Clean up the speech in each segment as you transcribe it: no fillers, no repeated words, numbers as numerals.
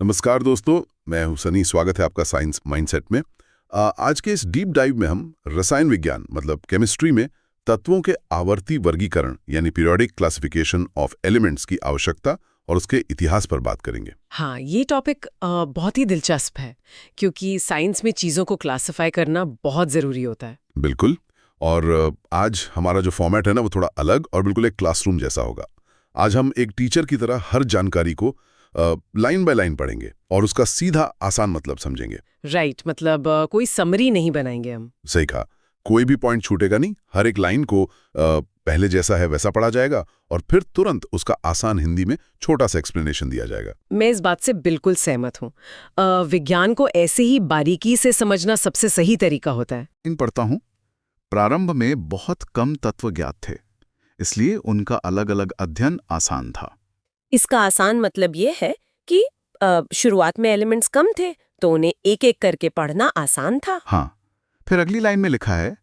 नमस्कार दोस्तों, मैं हूं सनी। स्वागत है आपका साइंस माइंडसेट में। आज के इस डीप डाइव में हम रसायन विज्ञान मतलब केमिस्ट्री में तत्वों के आवर्ती वर्गीकरण यानी पीरियोडिक क्लासिफिकेशन ऑफ एलिमेंट्स की आवश्यकता और उसके इतिहास पर बात करेंगे। हाँ, ये टॉपिक बहुत ही दिलचस्प है क्योंकि साइंस में चीज़ों को क्लासिफाई करना बहुत ज़रूरी होता है। बिल्कुल। और आज हमारा जो फॉर्मेट है ना वो थोड़ा अलग और बिल्कुल एक क्लासरूम जैसा होगा। आज हम एक टीचर की तरह हर जानकारी को लाइन बाय लाइन पढ़ेंगे और उसका सीधा आसान मतलब समझेंगे। राइट, मतलब कोई समरी नहीं बनाएंगे हम। सही कहा, कोई भी पॉइंट छूटेगा नहीं। हर एक लाइन को पहले जैसा है वैसा पढ़ा जाएगा और फिर तुरंत उसका आसान हिंदी में छोटा सा एक्सप्लेनेशन दिया जाएगा। मैं इस बात से बिल्कुल सहमत हूँ। विज्ञान को ऐसे ही बारीकी से समझना सबसे सही तरीका होता है। इन पढ़ता हूँ। प्रारंभ में बहुत कम तत्व ज्ञात थे, इसलिए उनका अलग अलग अध्ययन आसान था। इसका आसान मतलब ये है कि शुरुआत में एलिमेंट्स कम थे तो उन्हें एक एक करके पढ़ना आसान था। हाँ, फिर अगली लाइन में लिखा है,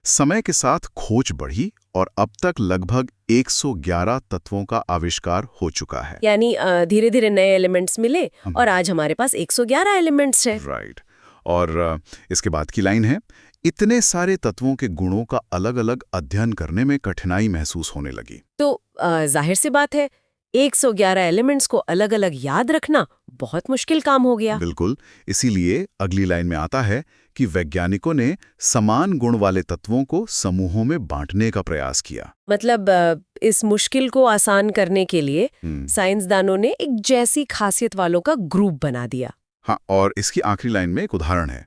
समय के साथ खोज बढ़ी और अब तक लगभग 111 तत्वों का आविष्कार हो चुका है। यानी धीरे धीरे नए एलिमेंट्स मिले और आज हमारे पास 111 एलिमेंट्स हैं। राइट। और इसके बाद की लाइन है, इतने सारे तत्वों के गुणों का अलग अलग अध्ययन करने में कठिनाई महसूस होने लगी। तो जाहिर सी बात है 111 एलिमेंट्स को अलग अलग याद रखना बहुत मुश्किल काम हो गया। बिल्कुल, इसीलिए अगली लाइन में आता है कि वैज्ञानिकों ने समान गुण वाले तत्वों को समूहों में बांटने का प्रयास किया। मतलब इस मुश्किल को आसान करने के लिए साइंसदानों ने एक जैसी खासियत वालों का ग्रुप बना दिया। हाँ, और इसकी आखिरी लाइन में एक उदाहरण है,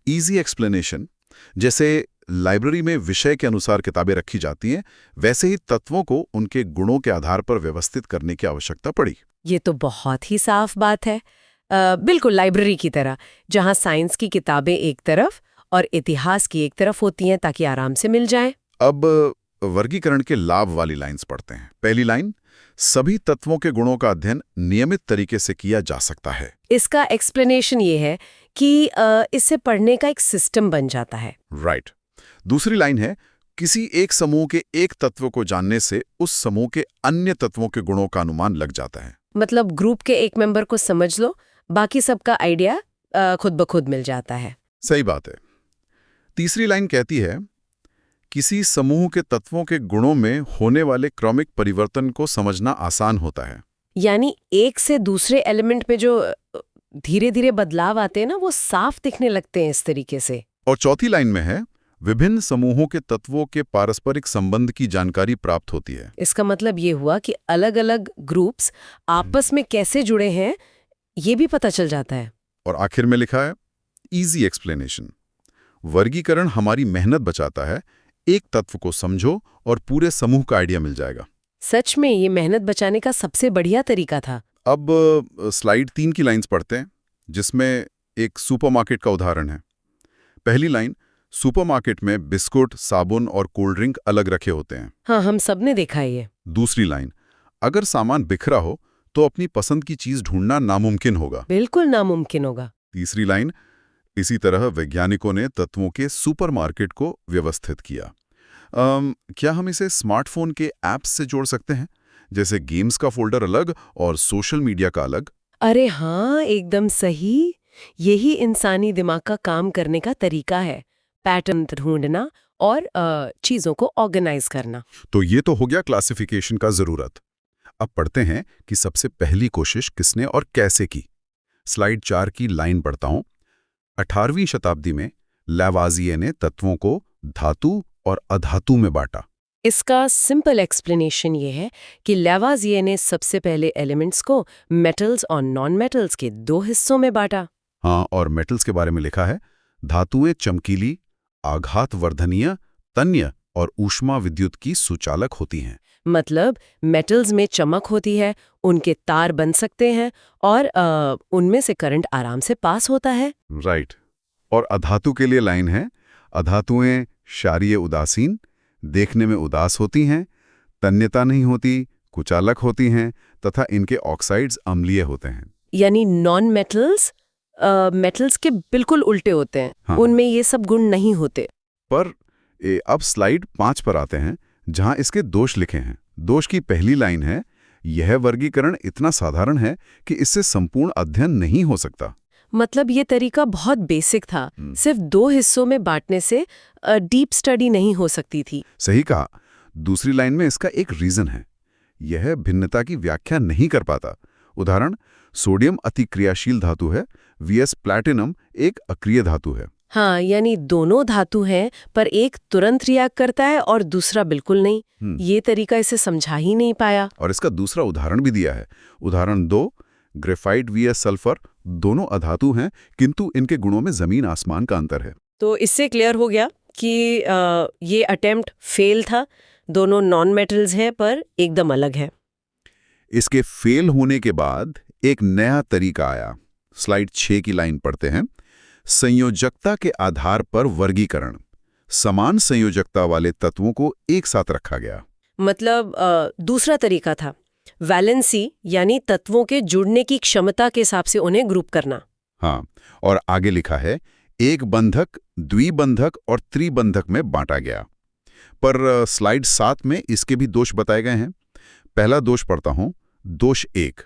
इजी एक्सप्लेनेशन। जैसे लाइब्रेरी में विषय के अनुसार किताबें रखी जाती हैं, वैसे ही तत्वों को उनके गुणों के आधार पर व्यवस्थित करने की आवश्यकता पड़ी। ये तो बहुत ही साफ बात है। बिल्कुल लाइब्रेरी की तरह, जहाँ साइंस की किताबें एक तरफ और इतिहास की एक तरफ होती हैं ताकि आराम से मिल जाएं। अब वर्गीकरण के लाभ वाली लाइंस पढ़ते हैं। पहली लाइन, सभी तत्वों के गुणों का अध्ययन नियमित तरीके से किया जा सकता है। इसका एक्सप्लेनेशन ये है कि इससे पढ़ने का एक सिस्टम बन जाता है। राइट। दूसरी लाइन है, किसी एक समूह के एक तत्व को जानने से उस समूह के अन्य तत्वों के गुणों का अनुमान लग जाता है। मतलब ग्रुप के एक मेंबर को समझ लो, बाकी सबका आइडिया खुद ब खुद मिल जाता है। सही बात है। तीसरी लाइन कहती है, किसी समूह के तत्वों के गुणों में होने वाले क्रमिक परिवर्तन को समझना आसान होता है। यानी एक से दूसरे एलिमेंट में जो धीरे धीरे बदलाव आते हैं ना, वो साफ दिखने लगते हैं इस तरीके से। और चौथी लाइन में है, विभिन्न समूहों के तत्वों के पारस्परिक संबंध की जानकारी प्राप्त होती है। इसका मतलब ये हुआ कि अलग अलग ग्रुप्स आपस में कैसे जुड़े हैं ये भी पता चल जाता है। और आखिर में लिखा है, इजी एक्सप्लेनेशन। वर्गीकरण हमारी मेहनत बचाता है, एक तत्व को समझो और पूरे समूह का आइडिया मिल जाएगा। सच में ये मेहनत बचाने का सबसे बढ़िया तरीका था। अब स्लाइड 3 की लाइंस पढ़ते हैं, जिसमें एक सुपरमार्केट का उदाहरण है। पहली लाइन, सुपरमार्केट में बिस्कुट, साबुन और कोल्ड ड्रिंक अलग रखे होते हैं। हाँ, हम सबने देखा है ये। दूसरी लाइन, अगर सामान बिखरा हो तो अपनी पसंद की चीज ढूंढना नामुमकिन होगा। बिल्कुल नामुमकिन होगा। तीसरी लाइन, इसी तरह वैज्ञानिकों ने तत्वों के सुपरमार्केट को व्यवस्थित किया। क्या हम इसे स्मार्टफोन के ऐप्स से जोड़ सकते हैं, जैसे गेम्स का फोल्डर अलग और सोशल मीडिया का अलग? अरे हाँ, एकदम सही। यही इंसानी दिमाग का काम करने का तरीका है, पैटर्न ढूंढना और चीजों को ऑर्गेनाइज करना। तो ये तो हो गया क्लासिफिकेशन का जरूरत। अब पढ़ते हैं कि सबसे पहली कोशिश किसने और कैसे की। स्लाइड 4 की लाइन पढ़ता हूं। 18वीं शताब्दी में लैवाज़िए ने तत्वों को धातु और अधातु में बांटा। इसका सिंपल एक्सप्लेनेशन ये है कि लैवाज़िए ने सबसे पहले एलिमेंट्स को मेटल्स और नॉन मेटल्स के 2 हिस्सों में बांटा। हाँ, और मेटल्स के बारे में लिखा है, धातुएं चमकीली, आघात वर्धनीय, तन्य और ऊष्मा विद्युत की सुचालक होती हैं। मतलब मेटल्स में चमक होती है, उनके तार बन सकते हैं और उनमें से करंट आराम से पास होता है। राइट। और अधातु के लिए लाइन है, अधातुएं क्षारीय उदासीन, देखने में उदास होती हैं, तन्यता नहीं होती, कुचालक होती हैं तथा इनके ऑक्साइड्स अम्लीय होते हैं। यानी नॉन मेटल्स मेटल्स के बिल्कुल उल्टे होते हैं। हाँ। उनमें ये सब गुण नहीं होते। पर अब स्लाइड 5 पर आते हैं, जहां इसके दोष लिखे हैं। दोष की पहली लाइन है, यह वर्गीकरण इतना साधारण है कि इससे संपूर्ण अध्ययन नहीं हो सकता। मतलब ये तरीका बहुत बेसिक था, सिर्फ 2 हिस्सों में बांटने से डीप स्टडी नहीं हो सकती थी। सही कहा। दूसरी लाइन में इसका एक रीजन है, यह भिन्नता की व्याख्या नहीं कर पाता। उदाहरण, सोडियम अतिक्रियाशील धातु है, वीएस प्लैटिनम एक अक्रिय धातु है। हाँ, यानी दोनों धातु हैं, पर एक तुरंत रिएक्ट करता है और दूसरा बिल्कुल नहीं। ये तरीका इसे समझा ही नहीं पाया। और इसका दूसरा उदाहरण भी दिया है। उदाहरण 2, ग्रेफाइट वीएस सल्फर, दोनों अधातु हैं किंतु इनके गुणों में जमीन आसमान का अंतर है। तो इससे क्लियर हो गया कि ये अटेम्प्ट फेल था। दोनों नॉन मेटल्स हैं पर एकदम अलग है। इसके फेल होने के बाद एक नया तरीका आया। स्लाइड 6 की लाइन पढ़ते हैं। संयोजकता के आधार पर वर्गीकरण। समान संयोजकता वाले तत्वों को एक साथ रखा गया। मतलब दूसरा तरीका था वैलेंसी, यानी तत्वों के जुड़ने की क्षमता के हिसाब से उन्हें ग्रुप करना। हाँ, और आगे लिखा है एक बंधक, द्विबंधक और त्रिबंधक में बांटा गया। पर स्लाइड 7 में इसके भी दोष बताए गए हैं। पहला दोष पढ़ता हूं। दोष 1,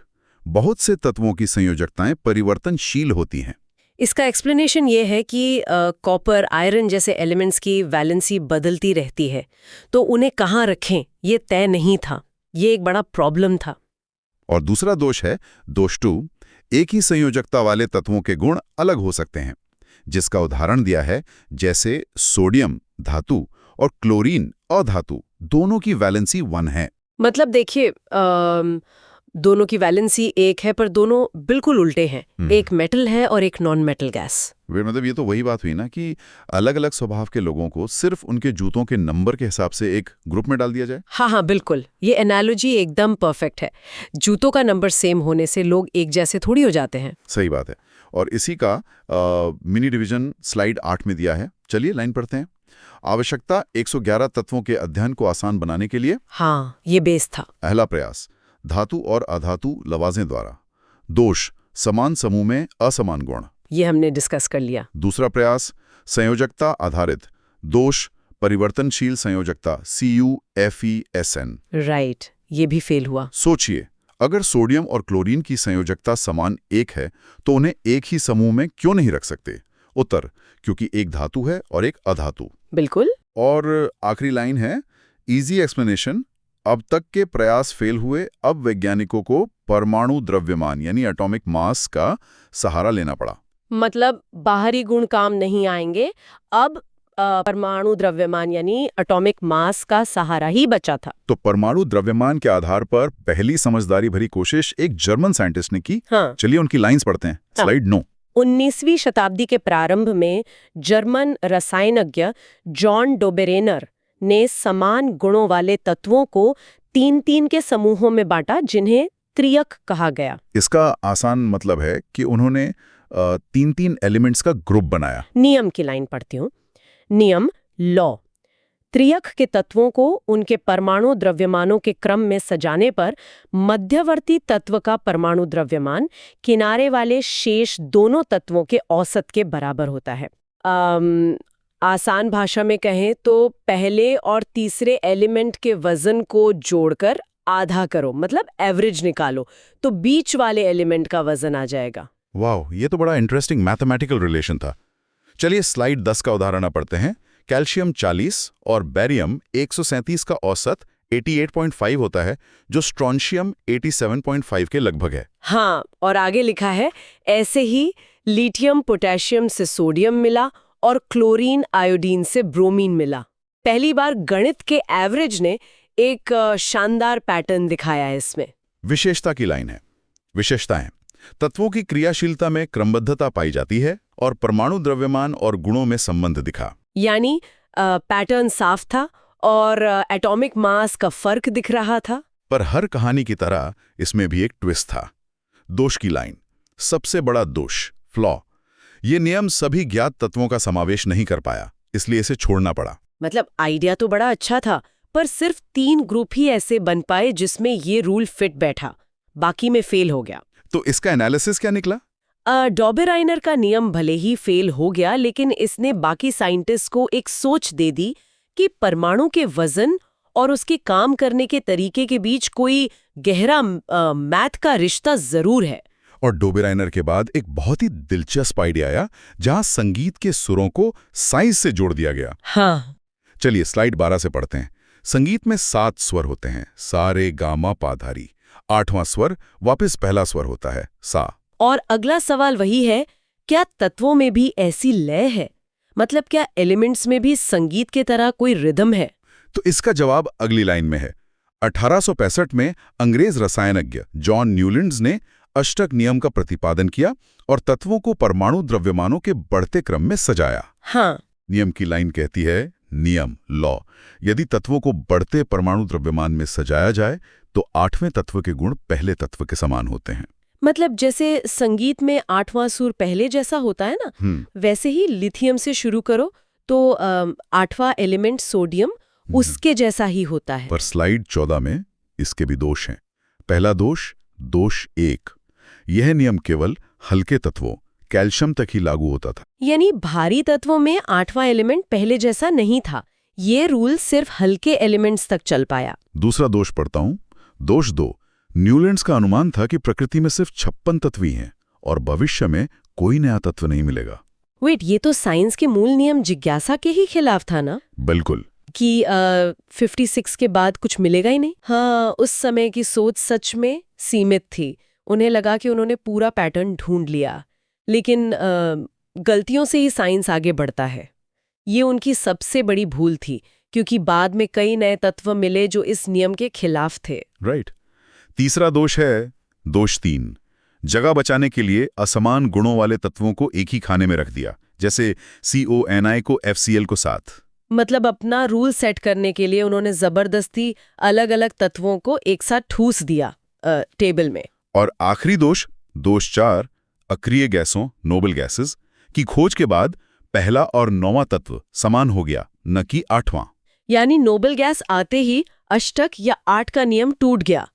बहुत से तत्वों की संयोजकताएं परिवर्तनशील होती हैं। इसका एक्सप्लेनेशन ये है कि कॉपर, आयरन जैसे एलिमेंट्स की वैलेंसी बदलती रहती है, तो उन्हें कहाँ रखें ये तय नहीं था। ये एक बड़ा प्रॉब्लम था। और दूसरा दोष है दोष 2, एक ही संयोजकता वाले तत्वों के गुण अलग हो सकते हैं, जिसका उदाहरण दिया है जैसे सोडियम धातु और क्लोरीन अधातु, दोनों की वैलेंसी 1 है। मतलब देखिए, दोनों की वैलेंसी 1 है पर दोनों बिल्कुल उल्टे हैं। एक मेटल है और एक नॉन मेटल गैस। मतलब ये तो वही बात हुई ना कि अलग अलग स्वभाव के लोगों को सिर्फ उनके जूतों के नंबर के हिसाब से एक ग्रुप में डाल दिया जाए। हाँ, बिल्कुल। ये एनालॉजी एकदम परफेक्ट है। जूतों का नंबर सेम होने से लोग एक जैसे थोड़ी हो जाते हैं। सही बात है। और इसी का मिनी डिवीजन स्लाइड 8 में दिया है। चलिए लाइन पढ़ते हैं। आवश्यकता 111 तत्वों के अध्ययन को आसान बनाने के लिए। हाँ, ये बेस था। पहला प्रयास, धातु और अधातु लवाजें द्वारा। दोष, समान समूह में असमान गुण। ये हमने डिस्कस कर लिया। दूसरा प्रयास, संयोजकता आधारित। दोष, परिवर्तनशील संयोजकता CuFeSN। राइट, ये भी फेल हुआ। सोचिए, अगर सोडियम और क्लोरीन की संयोजकता समान 1 है तो उन्हें एक ही समूह में क्यों नहीं रख सकते? उत्तर, क्योंकि एक धातु है और एक अधातु। बिल्कुल। और आखिरी लाइन है, इजी एक्सप्लेनेशन, अब तक के प्रयास फेल हुए, अब वैज्ञानिकों को परमाणु द्रव्यमान यानी एटॉमिक मास का सहारा लेना पड़ा। मतलब बाहरी गुण काम नहीं आएंगे, अब परमाणु द्रव्यमान यानी एटॉमिक मास का सहारा ही बचा था। तो परमाणु द्रव्यमान के आधार पर पहली समझदारी भरी कोशिश एक जर्मन साइंटिस्ट ने की। हाँ। चलिए उनकी लाइंस पढ़ते हैं। स्लाइड 9। 19वीं शताब्दी के प्रारंभ में जर्मन रसायनज्ञ जॉन डोबेरेनर ने समान गुणों वाले तत्वों को 3-3 के समूहों में बांटा, जिन्हें त्रियक कहा गया। इसका आसान मतलब है कि उन्होंने 3-3 एलिमेंट्स का ग्रुप बनाया। नियम की लाइन पढ़ती हूँ। नियम, लॉ, त्रियक के तत्वों को उनके परमाणु द्रव्यमानों के क्रम में सजाने पर मध्यवर्ती तत्व का परमाणु द्रव्यमान किनारे वाले शेष दोनों तत्वों के औसत के बराबर होता है। आसान भाषा में कहें तो पहले और तीसरे एलिमेंट के वजन को जोड़कर आधा करो, मतलब एवरेज निकालो, तो बीच वाले एलिमेंट का वजन आ जाएगा। वाह, ये तो बड़ा इंटरेस्टिंग मैथमेटिकल रिलेशन था। चलिए स्लाइड 10 का उदाहरण पढ़ते हैं। कैल्शियम 40 और बैरियम 137 का औसत 88.5 होता है, जो स्ट्रोंशियम 87.5 के लगभग है। हाँ, और आगे लिखा है, ऐसे ही लिथियम पोटेशियम से सोडियम मिला और क्लोरीन आयोडीन से ब्रोमीन मिला। पहली बार गणित के एवरेज ने एक शानदार पैटर्न दिखाया है इसमें। विशेषता की लाइन है। विशेषताएं, तत्वों की क्रियाशीलता में क्रमबद्धता पाई जाती है और परमाणु द्रव्यमान और गुणों में संबंध दिखा। यानी पैटर्न साफ था और एटॉमिक मास का फर्क दिख रहा था। पर हर कहानी की तरह इसमें भी एक ट्विस्ट था। दोष की लाइन, सबसे बड़ा दोष, फ्लॉ। ये नियम सभी ज्ञात तत्वों का समावेश नहीं कर पाया, इसलिए इसे छोड़ना पड़ा। मतलब आइडिया तो बड़ा अच्छा था, पर सिर्फ 3 ग्रुप ही ऐसे बन पाए जिसमें ये रूल फिट बैठा, बाकी में फेल हो गया। तो इसका एनालिसिस क्या निकला? डॉबेराइनर का नियम भले ही फेल हो गया, लेकिन इसने बाकी साइंटिस्ट को एक सोच दे दी कि परमाणु के वजन और उसके काम करने के तरीके के बीच कोई गहरा मैथ का रिश्ता जरूर है। और डोबेराइनर के बाद एक बहुत ही दिलचस्प आइडिया आया, जहां संगीत के सुरों को साइंस से जोड़ दिया गया। हाँ, चलिए स्लाइड 12 से पढ़ते हैं। संगीत में 7 स्वर होते हैं, सा रे गा मा पा धा री। 8वां स्वर वापस पहला स्वर होता है, सा। और अगला सवाल वही है, क्या तत्वों में भी ऐसी लय है? मतलब क्या एलिमेंट्स में भी संगीत के तरह कोई रिदम है? तो इसका जवाब अगली लाइन में है। 1865 में अंग्रेज रसायनज्ञ जॉन न्यूलैंड्स ने अष्टक नियम का प्रतिपादन किया और तत्वों को परमाणु द्रव्यमानों के बढ़ते क्रम में सजाया। हाँ, नियम की लाइन कहती है, नियम, लॉ, यदि तत्वों को बढ़ते परमाणु द्रव्यमान में सजाया जाए तो 8वें तत्व के गुण पहले तत्व के समान होते हैं। मतलब जैसे संगीत में 8वां सुर पहले जैसा होता है ना, वैसे ही लिथियम से शुरू करो तो 8वां एलिमेंट सोडियम उसके जैसा ही होता है। पर स्लाइड 14 में इसके भी दोष हैं। पहला दोष, दोष 1, यह नियम केवल हल्के तत्वों कैल्शियम तक ही लागू होता था। यानी भारी तत्वों में 8वां एलिमेंट पहले जैसा नहीं था। ये रूल सिर्फ हल्के एलिमेंट्स तक चल पाया। दूसरा दोष पढ़ता हूं, दोष 2, न्यूलैंड्स का अनुमान था कि प्रकृति में सिर्फ 56 तत्व ही हैं और भविष्य में कोई नया तत्व नहीं मिलेगा। वेट, ये तो साइंस के मूल नियम जिज्ञासा के ही खिलाफ था ना? बिल्कुल। कि 56 के बाद कुछ मिलेगा ही नहीं। हाँ, उस समय की सोच सच में सीमित थी। उन्हें लगा कि उन्होंने पूरा पैटर्न ढूंढ लिया, लेकिन गलतियों से ही साइंस आगे बढ़ता है। ये उनकी सबसे बड़ी भूल थी, क्योंकि बाद में कई नए तत्व मिले जो इस नियम के खिलाफ थे। राइट। तीसरा दोष है दोष 3, जगह बचाने के लिए असमान गुणों वाले तत्वों को एक ही खाने में रख दिया, जैसे CONI को FCl को साथ। मतलब अपना रूल सेट करने के लिए उन्होंने जबरदस्ती अलग अलग तत्वों को एक साथ ठूस दिया टेबल में। और आखिरी दोष, दोष 4, अक्रिय गैसों नोबल गैसेस की खोज के बाद पहला और 9वां तत्व समान हो गया, न कि 8वां। यानी नोबल गैस आते ही अष्टक या 8 का नियम टूट गया।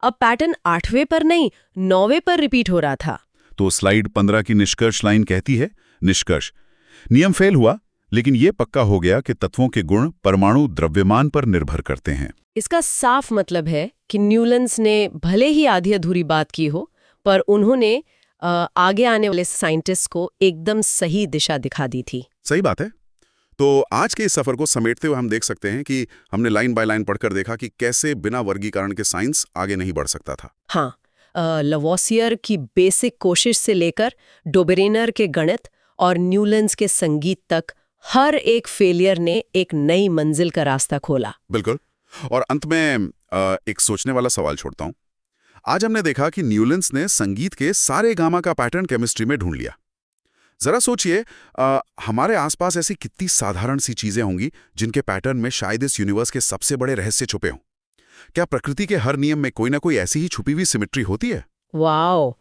अब पैटर्न 8वें पर नहीं 9वें पर रिपीट हो रहा था। तो स्लाइड 15 की निष्कर्ष लाइन कहती है, निष्कर्ष, नियम फेल हुआ, लेकिन यह पक्का हो गया कि तत्वों के गुण परमाणु द्रव्यमान पर निर्भर करते हैं। इसका साफ मतलब है कि न्यूलैंड्स ने भले ही आधी अधूरी बात की हो, पर उन्होंने आगे आने वाले साइंटिस्ट को एकदम सही दिशा दिखा दी थी। सही बात है। तो आज के इस सफर को समेटते हुए हम देख सकते हैं कि हमने लाइन बाय लाइन पढ़कर देखा कि कैसे बिना वर्गीकरण के साइंस आगे नहीं बढ़ सकता था। हाँ, लवोसियर की बेसिक कोशिश से लेकर डोबेरेनर के गणित और न्यूलैंड्स के संगीत तक हर एक फेलियर ने एक नई मंजिल का रास्ता खोला। बिल्कुल। और अंत में एक सोचने वाला सवाल छोड़ता हूं। आज हमने देखा कि न्यूलैंड्स ने संगीत के सारे गामा का पैटर्न केमिस्ट्री में ढूंढ लिया। जरा सोचिए, हमारे आसपास ऐसी कितनी साधारण सी चीजें होंगी जिनके पैटर्न में शायद इस यूनिवर्स के सबसे बड़े रहस्य छुपे हों। क्या प्रकृति के हर नियम में कोई ना कोई ऐसी ही छुपी हुई सिमेट्री होती है? वाओ,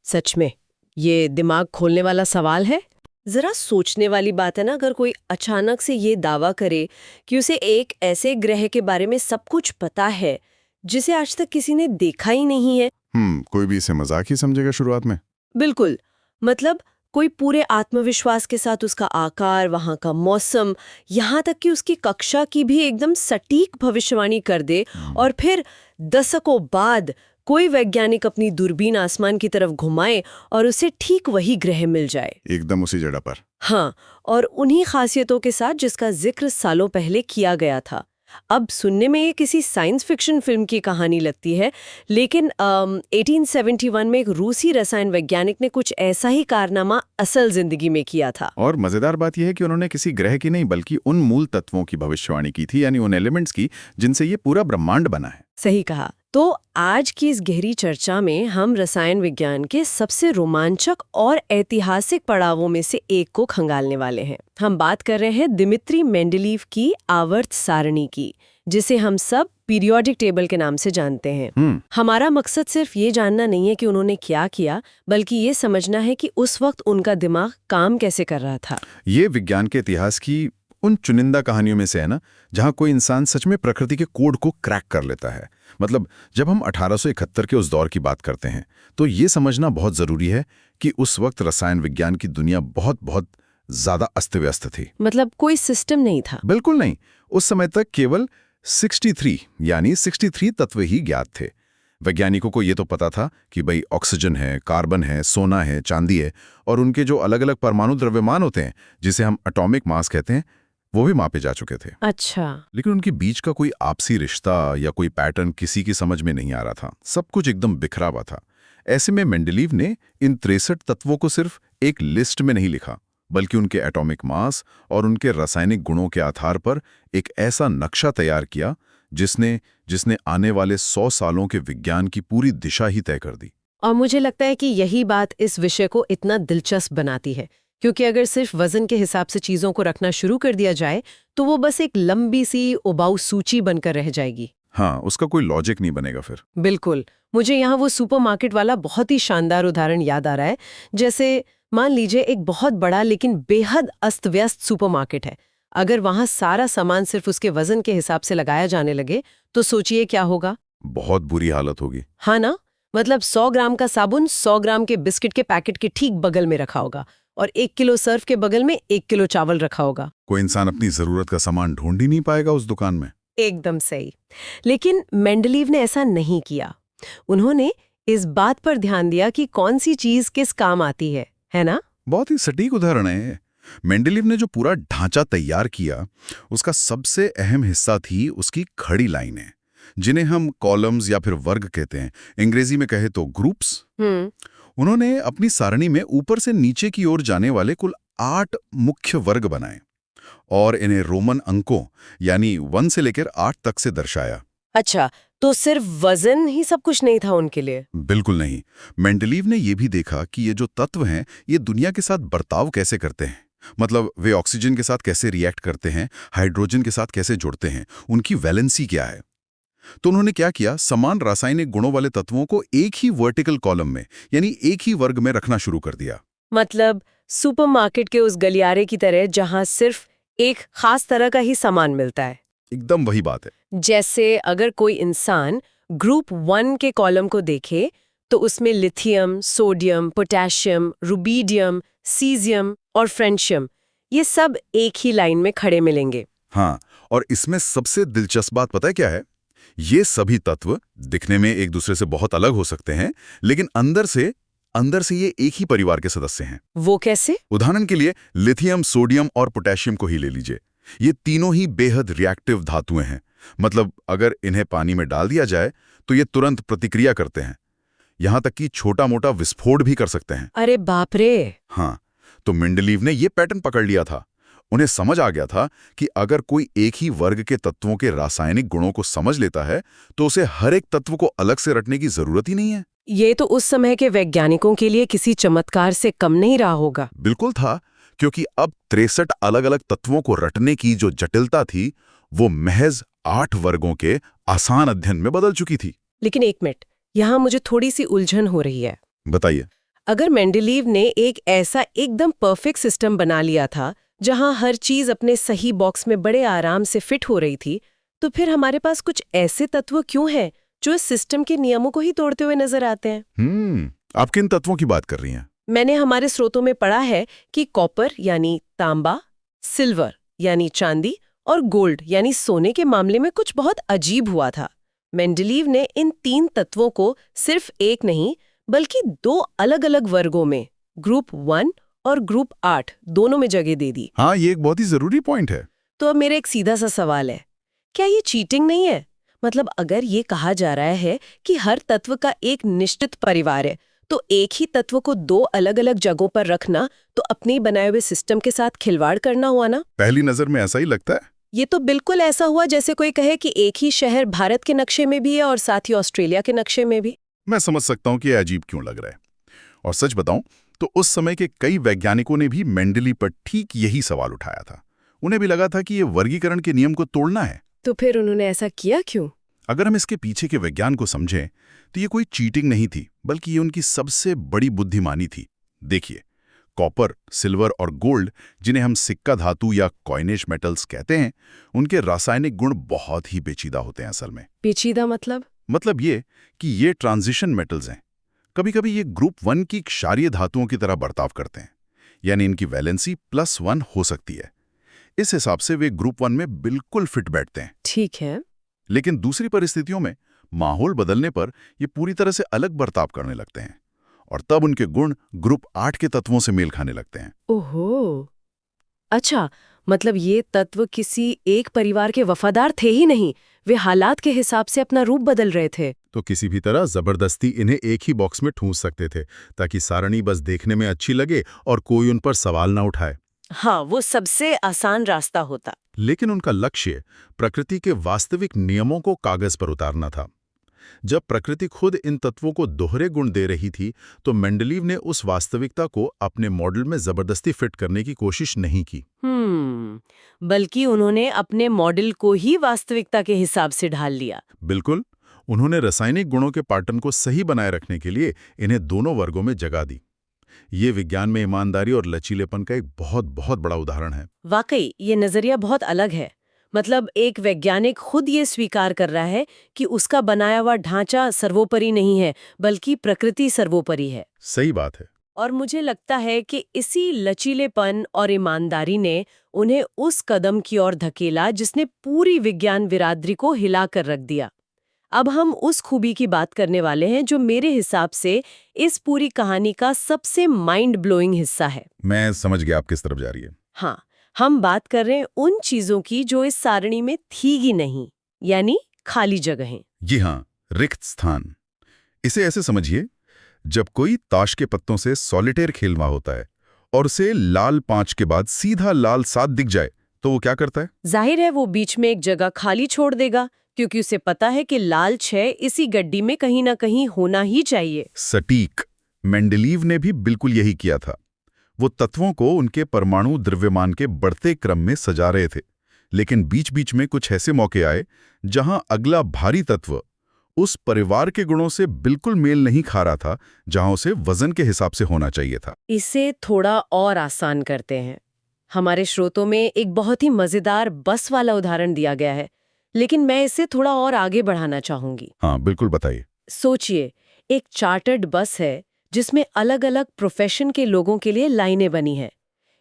सच में ये दिमाग खोलने वाला सवाल है। जरा सोचने वाली बात है ना, अगर कोई अचानक से ये दावा करे कि उसे एक ऐसे ग्रह के बारे में सब कुछ पता है जिसे आज तक किसी ने देखा ही नहीं है। कोई भी इसे मजाक ही समझेगा शुरुआत में। बिल्कुल। मतलब कोई पूरे आत्मविश्वास के साथ उसका आकार, वहाँ का मौसम, यहाँ तक कि उसकी कक्षा की भी एकदम सटीक भविष्यवाणी कर दे, और फिर दशकों बाद कोई वैज्ञानिक अपनी दूरबीन आसमान की तरफ घुमाए और उसे ठीक वही ग्रह मिल जाए, एकदम उसी जगह पर। हाँ, और उन्हीं खासियतों के साथ जिसका जिक्र सालों पहले किया गया था। अब सुनने में ये किसी साइंस फिक्शन फिल्म की कहानी लगती है, लेकिन 1871 में एक रूसी रसायन वैज्ञानिक ने कुछ ऐसा ही कारनामा असल जिंदगी में किया था। और मजेदार बात यह है कि उन्होंने किसी ग्रह की नहीं बल्कि उन मूल तत्वों की भविष्यवाणी की थी, यानी उन एलिमेंट्स की जिनसे ये पूरा ब्रह्मांड बना है। सही कहा। तो आज की इस गहरी चर्चा में हम रसायन विज्ञान के सबसे रोमांचक और ऐतिहासिक पड़ावों में से एक को खंगालने वाले हैं। हम बात कर रहे हैं दिमित्री मेंडेलीव की आवर्त सारणी की, जिसे हम सब पीरियोडिक टेबल के नाम से जानते हैं। हमारा मकसद सिर्फ ये जानना नहीं है कि उन्होंने क्या किया, बल्कि ये समझना है कि उस वक्त उनका दिमाग काम कैसे कर रहा था। ये विज्ञान के इतिहास की उन चुनिंदा कहानियों में से है ना, जहां कोई इंसान सच में प्रकृति के कोड को क्रैक कर लेता है। मतलब जब हम 1871 के उस दौर की बात करते हैं तो ये समझना बहुत जरूरी है कि उस वक्त रसायन विज्ञान की दुनिया बहुत बहुत ज्यादा अस्त व्यस्त थी। मतलब कोई सिस्टम नहीं था। बिल्कुल नहीं। उस समय तक केवल 63 यानी 63 तत्व ही ज्ञात थे। वैज्ञानिकों को ये तो पता था कि भाई ऑक्सीजन है, कार्बन है, सोना है, चांदी है, और उनके जो अलग अलग परमाणु द्रव्यमान होते हैं जिसे हम एटॉमिक मास कहते हैं, वो भी मापे जा चुके थे। अच्छा। लेकिन उनके बीच का कोई आपसी रिश्ता या कोई पैटर्न किसी की समझ में नहीं आ रहा था। सब कुछ एकदम बिखरा हुआ था। ऐसे में मेंडलीव ने इन 63 तत्वों को सिर्फ एक लिस्ट में नहीं लिखा, बल्कि उनके एटॉमिक मास और उनके रासायनिक गुणों के आधार पर एक ऐसा नक्शा तैयार किया जिसने आने वाले 100 सालों के विज्ञान की पूरी दिशा ही तय कर दी। और मुझे लगता है कि यही बात इस विषय को इतना दिलचस्प बनाती है, क्योंकि अगर सिर्फ वजन के हिसाब से चीजों को रखना शुरू कर दिया जाए तो वो बस एक लंबी सी उबाऊ सूची बनकर रह जाएगी। हाँ, उसका कोई लॉजिक नहीं बनेगा फिर। बिल्कुल। मुझे यहाँ वो सुपरमार्केट वाला बहुत ही शानदार उदाहरण याद आ रहा है। जैसे मान लीजिए एक बहुत बड़ा लेकिन बेहद अस्त-व्यस्त सुपरमार्केट है। अगर वहाँ सारा सामान सिर्फ उसके वजन के हिसाब से लगाया जाने लगे तो सोचिए क्या होगा। बहुत बुरी हालत होगी। हाँ ना, मतलब 100 ग्राम का साबुन 100 ग्राम के बिस्किट के पैकेट के ठीक बगल में रखा होगा और 1 किलो सर्फ के बगल में 1 किलो चावल रखा होगा। कोई इंसान अपनी जरूरत का सामान ढूंढ ही नहीं पाएगा उस दुकान में। एकदम सही। लेकिन मेंडलीव ने ऐसा नहीं किया। उन्होंने इस बात पर ध्यान दिया कि कौन सी चीज किस काम आती है ना? बहुत ही सटीक उदाहरण है। मेंडलीव ने जो पूरा ढांचा तैयार किया, उसका सबसे अहम हिस्सा थी उसकी खड़ी लाइनें, जिन्हें हम कॉलम्स या फिर वर्ग कहते हैं, अंग्रेजी में कहे तो ग्रुप्स। उन्होंने अपनी सारणी में ऊपर से नीचे की ओर जाने वाले कुल 8 मुख्य वर्ग बनाए और इन्हें रोमन अंकों यानी 1 से लेकर 8 तक से दर्शाया। अच्छा, तो सिर्फ वजन ही सब कुछ नहीं था उनके लिए? बिल्कुल नहीं। मेंडलीव ने यह भी देखा कि ये जो तत्व हैं, ये दुनिया के साथ बर्ताव कैसे करते हैं। मतलब वे ऑक्सीजन के साथ कैसे रिएक्ट करते हैं, हाइड्रोजन के साथ कैसे जुड़ते हैं, उनकी वैलेंसी क्या है। तो उन्होंने क्या किया, समान रासायनिक गुणों वाले तत्वों को एक ही वर्टिकल कॉलम में यानी एक ही वर्ग में रखना शुरू कर दिया। मतलब सुपरमार्केट के उस गलियारे की तरह जहां सिर्फ एक खास तरह का ही सामान मिलता है। एकदम वही बात है। जैसे अगर कोई इंसान ग्रुप 1 के कॉलम को देखे तो उसमें lithium, sodium, potassium, rubidium, caesium और फ्रेंशियम, ये सब एक ही लाइन में खड़े मिलेंगे। हाँ, और इसमें सबसे दिलचस्प बात पता है क्या है? ये सभी तत्व दिखने में एक दूसरे से बहुत अलग हो सकते हैं, लेकिन अंदर से ये एक ही परिवार के सदस्य हैं। वो कैसे? उदाहरण के लिए लिथियम, सोडियम और पोटेशियम को ही ले लीजिए। ये तीनों ही बेहद रिएक्टिव धातुएं हैं। मतलब अगर इन्हें पानी में डाल दिया जाए तो ये तुरंत प्रतिक्रिया करते हैं, यहां तक कि छोटा-मोटा विस्फोट भी कर सकते हैं। अरे बाप रे! हाँ, तो मेंडलीव ने ये पैटर्न पकड़ लिया था। उन्हें समझ आ गया था कि अगर कोई एक ही वर्ग के तत्वों के रासायनिक गुणों को समझ लेता है तो उसे हर एक तत्व को अलग से रटने की जरूरत ही नहीं है। ये तो उस समय के वैज्ञानिकों के लिए किसी चमत्कार से कम नहीं रहा होगा। बिल्कुल था, क्योंकि अब 63 अलग-अलग तत्वों को रटने की जो जटिलता थी, वो महज 8 वर्गों के आसान अध्ययन में बदल चुकी थी। लेकिन एक मिनट, यहाँ मुझे थोड़ी सी उलझन हो रही है। बताइए। अगर मेंडलीव ने एक ऐसा एकदम परफेक्ट सिस्टम बना लिया था जहां हर चीज अपने सही बॉक्स में बड़े आराम से फिट हो रही थी, तो फिर हमारे पास कुछ ऐसे तत्व क्यों हैं जो इस सिस्टम के नियमों को ही तोड़ते हुए नजर आते हैं? आप किन तत्वों की बात कर रही हैं? मैंने हमारे स्रोतों में पढ़ा है कि कॉपर यानी तांबा, सिल्वर यानी चांदी और गोल्ड यानी सोने के मामले में कुछ बहुत अजीब हुआ था। मेंडलीव ने इन 3 तत्वों को सिर्फ एक नहीं बल्कि 2 अलग-अलग वर्गों में, ग्रुप 1 और ग्रुप 8 दोनों में जगह दे दी। हाँ, ये एक बहुत ही जरूरी पॉइंट है। तो अब मेरा एक सीधा सा सवाल है, क्या ये चीटिंग नहीं है? मतलब अगर ये कहा जा रहा है कि हर तत्व का एक निश्चित परिवार है, तो एक ही तत्व को 2 अलग-अलग जगहों पर रखना तो अपने बनाए हुए सिस्टम के साथ खिलवाड़ करना हुआ ना? पहली नजर में ऐसा ही लगता है। ये तो बिल्कुल ऐसा हुआ जैसे कोई कहे कि एक ही शहर भारत के नक्शे में भी है और साथ ही ऑस्ट्रेलिया के नक्शे में भी। मैं समझ सकता हूँ कि ये अजीब क्यों लग रहा है। और सच बताऊं तो उस समय के कई वैज्ञानिकों ने भी मेंडलीव पर ठीक यही सवाल उठाया था। उन्हें भी लगा था कि ये वर्गीकरण के नियम को तोड़ना है। तो फिर उन्होंने ऐसा किया क्यों? अगर हम इसके पीछे के विज्ञान को समझें तो ये कोई चीटिंग नहीं थी, बल्कि ये उनकी सबसे बड़ी बुद्धिमानी थी। देखिए, कॉपर, सिल्वर और गोल्ड, जिन्हें हम सिक्का धातु या कॉइनेज मेटल्स कहते हैं, उनके रासायनिक गुण बहुत ही पेचीदा होते हैं असल में। पेचीदा मतलब ये कि ये ट्रांजिशन मेटल्स हैं। कभी-कभी ये ग्रुप 1 की क्षारीय धातुओं की तरह बर्ताव करते हैं, यानी इनकी वैलेंसी +1 हो सकती है। इस हिसाब से वे ग्रुप 1 में बिल्कुल फिट बैठते हैं। ठीक है। लेकिन दूसरी परिस्थितियों में माहौल बदलने पर ये पूरी तरह से अलग बर्ताव करने लगते हैं और तब उनके गुण ग्रुप 8 के तत्वों से मेल खाने लगते हैं। ओहो, अच्छा, मतलब ये तत्व किसी एक परिवार के वफादार थे ही नहीं, वे हालात के हिसाब से अपना रूप बदल रहे थे। तो किसी भी तरह जबरदस्ती इन्हें एक ही बॉक्स में ठूंस सकते थे ताकि सारणी बस देखने में अच्छी लगे और कोई उन पर सवाल ना उठाए। हाँ, वो सबसे आसान रास्ता होता। लेकिन उनका लक्ष्य प्रकृति के वास्तविक नियमों को कागज पर उतारना था। जब प्रकृति खुद इन तत्वों को दोहरे गुण दे रही थी तो मेंडलीव ने उस वास्तविकता को अपने मॉडल में जबरदस्ती फिट करने की कोशिश नहीं की। बल्कि उन्होंने अपने मॉडल को ही वास्तविकता के हिसाब से ढाल लिया। बिल्कुल, उन्होंने रासायनिक गुणों के पैटर्न को सही बनाए रखने के लिए इन्हें दोनों वर्गों में जगह दी। ये विज्ञान में ईमानदारी और लचीलेपन का एक बहुत बहुत बड़ा उदाहरण है। वाकई ये नजरिया बहुत अलग है। मतलब एक वैज्ञानिक खुद ये स्वीकार कर रहा है कि उसका बनाया हुआ ढांचा सर्वोपरि नहीं है, बल्कि प्रकृति सर्वोपरि है। सही बात है। और मुझे लगता है कि इसी लचीलेपन और ईमानदारी ने उन्हें उस कदम की ओर धकेला जिसने पूरी विज्ञान बिरादरी को हिला कर रख दिया। अब हम उस खूबी की बात करने वाले हैं जो मेरे हिसाब से इस पूरी कहानी का सबसे माइंड ब्लोइंग हिस्सा है। मैं समझ गया आप किस तरफ जा रही है। हाँ, हम बात कर रहे हैं उन चीजों की जो इस सारणी में थी ही नहीं, यानी खाली जगहें। जी हाँ, रिक्त स्थान। इसे ऐसे समझिए, जब कोई ताश के पत्तों से सॉलिटेयर खेल रहा होता है और उसे लाल 5 के बाद सीधा लाल 7 दिख जाए तो वो क्या करता है? जाहिर है वो बीच में एक जगह खाली छोड़ देगा, क्योंकि उसे पता है कि लाल 6 इसी गड्डी में कहीं ना कहीं होना ही चाहिए। सटीक। मेंडलीव ने भी बिल्कुल यही किया था। वो तत्वों को उनके परमाणु द्रव्यमान के बढ़ते क्रम में सजा रहे थे, लेकिन बीच बीच में कुछ ऐसे मौके आए जहां अगला भारी तत्व उस परिवार के गुणों से बिल्कुल मेल नहीं खा रहा था, जहां उसे वजन के हिसाब से होना चाहिए था। इसे थोड़ा और आसान करते हैं। हमारे श्रोतों में एक बहुत ही मजेदार बस वाला उदाहरण दिया गया है, लेकिन मैं इसे थोड़ा और आगे बढ़ाना चाहूंगी। हाँ, बिल्कुल बताइए। सोचिए, एक चार्टर्ड बस है जिसमें अलग अलग प्रोफेशन के लोगों के लिए लाइनें बनी हैं।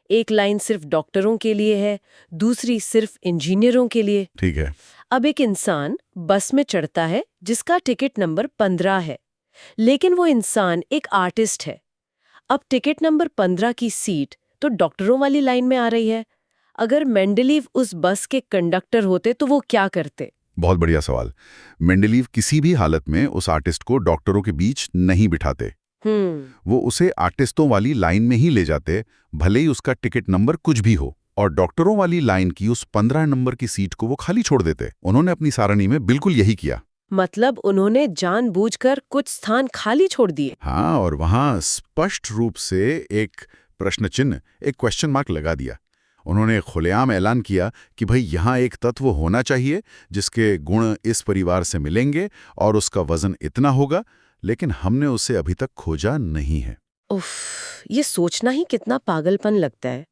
एक लाइन सिर्फ डॉक्टरों के लिए है, दूसरी सिर्फ इंजीनियरों के लिए। ठीक है। अब एक इंसान बस में चढ़ता है जिसका टिकट नंबर 15 है, लेकिन वो इंसान एक आर्टिस्ट है। अब टिकट नंबर 15 की सीट तो डॉक्टरों वाली लाइन में आ रही है। अगर मेंडलीव उस बस के कंडक्टर होते तो वो क्या करते? बहुत बढ़िया सवाल। मेंडलीव किसी भी हालत में उस आर्टिस्ट को डॉक्टरों के बीच नहीं बिठाते। वो उसे आर्टिस्टों वाली लाइन में ही ले जाते, भले ही उसका टिकट नंबर कुछ भी हो, और डॉक्टरों वाली लाइन की उस 15 नंबर की सीट को वो खाली छोड़ देते। उन्होंने अपनी सारणी में बिल्कुल यही किया। मतलब उन्होंने जानबूझकर कुछ स्थान खाली छोड़ दिए। हाँ, और वहां स्पष्ट रूप से एक प्रश्न चिन्ह, एक क्वेश्चन मार्क लगा दिया। उन्होंने खुलेआम ऐलान किया कि भाई यहाँ एक तत्व होना चाहिए जिसके गुण इस परिवार से मिलेंगे और उसका वजन इतना होगा, लेकिन हमने उसे अभी तक खोजा नहीं है। उफ, ये सोचना ही कितना पागलपन लगता है।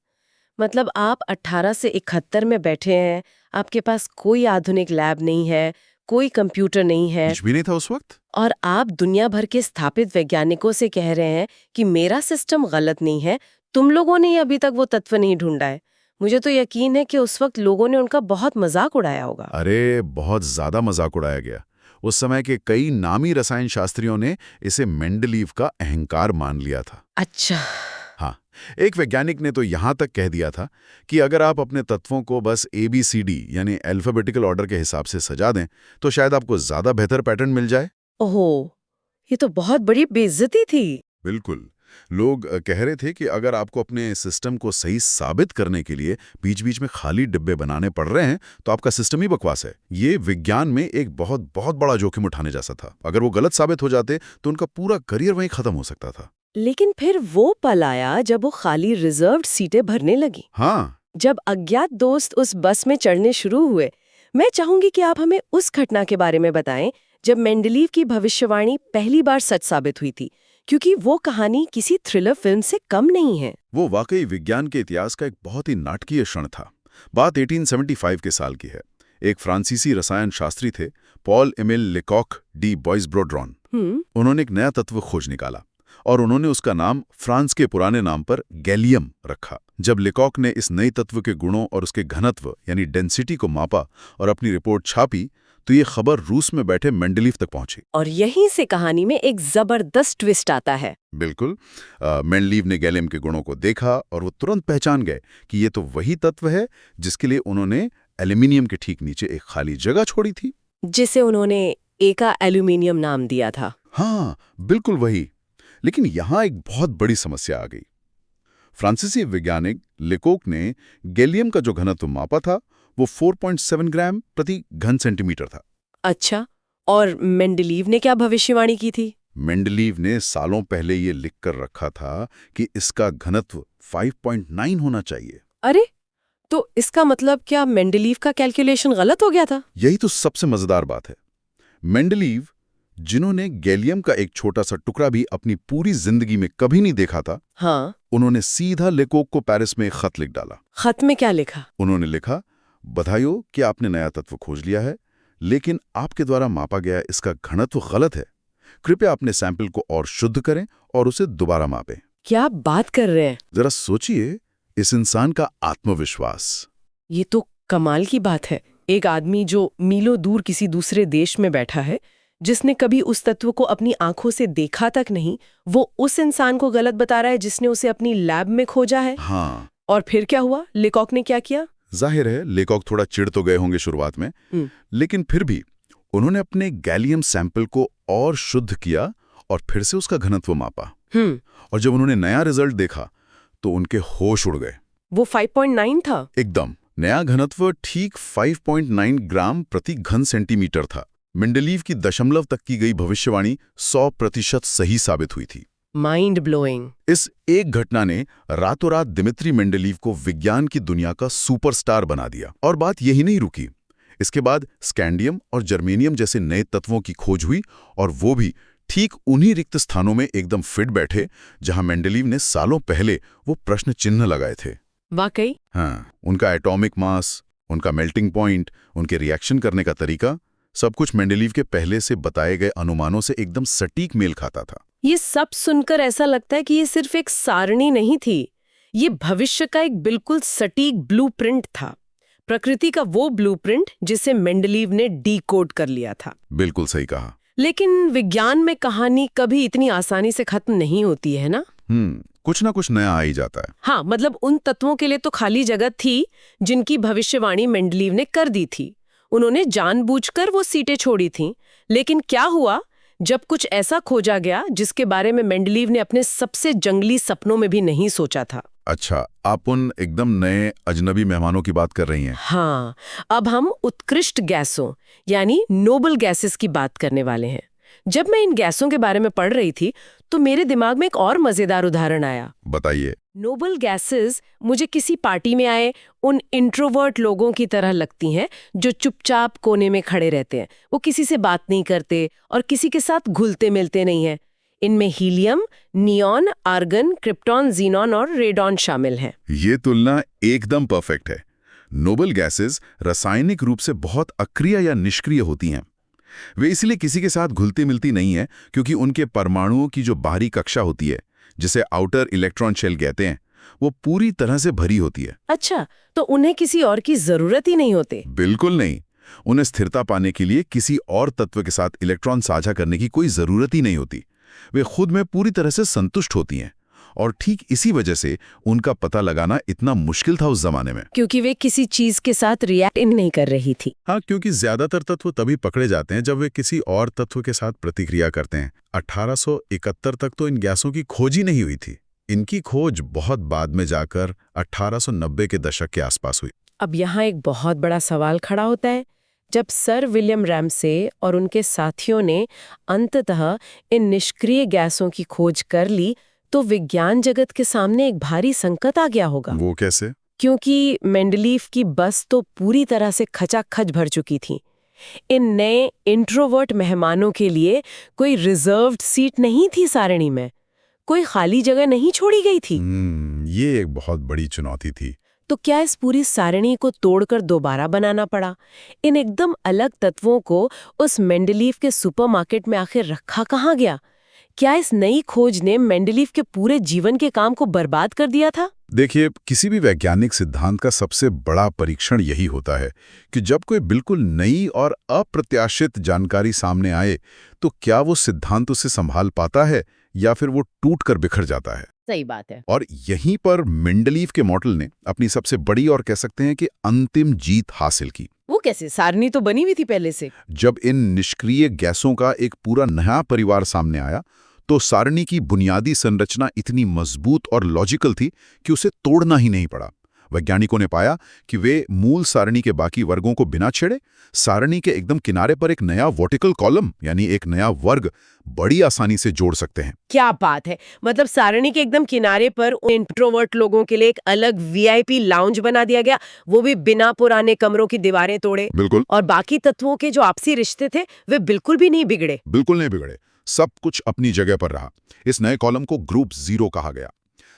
मतलब आप 18 से 71 में बैठे हैं, आपके पास कोई आधुनिक लैब नहीं है, कोई कंप्यूटर नहीं है, कुछ भी नहीं था उस वक्त, और आप दुनिया भर के स्थापित वैज्ञानिकों से कह रहे हैं कि मेरा सिस्टम गलत नहीं है, तुम लोगों ने अभी तक वो तत्व नहीं ढूंढा है। मुझे तो यकीन है कि उस वक्त लोगों ने उनका बहुत मजाक उड़ाया होगा। अरे बहुत ज्यादा मजाक उड़ाया गया। उस समय के कई नामी रसायन शास्त्रियों ने इसे मेंडलीव का अहंकार मान लिया था। अच्छा। हाँ, एक वैज्ञानिक ने तो यहां तक कह दिया था कि अगर आप अपने तत्वों को बस ABCD यानी अल्फाबेटिकल ऑर्डर के हिसाब से सजा दें तो शायद आपको ज्यादा बेहतर पैटर्न मिल जाए। ओहो, ये तो बहुत बड़ी बेइज्जती थी। बिल्कुल। लोग कह रहे थे कि अगर आपको अपने सिस्टम को सही साबित करने के लिए बीच बीच में खाली डिब्बे बनाने पड़ रहे हैं तो आपका सिस्टम ही बकवास है। ये विज्ञान में एक बहुत बहुत बड़ा जोखिम उठाने जैसा था। अगर वो गलत साबित हो जाते तो उनका पूरा करियर वहीं खत्म हो सकता था। लेकिन फिर वो पल आया जब वो खाली रिजर्व्ड सीटें भरने लगी। हाँ, जब अज्ञात दोस्त उस बस में चढ़ने शुरू हुए। मैं चाहूंगी कि आप हमें उस घटना के बारे में बताएं जब मेंडलीव की भविष्यवाणी पहली बार सच साबित हुई थी, क्योंकि वो कहानी किसी थ्रिलर फिल्म से कम नहीं है। वो वाकई विज्ञान के इतिहास का एक बहुत ही नाटकीय क्षण था। बात 1875 के साल की है। एक फ्रांसीसी रसायन शास्त्री थे, पॉल एमिल लेकॉक डी बॉयसब्रोड्रॉन। उन्होंने एक नया तत्व खोज निकाला और उन्होंने उसका नाम फ्रांस के पुराने नाम पर गैलियम रखा। जब लेकॉक ने इस नए तत्व के गुणों और उसके घनत्व यानी डेंसिटी को मापा और अपनी रिपोर्ट छापी तो ये खबर रूस में बैठे मेंडलीव तक पहुंची। और यहीं से कहानी में एक जबरदस्त ट्विस्ट आता है। बिल्कुल। मेंडलीव ने गैलियम के गुणों को देखा और वो तुरंत पहचान गए कि ये तो वही तत्व है जिसके लिए उन्होंने एल्यूमिनियम के ठीक नीचे एक खाली जगह छोड़ी थी, जिसे उन्होंने एका एल्यूमिनियम नाम दिया था। हाँ, बिल्कुल वही। लेकिन यहां एक बहुत बड़ी समस्या आ गई। फ्रांसीसी वैज्ञानिक लेकोक ने गैलियम का जो घनत्व मापा था वो 4.7 ग्राम प्रति घन सेंटीमीटर था। अच्छा, और मेंडलीव ने क्या भविष्यवाणी की थी? मेंडलीव ने सालों पहले ये लिखकर रखा था कि इसका घनत्व 5.9 होना चाहिए। अरे, तो इसका मतलब क्या मेंडलीव का कैलकुलेशन गलत हो गया था? यही तो सबसे मजेदार बात है। मेंडलीव, जिन्होंने गैलियम का एक छोटा सा टुकड़ा भी अपनी पूरी जिंदगी में कभी नहीं देखा था, हाँ। उन्होंने सीधा लेकोक को पेरिस में एक खत लिख डाला। खत में क्या लिखा? उन्होंने लिखा, बधाई कि आपने नया तत्व खोज लिया है, लेकिन आपके द्वारा मापा गया इसका घनत्व गलत है। कृपया अपने सैंपल को और शुद्ध करें और उसे दोबारा मापें। क्या बात कर रहे हैं? जरा सोचिए इस इंसान का आत्मविश्वास। ये तो कमाल की बात है। एक आदमी जो मीलों दूर किसी दूसरे देश में बैठा है, जिसने कभी उस तत्व को अपनी आंखों से देखा तक नहीं, वो उस इंसान को गलत बता रहा है जिसने उसे अपनी लैब में खोजा है। हाँ। और फिर क्या हुआ? लेकोक ने क्या किया? जाहिर है लेकोक थोड़ा चिढ़ तो गए होंगे शुरुआत में, लेकिन फिर भी उन्होंने अपने गैलियम सैंपल को और शुद्ध किया और फिर से उसका घनत्व मापा। और जब उन्होंने नया रिजल्ट देखा तो उनके होश उड़ गए। वो 5.9 था? एकदम। नया घनत्व ठीक 5.9 ग्राम प्रति घन सेंटीमीटर था। मेंडलीव की दशमलव तक की गई भविष्यवाणी 100% सही साबित हुई थी। Mind blowing. इस एक घटना ने रातों रात दिमित्री मेंडलीव को विज्ञान की दुनिया का सुपरस्टार बना दिया। और बात यही नहीं रुकी। इसके बाद स्कैंडियम और जर्मेनियम जैसे नए तत्वों की खोज हुई, और वो भी ठीक उन्हीं रिक्त स्थानों में एकदम फिट बैठे जहां मेंडलीव ने सालों पहले वो प्रश्न चिन्ह लगाए थे। वाकई? हाँ, उनका एटॉमिक मास, उनका मेल्टिंग पॉइंट, उनके रिएक्शन करने का तरीका, सब कुछ मेंडलीव के पहले से बताए गए अनुमानों से एकदम सटीक मेल खाता था। ये सब सुनकर ऐसा लगता है कि ये सिर्फ एक सारणी नहीं थी, ये भविष्य का एक बिल्कुल सटीक ब्लूप्रिंट था। प्रकृति का वो ब्लूप्रिंट जिसे मेंडलीव ने डीकोड कर लिया था। बिल्कुल सही कहा। लेकिन विज्ञान में कहानी कभी इतनी आसानी से खत्म नहीं होती है ना? कुछ ना कुछ नया आ ही जाता है। हाँ, मतलब उन तत्वों के लिए तो खाली जगह थी जिनकी भविष्यवाणी मेंडलीव ने कर दी थी। उन्होंने जानबूझकर वो सीटें छोड़ी थीं। लेकिन क्या हुआ जब कुछ ऐसा खोजा गया जिसके बारे में मेंडलीव ने अपने सबसे जंगली सपनों में भी नहीं सोचा था? अच्छा, आप उन एकदम नए अजनबी मेहमानों की बात कर रही हैं? हाँ, अब हम उत्कृष्ट गैसों यानी नोबल गैसेस की बात करने वाले हैं। जब मैं इन गैसों के बारे में पढ़ रही थी तो मेरे दिमाग में एक और मजेदार उदाहरण आया। बताइए। नोबल गैसेस मुझे किसी पार्टी में आए उन इंट्रोवर्ट लोगों की तरह लगती हैं जो चुपचाप कोने में खड़े रहते हैं। वो किसी से बात नहीं करते और किसी के साथ घुलते मिलते नहीं हैं। इनमें helium, neon, argon, krypton, xenon और रेडॉन शामिल हैं। ये तुलना एकदम परफेक्ट है। नोबल गैसेस रासायनिक रूप से बहुत अक्रिय या निष्क्रिय होती हैं। वे इसलिए किसी के साथ घुलती मिलती नहीं है क्योंकि उनके परमाणुओं की जो बाहरी कक्षा होती है, जिसे आउटर इलेक्ट्रॉन शेल कहते हैं, वो पूरी तरह से भरी होती है। अच्छा, तो उन्हें किसी और की जरूरत ही नहीं होती? बिल्कुल नहीं। उन्हें स्थिरता पाने के लिए किसी और तत्व के साथ इलेक्ट्रॉन साझा करने की कोई जरूरत ही नहीं होती। वे खुद में पूरी तरह से संतुष्ट होती हैं। और ठीक इसी वजह से उनका पता लगाना इतना मुश्किल था उस जमाने में। क्योंकि वे किसी चीज के साथ रिएक्ट नहीं कर रही थी। हाँ, क्योंकि ज्यादातर तत्व तभी पकड़े जाते हैं जब वे किसी और तत्व के साथ प्रतिक्रिया करते हैं। 1871 तक तो इन गैसों की खोज ही नहीं हुई थी। इनकी खोज बहुत बाद में जाकर 1890 के दशक के आसपास हुई। अब यहाँ एक बहुत बड़ा सवाल खड़ा होता है। जब सर विलियम रैमसे और उनके साथियों ने अंततः इन निष्क्रिय गैसों की खोज कर ली तो विज्ञान जगत के सामने एक भारी संकट आ गया होगा। वो कैसे? क्योंकि मेंडलीव की बस तो पूरी तरह से खचाखच भर चुकी थी। इन नए इंट्रोवर्ट मेहमानों के लिए कोई रिजर्व्ड सीट नहीं थी सारणी में, कोई खाली जगह नहीं छोड़ी गई थी। ये एक बहुत बड़ी चुनौती थी। तो क्या इस पूरी सारणी को तोड़कर दोबारा बनाना पड़ा? इन एकदम अलग तत्वों को उस मेंडलीव के सुपरमार्केट में आखिर रखा कहाँ गया? क्या इस नई खोज ने मेंडलीव के पूरे जीवन के काम को बर्बाद कर दिया था? देखिए, किसी भी वैज्ञानिक सिद्धांत का सबसे बड़ा परीक्षण यही होता है कि जब कोई बिल्कुल नई और अप्रत्याशित जानकारी सामने आए तो क्या वो सिद्धांत उसे संभाल पाता है या फिर वो टूट कर बिखर जाता है। सही बात है। और यहीं पर मेंडलीव के मॉडल ने अपनी सबसे बड़ी और कह सकते हैं कि अंतिम जीत हासिल की। वो कैसे? सारणी तो बनी हुई थी पहले से। जब इन निष्क्रिय गैसों का एक पूरा नया परिवार सामने आया तो सारणी की बुनियादी संरचना इतनी मजबूत और लॉजिकल थी कि उसे तोड़ना ही नहीं पड़ा। वैज्ञानिकों ने पाया कि वे मूल सारणी के बाकी वर्गों को बिना छेड़े सारणी के एकदम किनारे पर एक नया वर्टिकल कॉलम यानी एक नया वर्ग बड़ी आसानी से जोड़ सकते हैं। क्या बात है! मतलब सारणी के एकदम किनारे पर इंट्रोवर्ट लोगों के लिए एक अलग वीआईपी लाउंज बना दिया गया, वो भी बिना पुराने कमरों की दीवारें तोड़े। बिल्कुल। और बाकी तत्वों के जो आपसी रिश्ते थे वे बिल्कुल भी नहीं बिगड़े। बिल्कुल नहीं बिगड़े, सब कुछ अपनी जगह पर रहा। इस नए कॉलम को ग्रुप 0 कहा गया।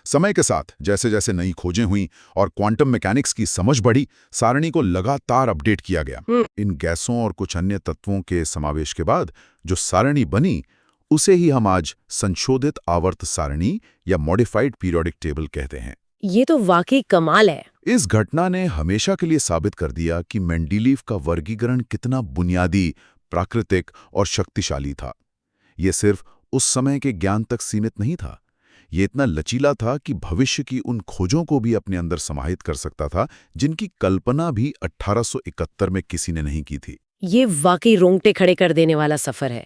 समय के साथ जैसे जैसे नई खोजें हुई और क्वांटम मैकेनिक्स की समझ बढ़ी, सारणी को लगातार अपडेट किया गया। इन गैसों और कुछ अन्य तत्वों के समावेश के बाद जो सारणी बनी उसे ही हम आज संशोधित आवर्त सारणी या मॉडिफाइड पीरियोडिक टेबल कहते हैं। ये तो वाकई कमाल है। इस घटना ने हमेशा के लिए साबित कर दिया कि मेंडलीव का वर्गीकरण कितना बुनियादी, प्राकृतिक और शक्तिशाली था। ये सिर्फ उस समय के ज्ञान तक सीमित नहीं था, ये इतना लचीला था कि भविष्य की उन खोजों को भी अपने अंदर समाहित कर सकता था जिनकी कल्पना भी 1871 में किसी ने नहीं की थी। ये वाकई रोंगटे खड़े कर देने वाला सफर है।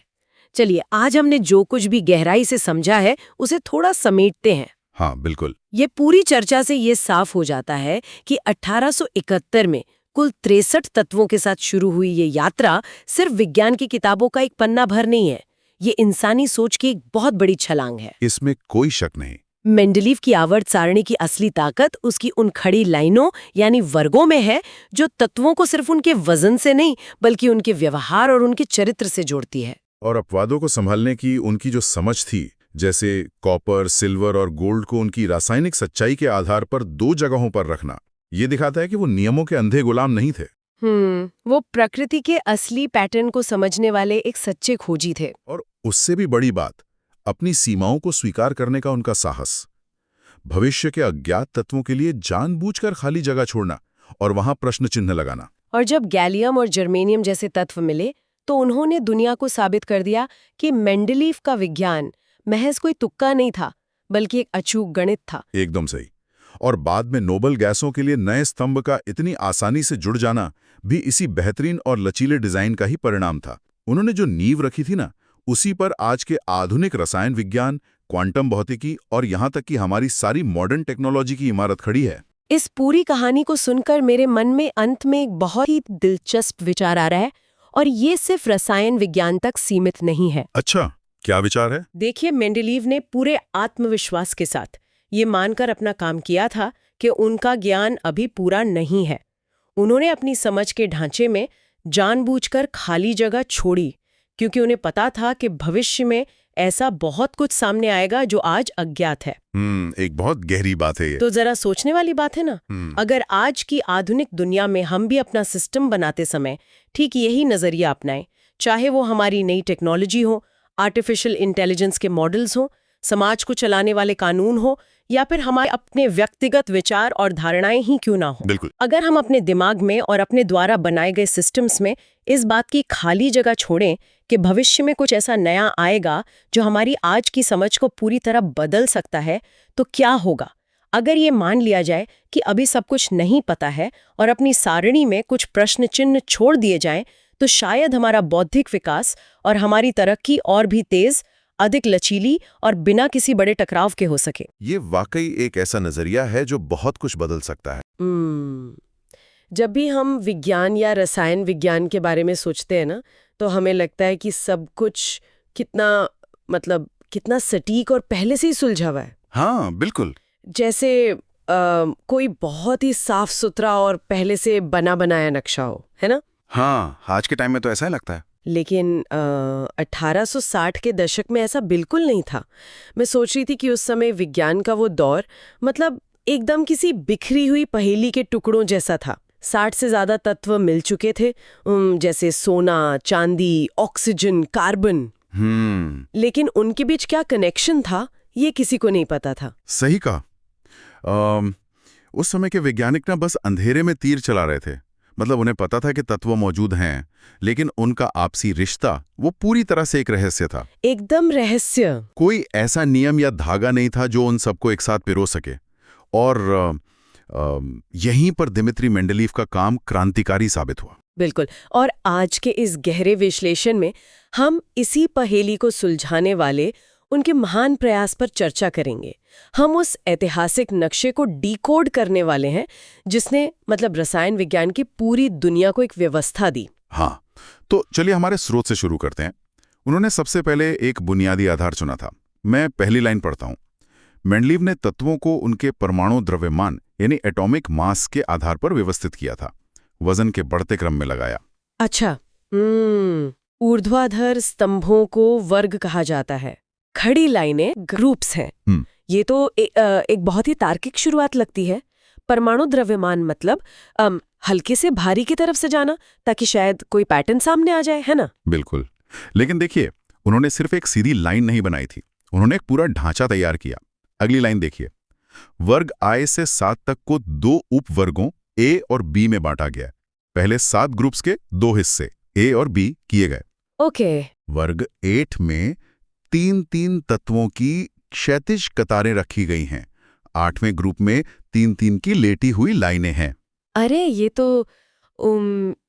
चलिए, आज हमने जो कुछ भी गहराई से समझा है उसे थोड़ा समेटते हैं। हाँ, बिल्कुल। ये पूरी चर्चा से ये साफ हो जाता है कि 1871 में कुल 63 तत्वों के साथ शुरू हुई ये यात्रा सिर्फ विज्ञान की किताबों का एक पन्ना भर नहीं है, ये इंसानी सोच की एक बहुत बड़ी छलांग है। इसमें कोई शक नहीं। मेंडलीव की आवर्त सारणी की असली ताकत उसकी उन खड़ी लाइनों यानी वर्गों में है जो तत्वों को सिर्फ उनके वजन से नहीं बल्कि उनके व्यवहार और उनके चरित्र से जोड़ती है। और अपवादों को संभालने की उनकी जो समझ थी, जैसे कॉपर, सिल्वर और गोल्ड को उनकी रासायनिक सच्चाई के आधार पर 2 जगहों पर रखना, ये दिखाता है कि वो नियमों के अंधे गुलाम नहीं थे। वो प्रकृति के असली पैटर्न को समझने वाले एक सच्चे खोजी थे। और उससे भी बड़ी बात, अपनी सीमाओं को स्वीकार करने का उनका साहस। भविष्य के अज्ञात तत्वों के लिए जानबूझकर खाली जगह छोड़ना और वहां प्रश्न चिन्ह लगाना। और जब गैलियम और जर्मेनियम जैसे तत्व मिले तो उन्होंने दुनिया को साबित कर दिया कि मेंडलीव का विज्ञान महज कोई तुक्का नहीं था बल्कि एक अचूक गणित था। एकदम सही। और बाद में नोबल गैसों के लिए नए स्तंभ का इतनी आसानी से जुड़ जाना भी इसी बेहतरीन और लचीले डिजाइन का ही परिणाम था। उन्होंने जो नींव रखी थी ना, उसी पर आज के आधुनिक रसायन विज्ञान, क्वांटम भौतिकी और यहाँ तक कि हमारी सारी मॉडर्न टेक्नोलॉजी की इमारत खड़ी है। इस पूरी कहानी को सुनकर मेरे मन में अंत में एक बहुत ही दिलचस्प विचार आ रहा है, और ये सिर्फ रसायन विज्ञान तक सीमित नहीं है। अच्छा, क्या विचार है? देखिए, मेंडलीव ने पूरे आत्मविश्वास के साथ ये मानकर अपना काम किया था कि उनका ज्ञान अभी पूरा नहीं है। उन्होंने अपनी समझ के ढांचे में जानबूझकर खाली जगह छोड़ी क्योंकि उन्हें पता था कि भविष्य में ऐसा बहुत कुछ सामने आएगा जो आज अज्ञात है। एक बहुत गहरी बात है ये। तो जरा सोचने वाली बात है ना। अगर आज की आधुनिक दुनिया में हम भी अपना सिस्टम बनाते समय ठीक यही नजरिया अपनाएं, चाहे वो हमारी नई टेक्नोलॉजी हो, आर्टिफिशियल इंटेलिजेंस के मॉडल्स हो, समाज को चलाने वाले कानून हो, या फिर हमारे अपने व्यक्तिगत विचार और धारणाएं ही क्यों ना हो, बिल्कुल। अगर हम अपने दिमाग में और अपने द्वारा बनाए गए सिस्टम्स में इस बात की खाली जगह छोड़ें कि भविष्य में कुछ ऐसा नया आएगा जो हमारी आज की समझ को पूरी तरह बदल सकता है, तो क्या होगा? अगर ये मान लिया जाए कि अभी सब कुछ नहीं पता है और अपनी सारणी में कुछ प्रश्न चिन्ह छोड़ दिए जाएं, तो शायद हमारा बौद्धिक विकास और हमारी तरक्की और भी तेज, अधिक लचीली और बिना किसी बड़े टकराव के हो सके। ये वाकई एक ऐसा नजरिया है जो बहुत कुछ बदल सकता है। जब भी हम विज्ञान या रसायन विज्ञान के बारे में सोचते हैं ना, तो हमें लगता है कि सब कुछ कितना सटीक और पहले से ही सुलझा हुआ है। हाँ, बिल्कुल। जैसे कोई बहुत ही साफ सुथरा और पहले से बना बनाया नक्शा हो, है ना? हाँ, आज के टाइम में तो ऐसा ही लगता है। लेकिन 1860 के दशक में ऐसा बिल्कुल नहीं था। मैं सोच रही थी कि उस समय विज्ञान का वो दौर एकदम किसी बिखरी हुई पहेली के टुकड़ों जैसा था। 60 से ज़्यादा तत्व मिल चुके थे, जैसे सोना, चांदी, ऑक्सीजन, कार्बन। लेकिन उनके बीच क्या कनेक्शन था ये किसी को नहीं पता था। सही कहा। उस समय के वैज्ञानिक ना बस अंधेरे में तीर चला रहे थे। मतलब उन्हें पता था कि तत्व मौजूद हैं, लेकिन उनका आपसी रिश्ता वो पूरी तरह से एक रहस्य था। एकदम रहस्य। कोई ऐसा नियम या धागा नहीं था जो उन सबको एक साथ पिरो सके। और यहीं पर दिमित्री मेंडलीव का काम क्रांतिकारी साबित हुआ। बिल्कुल। और आज के इस गहरे विश्लेषण में हम इसी पहेली को सुलझाने वाले उनके महान प्रयास पर चर्चा करेंगे। हम उस ऐतिहासिक नक्शे को डिकोड करने वाले हैं जिसने मतलब रसायन विज्ञान की पूरी दुनिया को एक व्यवस्था दी। हाँ, तो चलिए हमारे स्रोत से शुरू करते हैं। उन्होंने सबसे पहले एक बुनियादी आधार चुना था। मैं पहली लाइन पढ़ता हूं। मेंडलीव ने तत्वों को उनके परमाणु द्रव्यमान यानी एटॉमिक मास के आधार पर व्यवस्थित किया था, वजन के बढ़ते क्रम में लगाया। अच्छा, ऊर्ध्वाधर स्तंभों को वर्ग कहा जाता है, खड़ी लाइनें ग्रुप्स हैं। ये तो एक बहुत ही तार्किक शुरुआत लगती है। परमाणु द्रव्यमान मतलब हल्के से भारी की तरफ से जाना ताकि शायद कोई पैटर्न सामने आ जाए, है ना? बिल्कुल। लेकिन देखिए, उन्होंने सिर्फ एक सीधी लाइन नहीं बनाई थी, उन्होंने एक पूरा ढांचा तैयार किया। अगली लाइन देखिए। वर्ग I से 7 तक को 2 उपवर्गों A और B में बांटा गया। पहले 7 ग्रुप्स के 2 हिस्से A और B किए गए। ओके। वर्ग 8 में 3-3 तत्वों की क्षैतिज कतारें रखी गई हैं। 8वें ग्रुप में 3-3 की लेटी हुई लाइनें हैं। अरे ये तो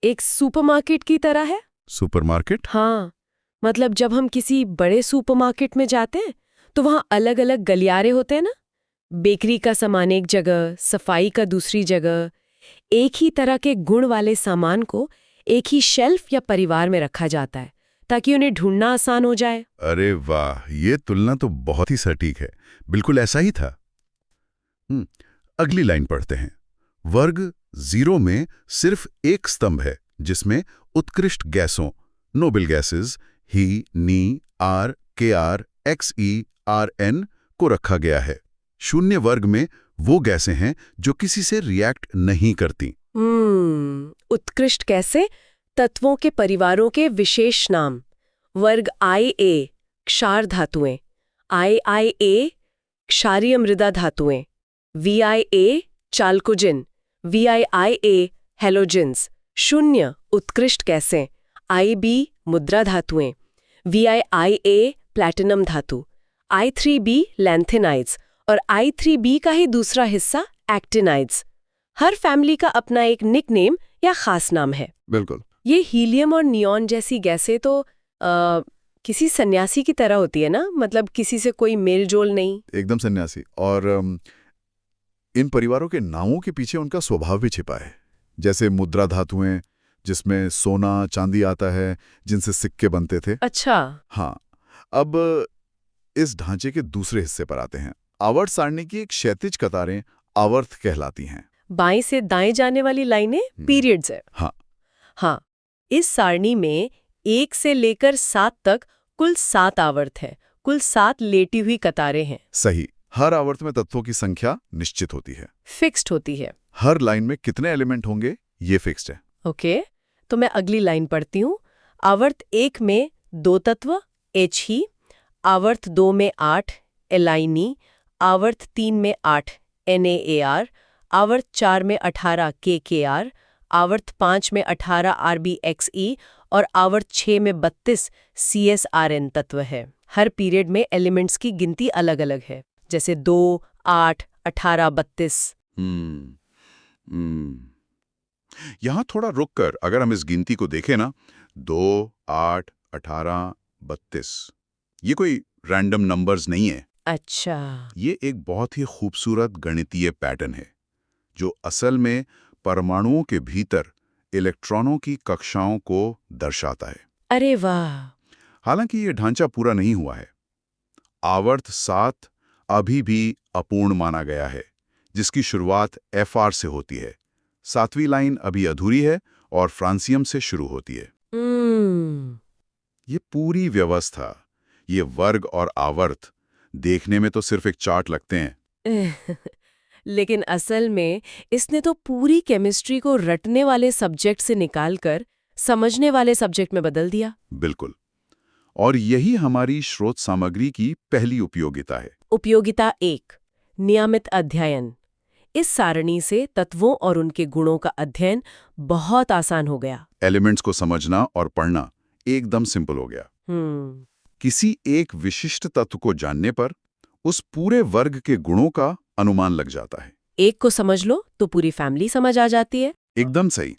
एक सुपरमार्केट की तरह है। सुपरमार्केट? हाँ, मतलब जब हम किसी बड़े सुपरमार्केट में जाते हैं तो वहाँ अलग अलग गलियारे होते हैं ना। बेकरी का सामान एक जगह, सफाई का दूसरी जगह। एक ही तरह के गुण वाले सामान को एक ही शेल्फ या परिवार में रखा जाता है ताकि उन्हें ढूंढना आसान हो जाए। अरे वाह, ये तुलना तो बहुत ही सटीक है। बिल्कुल ऐसा ही था। अगली लाइन पढ़ते हैं। वर्ग 0 में सिर्फ एक स्तंभ है जिसमें उत्कृष्ट गैसों noble gases He, Ne, R, K R, X E, R N को रखा गया है। 0 वर्ग में वो गैसें हैं जो किसी से रिएक्ट नहीं करती। उत्कृष्ट कैसे? तत्वों के परिवारों के विशेष नाम। वर्ग IA क्षार धातुएं, IA क्षारीय मृदा धातुएं, VIA चाल्कोजिन, VIIA हैलोजेंस। 0 उत्कृष्ट गैसें, IB मुद्रा धातुएं, VIIA प्लैटिनम धातु, I3B लैंथेनाइड्स और I3B का ही दूसरा हिस्सा एक्टिनाइड्स। हर फैमिली का अपना एक निकनेम या खास नाम है। बिल्कुल। ये हीलियम और नियॉन जैसी गैसें तो किसी सन्यासी की तरह होती है ना, मतलब किसी से कोई मेलजोल नहीं। एकदम सन्यासी। और इन परिवारों के नामों के पीछे उनका स्वभाव भी छिपा है। जैसे मुद्रा धातुएं जिसमें सोना चांदी आता है, जिनसे सिक्के बनते थे। अच्छा। हाँ, अब इस ढांचे के दूसरे हिस्से पर आते हैं। आवर्त सारणी की एक क्षैतिज कतारें आवर्त कहलाती हैं। बाएं से दाएं जाने वाली लाइनें पीरियड्स है। हाँ, इस सारणी में 1 से लेकर 7 तक कुल 7 आवर्त है, कुल 7 लेटी हुई कतारें हैं। सही। हर आवर्त में तत्वों की संख्या निश्चित होती है, फिक्स्ड होती है। हर लाइन में कितने एलिमेंट होंगे ये फिक्स्ड है। ओके, तो मैं अगली लाइन पढ़ती हूँ। आवर्त 1 में 2 तत्व He, आवर्त 2 में 8 एलाइनी, आवर्त 3 में 8 NaAr, आवर्त 4 में 18 KKr, आवर्त 5 में 18 RbXe और आवर्त 6 में 32 CSRn तत्व है। हर पीरियड में एलिमेंट्स की गिनती अलग अलग है, जैसे 2, 8, 18, 32। यहां थोड़ा रुककर अगर हम इस गिनती को देखें ना, 2, 8, 18, 32, ये कोई रैंडम नंबर्स नहीं है। अच्छा। ये एक बहुत ही खूबसूरत गणितीय पैटर्न है जो असल में परमाणुओं के भीतर इलेक्ट्रॉनों की कक्षाओं को दर्शाता है। अरे वाह। हालांकि ये ढांचा पूरा नहीं हुआ है। आवर्त 7 अभी भी अपूर्ण माना गया है, जिसकी शुरुआत Fr से होती है। 7वीं लाइन अभी अधूरी है और फ्रांसियम से शुरू होती है। ये पूरी व्यवस्था, ये वर्ग और आवर्त देखने में तो सिर्फ एक चार्ट लगते हैं लेकिन असल में इसने तो पूरी केमिस्ट्री को रटने वाले सब्जेक्ट से निकालकर समझने वाले सब्जेक्ट में बदल दिया। बिल्कुल। और यही हमारी स्रोत सामग्री की पहली उपयोगिता है। उपयोगिता 1, नियमित अध्ययन। इस सारणी से तत्वों और उनके गुणों का अध्ययन बहुत आसान हो गया। एलिमेंट्स को समझना और पढ़ना एकदम सिंपल हो गया। किसी एक विशिष्ट तत्व को जानने पर उस पूरे वर्ग के गुणों का अनुमान लग जाता है। एक को समझ लो तो पूरी फैमिली समझ आ जाती है। एकदम सही।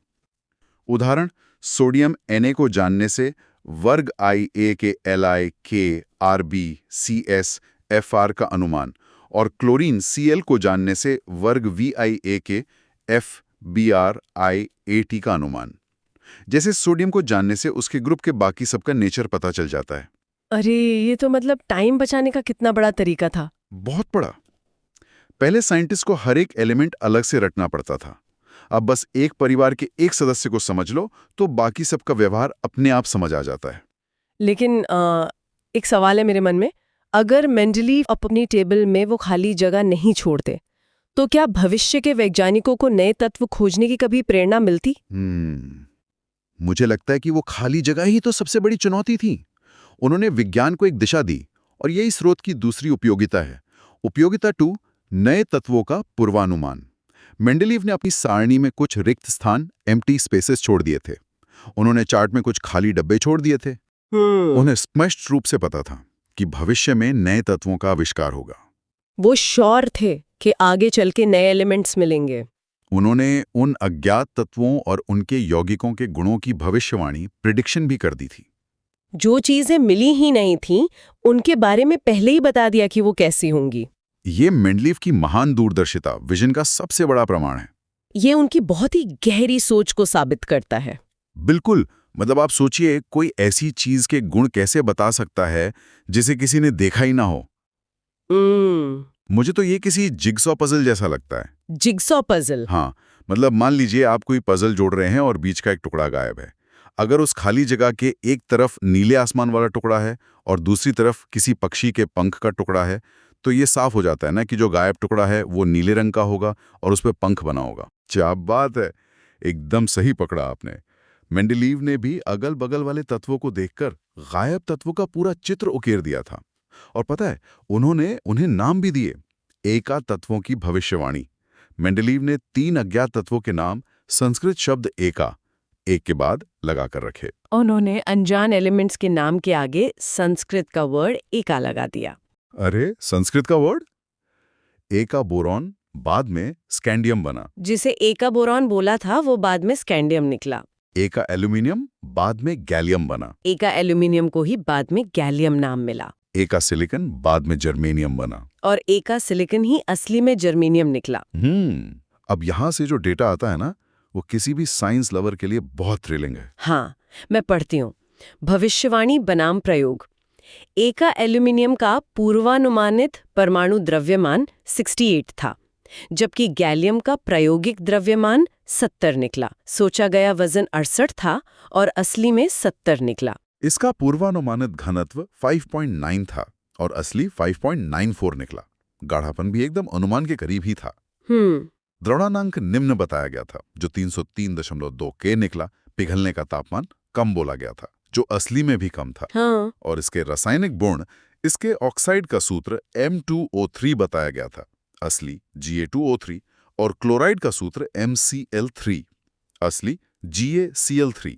उदाहरण, सोडियम Na को जानने से वर्ग IA के Li, K, Rb, CS, Fr का अनुमान और क्लोरीन Cl को जानने से वर्ग ViA के F, Br, I, At का अनुमान। जैसे सोडियम को जानने से उसके ग्रुप के बाकी सबका नेचर पता चल जाता है। अरे ये तो मतलब टाइम बचाने का कितना बड़ा तरीका था। बहुत बड़ा। पहले साइंटिस्ट को हर एक एलिमेंट अलग से रटना पड़ता था। अब बस एक परिवार के एक सदस्य को समझ लो तो बाकी सबका व्यवहार अपने आप समझ आ जाता है। लेकिन एक सवाल है मेरे मन में, अगर मेंडलीव अपनी टेबल में वो खाली जगह नहीं छोड़ते तो क्या भविष्य के वैज्ञानिकों को नए तत्व खोजने की कभी प्रेरणा मिलती? मुझे लगता है कि वो खाली जगह ही तो सबसे बड़ी चुनौती थी। उन्होंने विज्ञान को एक दिशा दी और यही स्रोत की दूसरी उपयोगिता है। उपयोगिता 2, नए तत्वों का पूर्वानुमान। मेंडलीव ने अपनी सारणी में कुछ रिक्त स्थान, एम्प्टी स्पेसेस छोड़ दिए थे। उन्होंने चार्ट में कुछ खाली डब्बे छोड़ दिए थे। उन्हें स्पष्ट रूप से पता था कि भविष्य में नए तत्वों का आविष्कार होगा। वो श्योर थे कि आगे चल के नए एलिमेंट्स मिलेंगे। उन्होंने उन अज्ञात तत्वों और उनके यौगिकों के गुणों की भविष्यवाणी, प्रिडिक्शन भी कर दी थी। जो चीजें मिली ही नहीं थीं, उनके बारे में पहले ही बता दिया कि वो कैसी होंगी। ये मेंडलीव की महान दूरदर्शिता, विजन का सबसे बड़ा प्रमाण है। ये उनकी बहुत ही गहरी सोच को साबित करता है। बिल्कुल। मतलब आप सोचिए, कोई ऐसी चीज के गुण कैसे बता सकता है जिसे किसी ने देखा ही ना हो। मुझे तो ये किसी जिगसॉ पजल जैसा लगता है। Jigsaw puzzle? हाँ, मतलब मान लीजिए आप कोई पजल जोड़ रहे हैं और बीच का एक टुकड़ा गायब है। अगर उस खाली जगह के एक तरफ नीले आसमान वाला टुकड़ा है और दूसरी तरफ किसी पक्षी के पंख का टुकड़ा है, तो ये साफ हो जाता है ना कि जो गायब टुकड़ा है वो नीले रंग का होगा और उस पर पंख बना होगा। क्या बात है, एकदम सही पकड़ा आपने। मेंडलीव ने भी अगल बगल वाले तत्वों को देखकर गायब तत्वों का पूरा चित्र उकेर दिया था। और पता है, उन्होंने उन्हें नाम भी दिए, एका तत्वों की भविष्यवाणी। मेंडलीव ने 3 अज्ञात तत्वों के नाम संस्कृत शब्द एका, एक के बाद लगाकर रखे। उन्होंने अनजान एलिमेंट्स के नाम के आगे संस्कृत का वर्ड एका लगा दिया। अरे, संस्कृत का वर्ड? एका बोरॉन बाद में स्कैंडियम बना। जिसे एका बोरॉन बोला था वो बाद में स्कैंडियम निकला। एका एल्यूमिनियम बाद में गैलियम बना। एका एल्यूमिनियम को ही बाद में गैलियम नाम मिला। एका सिलिकन बाद में जर्मेनियम बना। और एका सिलिकन ही असली में जर्मेनियम निकला। अब यहां से जो डेटा आता है ना, वो किसी भी साइंस लवर के लिए बहुत थ्रिलिंग है। हाँ, मैं पढ़ती हूँ। भविष्यवाणी बनाम प्रयोग। एका एल्यूमिनियम का पूर्वानुमानित परमाणु द्रव्यमान 68 था, जबकि गैलियम का प्रायोगिक द्रव्यमान 70 निकला। सोचा गया वजन 68 था और असली में 70 निकला। इसका पूर्वानुमानित घनत्व 5.9 था और असली 5.94 निकला। गाढ़ापन भी एकदम अनुमान के करीब ही था। द्रव्यमानांक निम्न बताया गया था, जो 303.2 K निकला। पिघलने का तापमान कम बोला गया था, जो असली में भी कम था। हाँ। और इसके रासायनिक गुण, इसके ऑक्साइड का सूत्र M2O3 बताया गया था, असली Ga2O3, और क्लोराइड का सूत्र MCl3, असली GaCl3।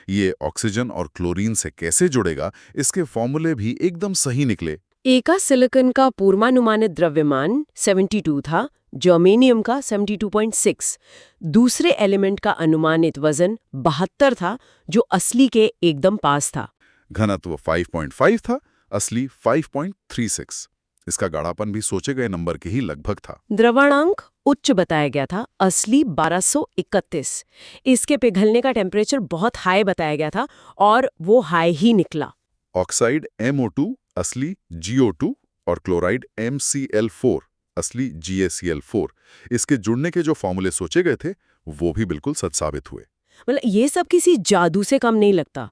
ये ऑक्सीजन और क्लोरीन से कैसे जुड़ेगा, इसके फॉर्मूले भी एकदम सही निकले। एका सिलिकन का पूर्वानुमानित द्रव्यमान 72 था, जर्मेनियम का 72.6। दूसरे एलिमेंट का अनुमानित वजन 72 था, जो असली के एकदम पास था। घनत्व 5.5 था, असली 5.36। इसका गाढ़ापन भी सोचे गए नंबर के ही लगभग था। द्रव्यमानांक उच्च बताया गया था, असली 1231। इसके पिघलने का टेम्परेचर बहुत हाई बताया गया था और वो हाई ही निकला। ऑक्साइड MO2, असली GO2, और क्लोराइड MCl4, असली GaCl4। इसके जुड़ने के जो फॉर्मूले सोचे गए थे वो भी बिल्कुल सच साबित हुए। मतलब ये सब किसी जादू से कम नहीं लगता।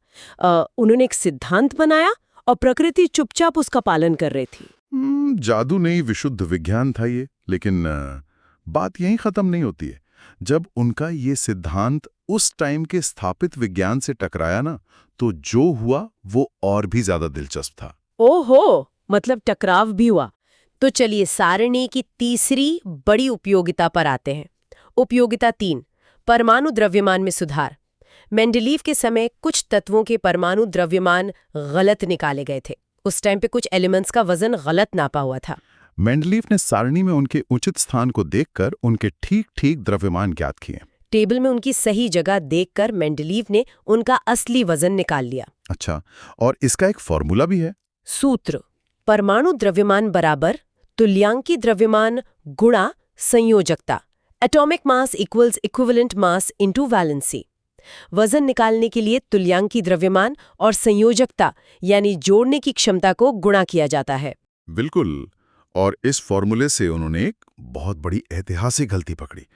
उन्होंने एक सिद्धांत बनाया और प्रकृति चुपचाप उसका पालन कर रही थी। जादू नहीं, विशुद्ध विज्ञान था ये। लेकिन बात यहीं खत्म नहीं होती है। जब उनका ये सिद्धांत उस टाइम के स्थापित विज्ञान से टकराया ना, तो जो हुआ वो और भी ज्यादा दिलचस्प था। ओहो, मतलब टकराव भी हुआ। तो चलिए सारणी की तीसरी बड़ी उपयोगिता पर आते हैं। उपयोगिता 3, परमाणु द्रव्यमान में सुधार। मेंडलीव के समय कुछ तत्वों के परमाणु द्रव्यमान गलत निकाले गए थे। उस टाइम पे कुछ एलिमेंट्स का वजन गलत नापा हुआ था। मेंडलीव ने सारणी में उनके उचित स्थान को देखकर उनके ठीक ठीक द्रव्यमान ज्ञात किए। टेबल में उनकी सही जगह देखकर मेंडलीव ने उनका असली वजन निकाल लिया। अच्छा, और इसका एक फॉर्मूला भी है। सूत्र: परमाणु द्रव्यमान बराबर तुल्यांकी द्रव्यमान गुणा संयोजकता। Atomic mass equals equivalent mass into valency. वजन निकालने के लिए तुल्यांकी द्रव्यमान और संयोजकता यानी जोड़ने की क्षमता को गुणा किया जाता है। बिल्कुल, और इस फॉर्मूले से उन्होंने एक बहुत बड़ी ऐतिहासिक गलती पकड़ी,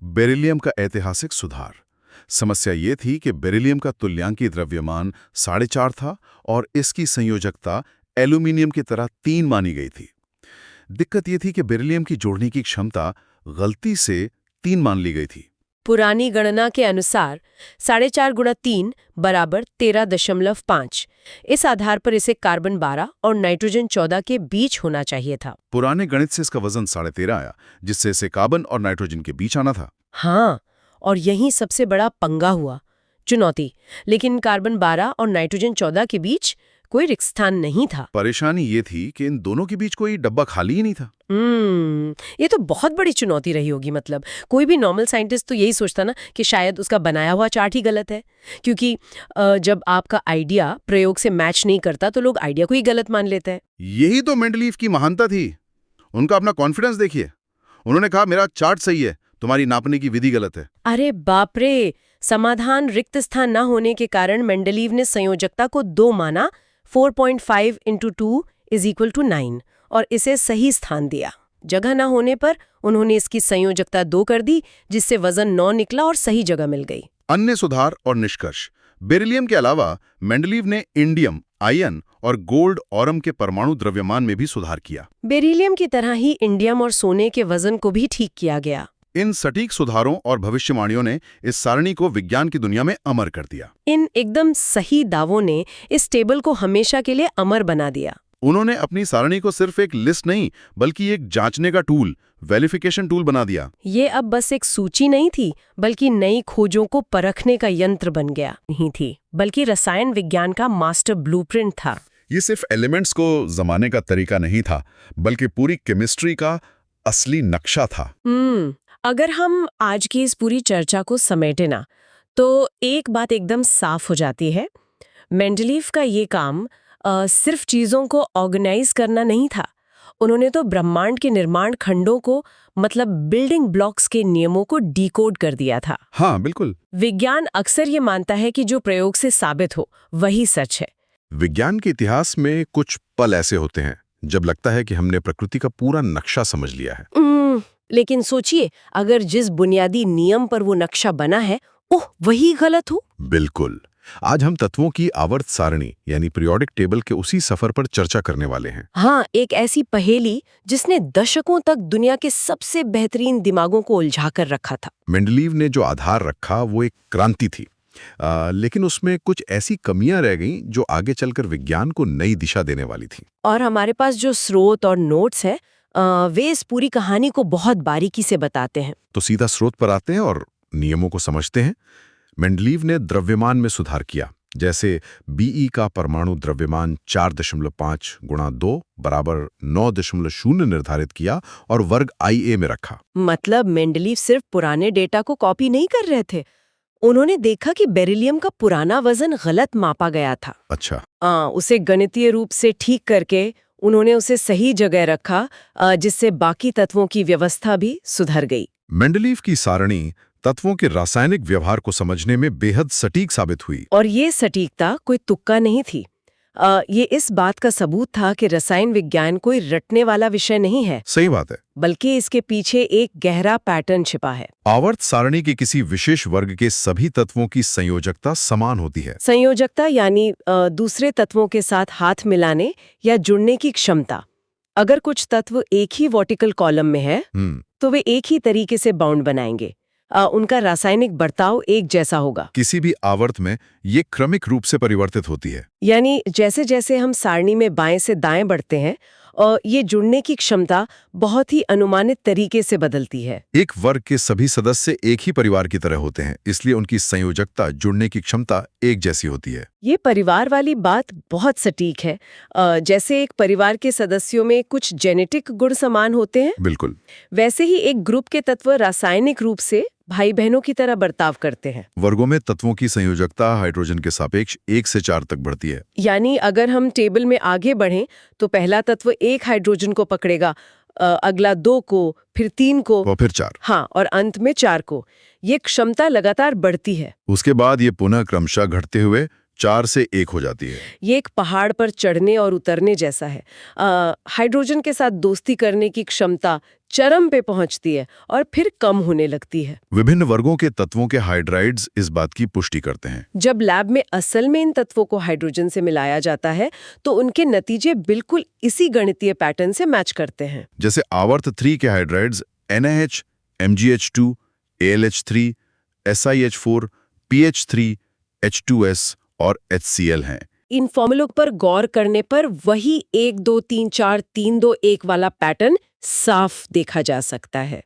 बेरिलियम का ऐतिहासिक सुधार। समस्या ये थी कि बेरिलियम का तुल्यांकी द्रव्यमान 4.5 था और इसकी संयोजकता एल्यूमिनियम की तरह 3 मानी गई थी। दिक्कत ये थी कि बेरिलियम की जोड़ने की क्षमता गलती से 3 मान ली गई थी। पुरानी गणना के अनुसार 4.5 गुणा 3 बराबर 13.5। इस आधार पर इसे कार्बन 12 और नाइट्रोजन 14 के बीच होना चाहिए था। पुराने गणित से इसका वजन 13.5 आया, जिससे इसे कार्बन और नाइट्रोजन के बीच आना था। हाँ, और यही सबसे बड़ा पंगा हुआ, चुनौती। लेकिन कार्बन 12 और नाइट्रोजन 14 के बीच कोई रिक्त स्थान नहीं था। परेशानी ये थी कि इन दोनों के बीच कोई डब्बा खाली ही नहीं था। ये तो बहुत बड़ी चुनौती रही होगी। मतलब कोई भी नॉर्मल साइंटिस्ट तो यही सोचता ना कि शायद उसका बनाया हुआ चार्ट ही गलत है, क्योंकि जब आपका आइडिया प्रयोग से मैच नहीं करता तो लोग आइडिया को ही गलत मान लेते हैं। यही तो मेंडलीव की महानता थी। उनका अपना कॉन्फिडेंस देखिए। उन्होंने कहा, मेरा चार्ट सही है, तुम्हारी नापने की विधि गलत है। अरे बाप रे! समाधान रिक्त स्थान न होने के कारण मेंडलीव ने संयोजकता को 2 माना, 4.5 × 2 = 9, और इसे सही स्थान दिया। जगह न होने पर उन्होंने इसकी संयोजकता 2 कर दी, जिससे वजन 9 निकला और सही जगह मिल गई। अन्य सुधार और निष्कर्ष: बेरिलियम के अलावा मेंडलीव ने इंडियम, आयन और गोल्ड ऑरम के परमाणु द्रव्यमान में भी सुधार किया। बेरिलियम की तरह ही इंडियम और सोने के वजन को भी ठीक किया गया। इन सटीक सुधारों और भविष्यवाणियों ने इस सारणी को विज्ञान की दुनिया में अमर कर दिया। इन एकदम सही दावों ने इस टेबल को हमेशा के लिए अमर बना दिया। उन्होंने अपनी सारणी को सिर्फ एक लिस्ट नहीं, बल्कि एक जांचने का टूल, वेरिफिकेशन टूल बना दिया। ये अब बस एक सूची नहीं थी, बल्कि नई खोजों को परखने का यंत्र बन गया। नहीं थी, बल्कि रसायन विज्ञान का मास्टर ब्लूप्रिंट था। ये सिर्फ एलिमेंट्स को जमाने का तरीका नहीं था, बल्कि पूरी केमिस्ट्री का असली नक्शा था। अगर हम आज की इस पूरी चर्चा को समेटे ना, तो एक बात एकदम साफ हो जाती है। मेंडलीव का ये काम सिर्फ चीज़ों को ऑर्गेनाइज करना नहीं था। उन्होंने तो ब्रह्मांड के निर्माण खंडों को, मतलब बिल्डिंग ब्लॉक्स के नियमों को डिकोड कर दिया था। हाँ, बिल्कुल। विज्ञान अक्सर ये मानता है कि जो प्रयोग से साबित हो वही सच है। विज्ञान के इतिहास में कुछ पल ऐसे होते हैं जब लगता है कि हमने प्रकृति का पूरा नक्शा समझ लिया है। लेकिन सोचिए, अगर जिस बुनियादी नियम पर वो नक्शा बना है, वही गलत हो। बिल्कुल। आज हम तत्वों की आवर्त सारणी यानी पीरियोडिक टेबल के उसी सफर पर चर्चा करने वाले हैं। हाँ, एक ऐसी पहेली जिसने दशकों तक दुनिया के सबसे बेहतरीन दिमागों को उलझा कर रखा था। मेंडलीव ने जो आधार रखा वो एक क्रांति थी, लेकिन उसमें कुछ ऐसी कमियां रह गईं जो आगे चलकर विज्ञान को नई दिशा देने वाली थी। और हमारे पास जो स्रोत और नोट्स है, वे इस पूरी कहानी को बहुत बारीकी से बताते हैं। तो सीधा स्रोत पर आते हैं और नियमों को समझते हैं। मेंडलीव ने द्रव्यमान में सुधार किया, जैसे Be का परमाणु द्रव्यमान 4.5 × 2 बराबर 9.0 निर्धारित किया और वर्ग Ia में रखा। मतलब मेंडलीव सिर्फ पुराने डेटा को कॉपी नहीं कर रहे थे, उन्होंने देखा कि बेरिलियम का पुराना वजन गलत मापा गया था। अच्छा। उसे गणितीय रूप से ठीक करके उन्होंने उसे सही जगह रखा, जिससे बाकी तत्वों की व्यवस्था भी सुधर गई। मेंडलीव की सारणी तत्वों के रासायनिक व्यवहार को समझने में बेहद सटीक साबित हुई। और ये सटीकता कोई तुक्का नहीं थी। ये इस बात का सबूत था कि रसायन विज्ञान कोई रटने वाला विषय नहीं है। सही बात है। बल्कि इसके पीछे एक गहरा पैटर्न छिपा है। आवर्त सारणी के किसी विशेष वर्ग के सभी तत्वों की संयोजकता समान होती है। संयोजकता यानी दूसरे तत्वों के साथ हाथ मिलाने या जुड़ने की क्षमता। अगर कुछ तत्व एक ही वर्टिकल कॉलम में है, तो वे एक ही तरीके से बाउंड बनाएंगे। उनका रासायनिक बर्ताव एक जैसा होगा। किसी भी आवर्त में ये क्रमिक रूप से परिवर्तित होती है। यानी जैसे जैसे हम सारणी में बाएं से दाएं बढ़ते हैं और ये जुड़ने की क्षमता बहुत ही अनुमानित तरीके से बदलती है। एक वर्ग के सभी सदस्य एक ही परिवार की तरह होते हैं, इसलिए उनकी संयोजकता, जुड़ने की क्षमता एक जैसी होती है। ये परिवार वाली बात बहुत सटीक है। जैसे एक परिवार के सदस्यों में कुछ जेनेटिक गुण समान होते हैं, बिल्कुल। वैसे ही एक ग्रुप के तत्व रासायनिक रूप से भाई बहनों की तरह बर्ताव करते हैं। वर्गों में तत्वों की संयोजकता हाइड्रोजन के सापेक्ष 1 से 4 तक बढ़ती है। यानी अगर हम टेबल में आगे बढ़ें तो पहला तत्व 1 हाइड्रोजन को पकड़ेगा, अगला 2 को, फिर 3 को और फिर 4। हाँ, और अंत में 4 को। ये क्षमता लगातार बढ़ती है। उसके बाद ये पुनः क्रमशः घटते हुए 4 से 1 हो जाती है। ये एक पहाड़ पर चढ़ने और उतरने जैसा है। हाइड्रोजन के साथ दोस्ती करने की क्षमता चरम पे पहुंचती है और फिर कम होने लगती है। विभिन्न वर्गों के तत्वों के हाइड्राइड्स इस बात की पुष्टि करते हैं। जब लैब में असल में इन तत्वों को हाइड्रोजन से मिलाया जाता है तो उनके नतीजे बिल्कुल इसी गणितीय पैटर्न से मैच करते हैं। जैसे आवर्त 3 के hydrides NaH, MgH2, AlH3, SiH4, PH3, H2S और HCl हैं। इन फॉर्मूलों पर गौर करने पर वही 1 2 3 4 3 2 1 वाला पैटर्न साफ देखा जा सकता है।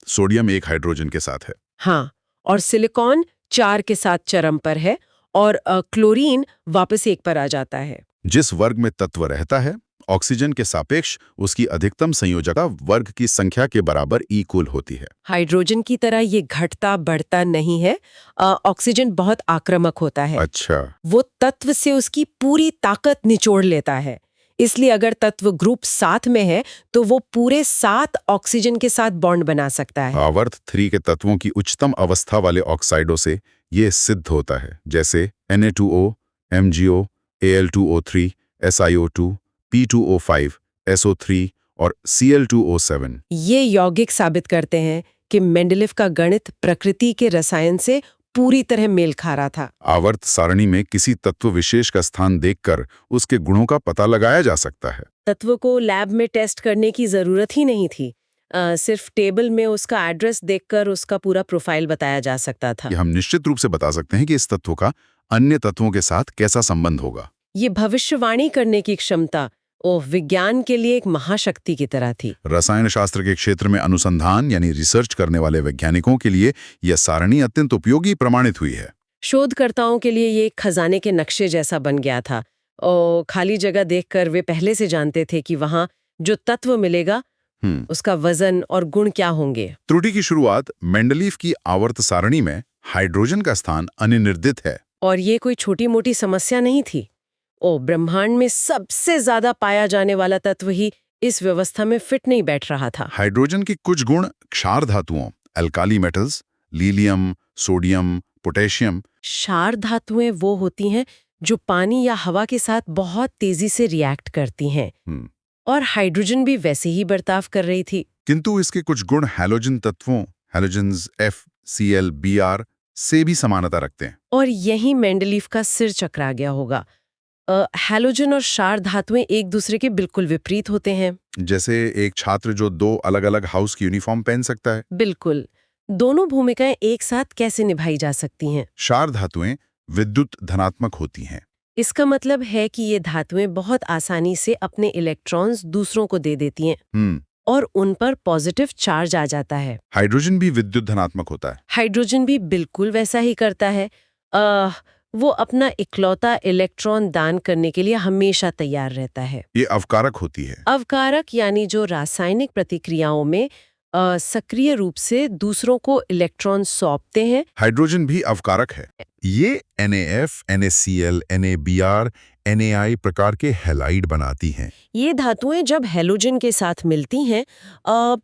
सोडियम 1 हाइड्रोजन के साथ है। हाँ, और सिलिकॉन 4 के साथ चरम पर है और क्लोरीन वापस 1 पर आ जाता है। जिस वर्ग में तत्व रहता है, ऑक्सीजन के सापेक्ष उसकी अधिकतम संयोजकता वर्ग की संख्या के बराबर इक्वल होती है। हाइड्रोजन की तरह ये घटता बढ़ता नहीं है। ऑक्सीजन बहुत आक्रामक होता है। अच्छा। वो तत्व से उसकी पूरी ताकत निचोड़ लेता है। इसलिए अगर तत्व ग्रुप 7 में है तो वो पूरे 7 ऑक्सीजन के साथ बॉन्ड बना सकता है। आवर्त 3 के तत्वों की उच्चतम अवस्था वाले ऑक्साइडों से ये सिद्ध होता है, जैसे Na2O, MgO, Al2O3, SiO2, P2O5, SO3 और Cl2O7। ये यौगिक साबित करते हैं कि मेंडेलीव का गणित प्रकृति के रसायन से पूरी तरह मेल खा रहा था। आवर्त सारणी में किसी तत्व विशेष का स्थान देखकर उसके गुणों का पता लगाया जा सकता है। तत्व को लैब में टेस्ट करने की जरूरत ही नहीं थी। सिर्फ टेबल में उसका एड्रेस देखकर उसका पूरा प्रोफाइल बताया जा सकता था। हम निश्चित रूप से बता सकते हैं कि इस तत्व का अन्य तत्वों के साथ कैसा संबंध होगा। ये भविष्यवाणी करने की क्षमता विज्ञान के लिए एक महाशक्ति की तरह थी। रसायन शास्त्र के क्षेत्र में अनुसंधान यानी रिसर्च करने वाले वैज्ञानिकों के लिए यह सारणी अत्यंत उपयोगी प्रमाणित हुई है। शोधकर्ताओं के लिए ये खजाने के नक्शे जैसा बन गया था और खाली जगह देखकर वे पहले से जानते थे कि वहां जो तत्व मिलेगा उसका वजन और गुण क्या होंगे। त्रुटि की शुरुआत मेंडलीव की आवर्त सारणी में हाइड्रोजन का स्थान अनिर्णित है। और ये कोई छोटी मोटी समस्या नहीं थी। ब्रह्मांड में सबसे ज्यादा पाया जाने वाला तत्व ही इस व्यवस्था में फिट नहीं बैठ रहा था। हाइड्रोजन के कुछ गुण क्षार धातुओं, alkali metals, Lilium, sodium, potassium. क्षार धातुएं वो होती हैं जो पानी या हवा के साथ बहुत तेजी से रिएक्ट करती हैं। और हाइड्रोजन भी वैसे ही बर्ताव कर रही थी। किंतु इसके कुछ गुण हैलोजन तत्वों, हैलोजन्स F, Cl, Br से भी समानता रखते हैं। और यही मेंडलीव का सिर चकरा गया होगा। हैलोजन और क्षार धातुएं एक दूसरे के बिल्कुल विपरीत होते हैं। जैसे एक छात्र जो 2 अलग-अलग हाउस की यूनिफॉर्म पहन सकता है। बिल्कुल। दोनों भूमिकाएं एक साथ कैसे निभाई जा सकती हैं? क्षार धातुएं विद्युत धनात्मक होती हैं। इसका मतलब है कि ये धातुएं बहुत आसानी से अपने इलेक्ट्रॉन्स दूसरों को दे देती हैं और उन पर पॉजिटिव चार्ज आ जाता है। हाइड्रोजन भी विद्युत धनात्मक होता है। हाइड्रोजन भी बिल्कुल वैसा ही करता है। वो अपना इकलौता इलेक्ट्रॉन दान करने के लिए हमेशा तैयार रहता है। ये अवकारक होती है। अवकारक यानी जो रासायनिक प्रतिक्रियाओं में सक्रिय रूप से दूसरों को इलेक्ट्रॉन सौंपते हैं। हाइड्रोजन भी अवकारक है। ये NaF, NaCl, NaBr, NaI प्रकार के हैलाइड बनाती हैं। ये धातुएं जब हैलोजन के साथ मिलती हैं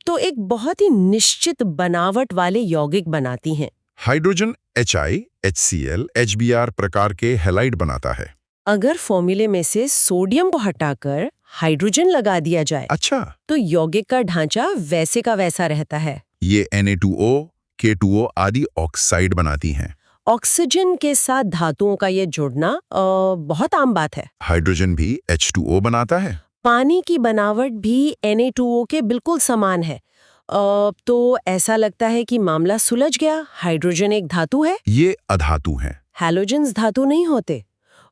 तो एक बहुत ही निश्चित बनावट वाले यौगिक बनाती हैं। हाइड्रोजन HI, HCl, HBr प्रकार के हैलाइड बनाता है। अगर फॉर्मूले में से सोडियम को हटाकर हाइड्रोजन लगा दिया जाए अच्छा, तो यौगिक का ढांचा वैसे का वैसा रहता है। ये Na2O, K2O आदि ऑक्साइड बनाती हैं। ऑक्सीजन के साथ धातुओं का ये जुड़ना बहुत आम बात है। हाइड्रोजन भी H2O बनाता है। पानी की बनावट भी Na2O के बिल्कुल समान है। तो ऐसा लगता है कि मामला सुलझ गया। हाइड्रोजन एक धातु है, ये अधातु हैं। हैलोजेंस धातु नहीं होते।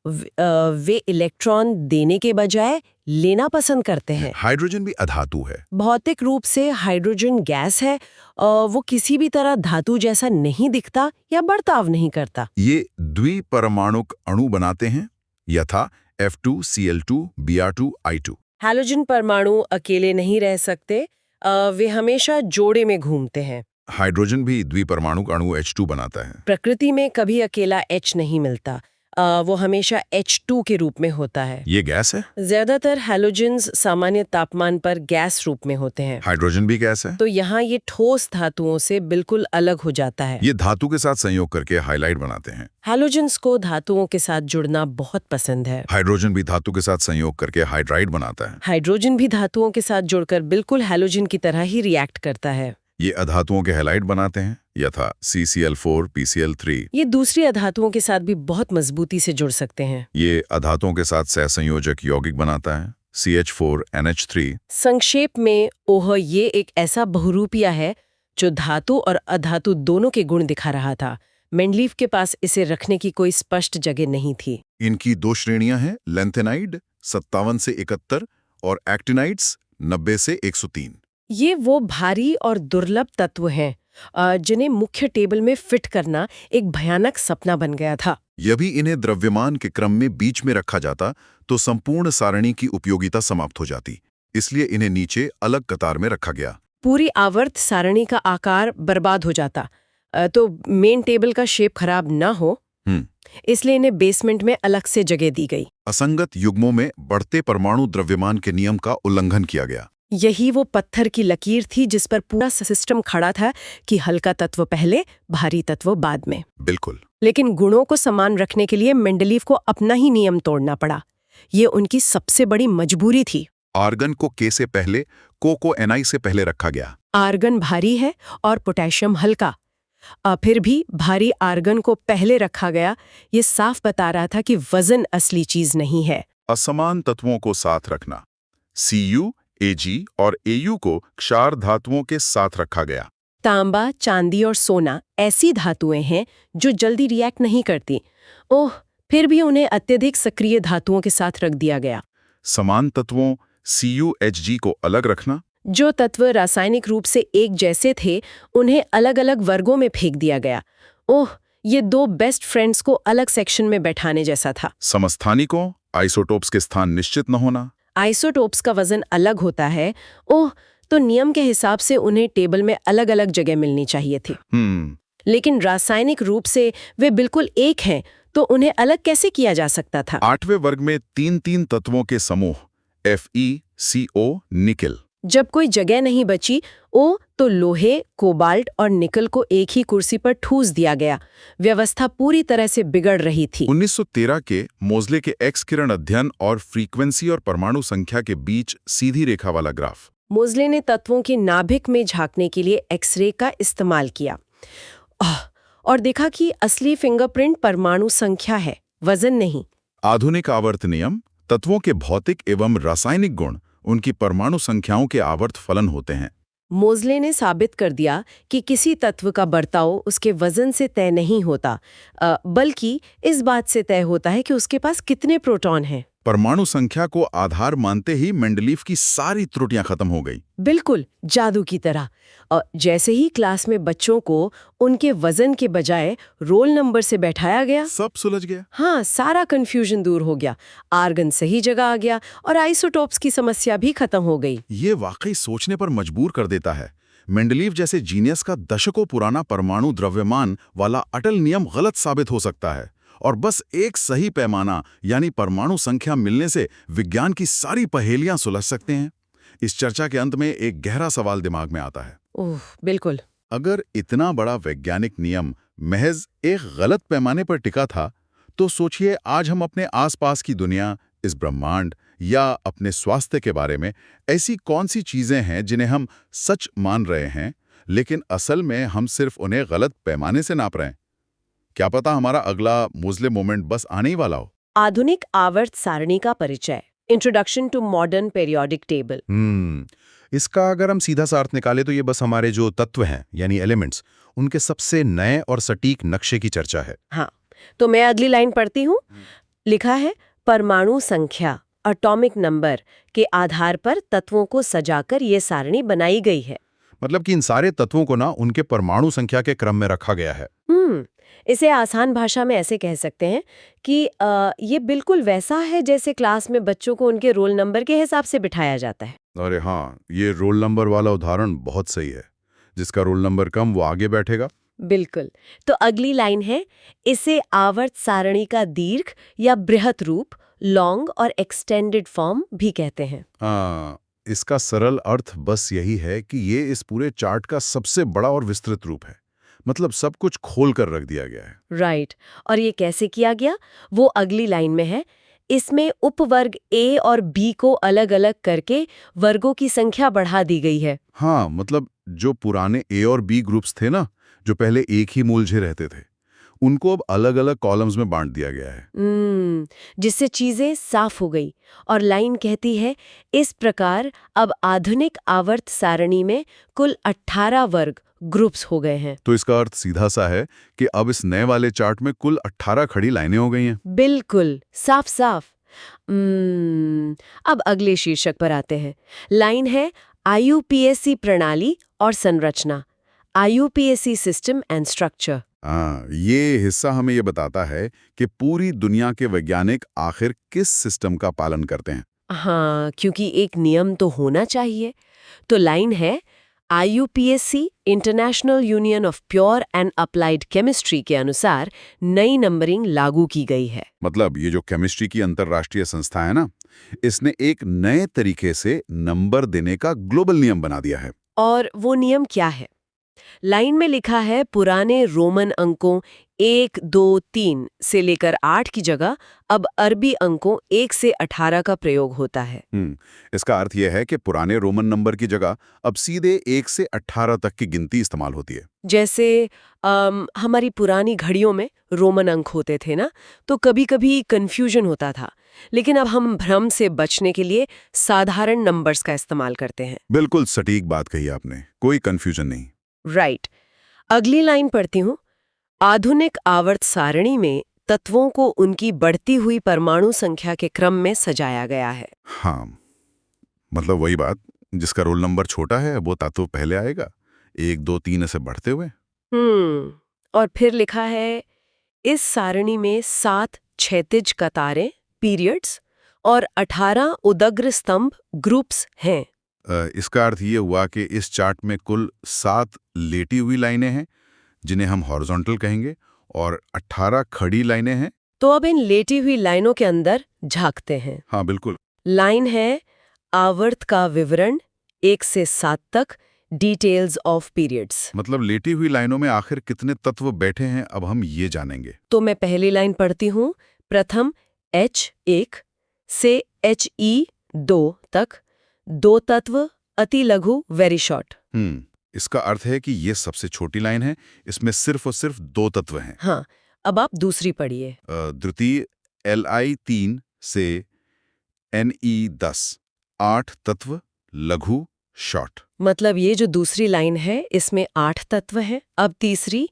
वे इलेक्ट्रॉन देने के बजाय लेना पसंद करते हैं। हाइड्रोजन भी अधातु है। भौतिक रूप से हाइड्रोजन गैस है, वो किसी भी तरह धातु जैसा नहीं दिखता या बर्ताव नहीं करता। ये द्विपरमाणुक अणु बनाते हैं, यथा F2Cl2 Br2 I2। हैलोजन परमाणु अकेले नहीं रह सकते, वे हमेशा जोड़े में घूमते हैं। हाइड्रोजन भी द्विपरमाणुक अणु H2 बनाता है। प्रकृति में कभी अकेला H नहीं मिलता, वो हमेशा H2 के रूप में होता है। ये गैस है। ज्यादातर हैलोजेंस सामान्य तापमान पर गैस रूप में होते हैं, हाइड्रोजन भी गैस है। तो यहाँ ये ठोस धातुओं से बिल्कुल अलग हो जाता है। ये धातु के साथ संयोग करके हाइलाइट बनाते हैं। हैलोजेंस को धातुओं के साथ जुड़ना बहुत पसंद है। हाइड्रोजन भी धातु के साथ संयोग करके हाइड्राइड बनाता है। हाइड्रोजन भी धातुओं के साथ जुड़कर बिल्कुल हैलोजन की तरह ही रिएक्ट करता है। ये अधातुओं के हैलाइड बनाते हैं, यथा CCl4 PCl3। ये दूसरी अधातुओं के साथ भी बहुत मजबूती से जुड़ सकते हैं। ये अधातुओं के साथ सहसंयोजक यौगिक बनाता है, CH4 NH3। संक्षेप में ओह ये एक ऐसा बहुरूपिया है जो धातु और अधातु दोनों के गुण दिखा रहा था। मेंडलीव के पास इसे रखने की कोई स्पष्ट जगह नहीं थी। इनकी 2 श्रेणियां हैं, लेंथेनाइड 57 से 71 और एक्टिनाइड्स 90 से 103। ये वो भारी और दुर्लभ तत्व हैं जिन्हें मुख्य टेबल में फिट करना एक भयानक सपना बन गया था। यदि इन्हें द्रव्यमान के क्रम में बीच में रखा जाता तो संपूर्ण सारणी की उपयोगिता समाप्त हो जाती, इसलिए इन्हें नीचे अलग कतार में रखा गया। पूरी आवर्त सारणी का आकार बर्बाद हो जाता, तो मेन टेबल का शेप खराब ना हो, इसलिए इन्हें बेसमेंट में अलग से जगह दी गई। असंगत युग्मों में बढ़ते परमाणु द्रव्यमान के नियम का उल्लंघन किया गया। यही वो पत्थर की लकीर थी जिस पर पूरा सिस्टम खड़ा था कि हल्का तत्व पहले, भारी तत्व बाद में। बिल्कुल। लेकिन गुणों को समान रखने के लिए मेंडलीव को अपना ही नियम तोड़ना पड़ा। ये उनकी सबसे बड़ी मजबूरी थी। आर्गन को K से पहले, को Ni से पहले रखा गया। आर्गन भारी है और पोटेशियम हल्का। फिर भी भारी आर्गन को पहले रखा गया, ये साफ बता रहा था कि वजन असली चीज नहीं है। असमान तत्वों को साथ रखना, Cu, Ag और Au को क्षार धातुओं के साथ रखा गया। तांबा, चांदी और सोना ऐसी धातुएं हैं जो जल्दी रिएक्ट नहीं करती। ओह, फिर भी उन्हें अत्यधिक सक्रिय धातुओं के साथ रख दिया गया। समान तत्वों CuHg को अलग रखना, जो तत्व रासायनिक रूप से एक जैसे थे उन्हें अलग अलग वर्गों में फेंक दिया गया। ओह, ये 2 बेस्ट फ्रेंड्स को अलग सेक्शन में बैठाने जैसा था। समस्थानिकों, आइसोटोप्स के स्थान निश्चित न होना। आइसोटोप्स का वजन अलग होता है। ओह, तो नियम के हिसाब से उन्हें टेबल में अलग अलग जगह मिलनी चाहिए थी। लेकिन रासायनिक रूप से वे बिल्कुल एक हैं, तो उन्हें अलग कैसे किया जा सकता था? 8वें वर्ग में 3 तत्वों के समूह FeCO निकेल। जब कोई जगह नहीं बची, तो लोहे, कोबाल्ट और निकल को एक ही कुर्सी पर ठूस दिया गया। व्यवस्था पूरी तरह से बिगड़ रही थी। 1913 के मोज़ले के एक्स किरण अध्ययन और फ्रीक्वेंसी और परमाणु संख्या के बीच सीधी रेखा वाला ग्राफ। मोज़ले ने तत्वों की नाभिक में झांकने के लिए एक्सरे का इस्तेमाल किया और देखा कि असली फिंगरप्रिंट परमाणु संख्या है, वजन नहीं। आधुनिक आवर्त नियम, तत्वों के भौतिक एवं रासायनिक गुण उनकी परमाणु संख्याओं के आवर्त फलन होते हैं। मोज़ले ने साबित कर दिया कि किसी तत्व का बर्ताव उसके वजन से तय नहीं होता, बल्कि इस बात से तय होता है कि उसके पास कितने प्रोटॉन हैं। परमाणु संख्या को आधार मानते ही मेंडलीव की सारी त्रुटियां खत्म हो गई। बिल्कुल जादू की तरह। जैसे ही क्लास में बच्चों को उनके वजन के बजाय रोल नंबर से बैठाया गया, सब सुलझ गया। हाँ, सारा कंफ्यूजन दूर हो गया, आर्गन सही जगह आ गया और आइसोटोप्स की समस्या भी खत्म हो गई। ये वाकई सोचने पर मजबूर कर देता है। मेंडलीव जैसे जीनियस का दशकों पुराना परमाणु द्रव्यमान वाला अटल नियम गलत साबित हो सकता है, और बस एक सही पैमाना यानी परमाणु संख्या मिलने से विज्ञान की सारी पहेलियां सुलझ सकते हैं। इस चर्चा के अंत में एक गहरा सवाल दिमाग में आता है। ओह, बिल्कुल। अगर इतना बड़ा वैज्ञानिक नियम महज एक गलत पैमाने पर टिका था, तो सोचिए आज हम अपने आसपास की दुनिया, इस ब्रह्मांड या अपने स्वास्थ्य के बारे में ऐसी कौन सी चीजें हैं जिन्हें हम सच मान रहे हैं, लेकिन असल में हम सिर्फ उन्हें गलत पैमाने से नाप रहे हैं। क्या पता हमारा अगला मोज़ले मोमेंट बस आने ही वाला हो। आधुनिक आवर्त सारणी का परिचय, introduction to modern periodic table. इसका अगर हम सीधा सा अर्थ निकालें तो ये बस हमारे जो तत्व हैं यानी एलिमेंट्स उनके सबसे नए और सटीक नक्शे की चर्चा है। हाँ, तो मैं अगली लाइन पढ़ती हूँ। लिखा है, परमाणु संख्या एटॉमिक नंबर के आधार पर तत्वों को सजाकर ये सारणी बनाई गई है। मतलब कि इन सारे तत्वों को ना उनके परमाणु संख्या के क्रम में रखा गया है। इसे आसान भाषा में ऐसे कह सकते हैं कि ये बिल्कुल वैसा है जैसे क्लास में बच्चों को उनके रोल नंबर के हिसाब से बिठाया जाता है। अरे हाँ, ये रोल नंबर वाला उदाहरण बहुत सही है। जिसका रोल नंबर कम वो आगे बैठेगा। बिल्कुल। तो अगली लाइन है, इसे आवर्त सारणी का दीर्घ या बृहत रूप, लॉन्ग और एक्सटेंडेड फॉर्म भी कहते हैं। इसका सरल अर्थ बस यही है कि ये इस पूरे चार्ट का सबसे बड़ा और विस्तृत रूप है। मतलब सब कुछ खोल कर रख दिया गया है। राइट। और ये कैसे किया गया वो अगली लाइन में है। इसमें उपवर्ग ए और बी को अलग अलग करके वर्गों की संख्या बढ़ा दी गई है। हाँ, मतलब जो पुराने ए और बी ग्रुप्स थे ना, जो पहले एक ही मूलझे रहते थे, उनको अब अलग अलग कॉलम्स में बांट दिया गया है। जिससे चीजें साफ हो गई। और लाइन कहती है, इस प्रकार अब आधुनिक आवर्त सारणी में कुल 18 वर्ग ग्रुप्स हो गए हैं। तो इसका अर्थ सीधा सा है कि अब इस नए वाले चार्ट में कुल 18 खड़ी लाइनें हो गई हैं। बिल्कुल साफ साफ। अब अगले शीर्षक पर आते हैं। लाइन है, IUPAC प्रणाली और संरचना, IUPAC सिस्टम एंड स्ट्रक्चर। ये हिस्सा हमें ये बताता है कि पूरी दुनिया के वैज्ञानिक आखिर किस सिस्टम का पालन करते हैं। हाँ, क्योंकि एक नियम तो होना चाहिए। तो लाइन है, IUPAC international union of pure and applied chemistry के अनुसार नई नंबरिंग लागू की गई है। मतलब ये जो केमिस्ट्री की अंतर्राष्ट्रीय संस्था है ना, इसने एक नए तरीके से नंबर देने का ग्लोबल नियम बना दिया है। और वो नियम क्या है? लाइन में लिखा है, पुराने रोमन अंकों 1, 2, 3 से लेकर 8 की जगह अब अरबी अंकों 1 से 18 का प्रयोग होता है। इसका अर्थ यह है कि पुराने रोमन नंबर की जगह अब सीधे 1 से 18 तक की गिनती इस्तेमाल होती है। जैसे हमारी पुरानी घड़ियों में रोमन अंक होते थे ना, तो कभी-कभी कंफ्यूजन होता था। लेकिन अब हम भ्रम से बचने के लिए साधारण नंबर्स का इस्तेमाल करते हैं। बिल्कुल सटीक बात कही आपने, कोई कंफ्यूजन नहीं। राइट। अगली लाइन पढ़ती हूँ। आधुनिक आवर्त सारणी में तत्वों को उनकी बढ़ती हुई परमाणु संख्या के क्रम में सजाया गया है। हाँ, मतलब वही बात, जिसका रोल नंबर छोटा है वो तत्व पहले आएगा, 1, 2, 3 ऐसे बढ़ते हुए। और फिर लिखा है, इस सारणी में 7 क्षैतिज कतारें पीरियड्स और 18 उदग्र स्तंभ ग्रुप्स हैं। इसका अर्थ ये हुआ कि इस चार्ट में कुल 7 लेटी हुई लाइनें हैं, जिन्हें हम हॉरिजॉन्टल कहेंगे, और 18 खड़ी लाइनें हैं। तो अब इन लेटी हुई लाइनों के अंदर झांकते हैं। हाँ बिल्कुल। लाइन है, आवर्त का विवरण 1 से 7 तक, डिटेल्स ऑफ पीरियड्स। मतलब लेटी हुई लाइनों में आखिर कितने तत्व बैठे हैं अब हम ये जानेंगे। तो मैं पहली लाइन पढ़ती हूँ। प्रथम H1 से He2 तक 2 तत्व, अति लघु, वेरी शॉर्ट। इसका अर्थ है कि ये सबसे छोटी लाइन है, इसमें सिर्फ और सिर्फ 2 तत्व हैं। हाँ, अब आप दूसरी पढ़िए। द्वितीय Li3 से Ne10 8 तत्व, लघु, शॉर्ट। मतलब ये जो दूसरी लाइन है इसमें 8 तत्व हैं। अब तीसरी,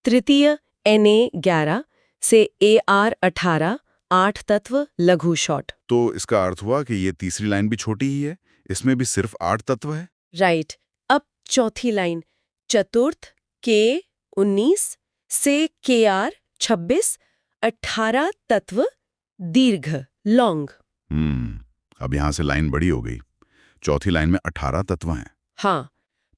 तृतीय Na11 से Ar18 8 तत्व, लघु, शॉर्ट। तो इसका अर्थ हुआ कि ये तीसरी लाइन भी छोटी ही है, इसमें भी सिर्फ 8 तत्व है। राइट। अब चौथी लाइन, चतुर्थ K19 से Kr26 18 तत्व, दीर्घ, लॉन्ग। अब यहां से लाइन बड़ी हो गई। चौथी लाइन में 18 तत्व हैं। हाँ।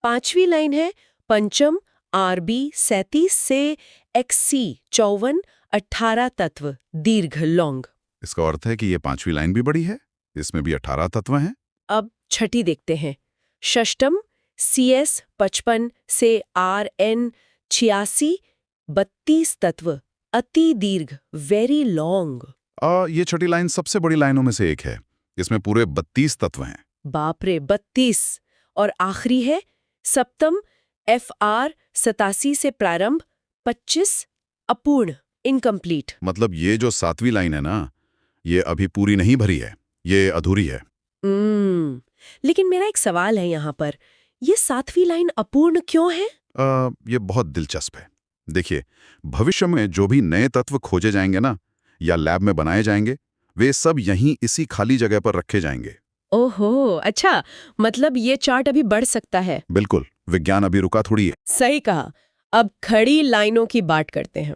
पांचवी लाइन है, पंचम Rb37 से Xc54 18 तत्व, दीर्घ, लॉन्ग। इसका अर्थ है कि ये पांचवी लाइन भी बड़ी है, इसमें भी 18 तत्व हैं। अब छठी देखते हैं। षष्टम CS55 से Rn86 32 तत्व, अति दीर्घ, वेरी लॉन्ग। ये छठी लाइन सबसे बड़ी लाइनों में से एक है, इसमें पूरे 32 तत्व हैं। बाप रे, 32। और आखिरी है सप्तम FR87 से प्रारंभ 25 अपूर्ण, इनकम्प्लीट। मतलब ये जो 7वीं लाइन है ना, ये अभी पूरी नहीं भरी है, ये अधूरी है। लेकिन मेरा एक सवाल है यहाँ पर, ये 7वीं लाइन अपूर्ण क्यों है? ये बहुत दिलचस्प है। देखिए, भविष्य में जो भी नए तत्व खोजे जाएंगे ना, या लैब में बनाए जाएंगे, वे सब यहीं इसी खाली जगह पर रखे जाएंगे। ओहो, अच्छा, मतलब ये चार्ट अभी बढ़ सकता है। बिल्कुल, विज्ञान अभी रुका थोड़ी है। सही कहा। अब खड़ी लाइनों की बात करते हैं।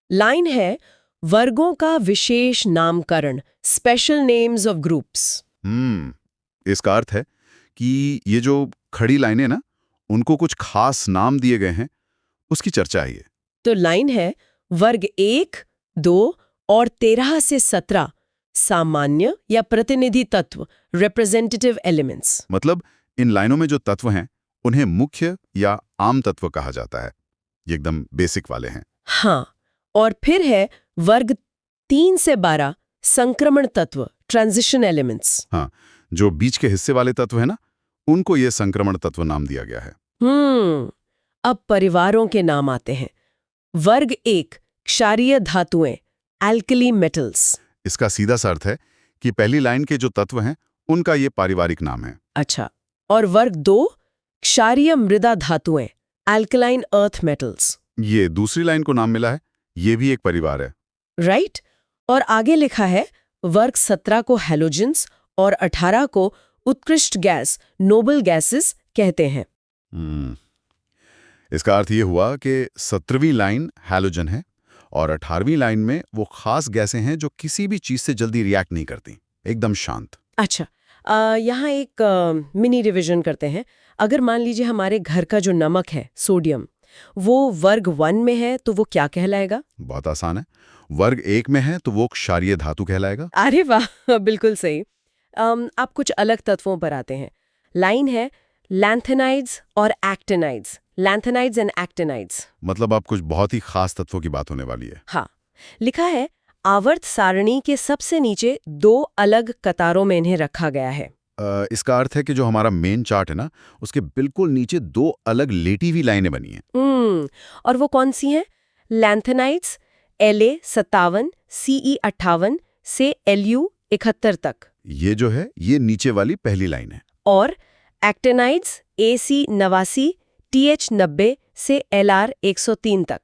लाइन है वर्गों का विशेष नामकरण, स्पेशल नेम्स ऑफ ग्रुप्स। इसका अर्थ है कि ये जो खड़ी लाइनें ना, उनको कुछ खास नाम दिए गए हैं, उसकी चर्चा है ये। तो लाइन है वर्ग 1, 2 और 13 से 17 सामान्य या प्रतिनिधि तत्व, रिप्रेजेंटेटिव एलिमेंट्स। मतलब इन लाइनों में जो तत्व हैं, उन्हें मुख्य या आम तत्व कहा जाता है। ये एकदम बेसिक वाले हैं। हाँ, और फिर है वर्ग 3 से 12 संक्रमण तत्व, ट्रांजिशन एलिमेंट्स। हाँ, जो बीच के हिस्से वाले तत्व है ना, उनको ये संक्रमण तत्व नाम दिया गया है। अब परिवारों के नाम आते हैं। वर्ग 1 क्षारीय धातुएं, एल्कली मेटल्स। इसका सीधा सा अर्थ है कि पहली लाइन के जो तत्व हैं, उनका ये पारिवारिक नाम है। अच्छा, और वर्ग 2 क्षारीय मृदा धातुएं, एल्कलाइन अर्थ मेटल्स। ये दूसरी लाइन को नाम मिला है, ये भी एक परिवार है। राइट। और आगे लिखा है वर्ग 17 को हैलोजेंस और 18 को उत्कृष्ट गैस, नोबल गैसेस कहते हैं। इसका अर्थ ये हुआ कि 17वीं लाइन हैलोजन है और 18वीं लाइन में वो खास गैसें हैं जो किसी भी चीज से जल्दी रिएक्ट नहीं करती, एकदम शांत। अच्छा, यहाँ एक मिनी रिवीजन करते हैं। अगर मान लीजिए हमारे घर का जो नमक है, सोडियम, वो वर्ग 1 में है तो वो क्या कहलाएगा? बहुत आसान है। वर्ग 1 में है तो वो क्षारीय धातु कहलाएगा। अरे वाह, बिल्कुल सही। आप कुछ अलग तत्वों पर आते हैं। लाइन है लैंथेनाइड्स और एक्टिनाइड्स, लैंथेनाइड्स एंड एक्टिनाइड्स। मतलब आप कुछ बहुत ही खास तत्वों की बात होने वाली है। हाँ, लिखा है आवर्त सारणी के सबसे नीचे 2 अलग कतारों में इन्हें रखा गया है। इसका अर्थ है कि जो हमारा मेन चार्ट है ना, उसके बिल्कुल नीचे 2 अलग लेटी हुई लाइनें बनी हैं। और वो कौन सी हैं? लैंथेनाइड्स La 57 Ce 58 से Lu 71 तक। ये जो है, ये नीचे वाली पहली लाइन है। और एक्टिनाइड्स Ac 89 Th 90 से Lr 103 तक।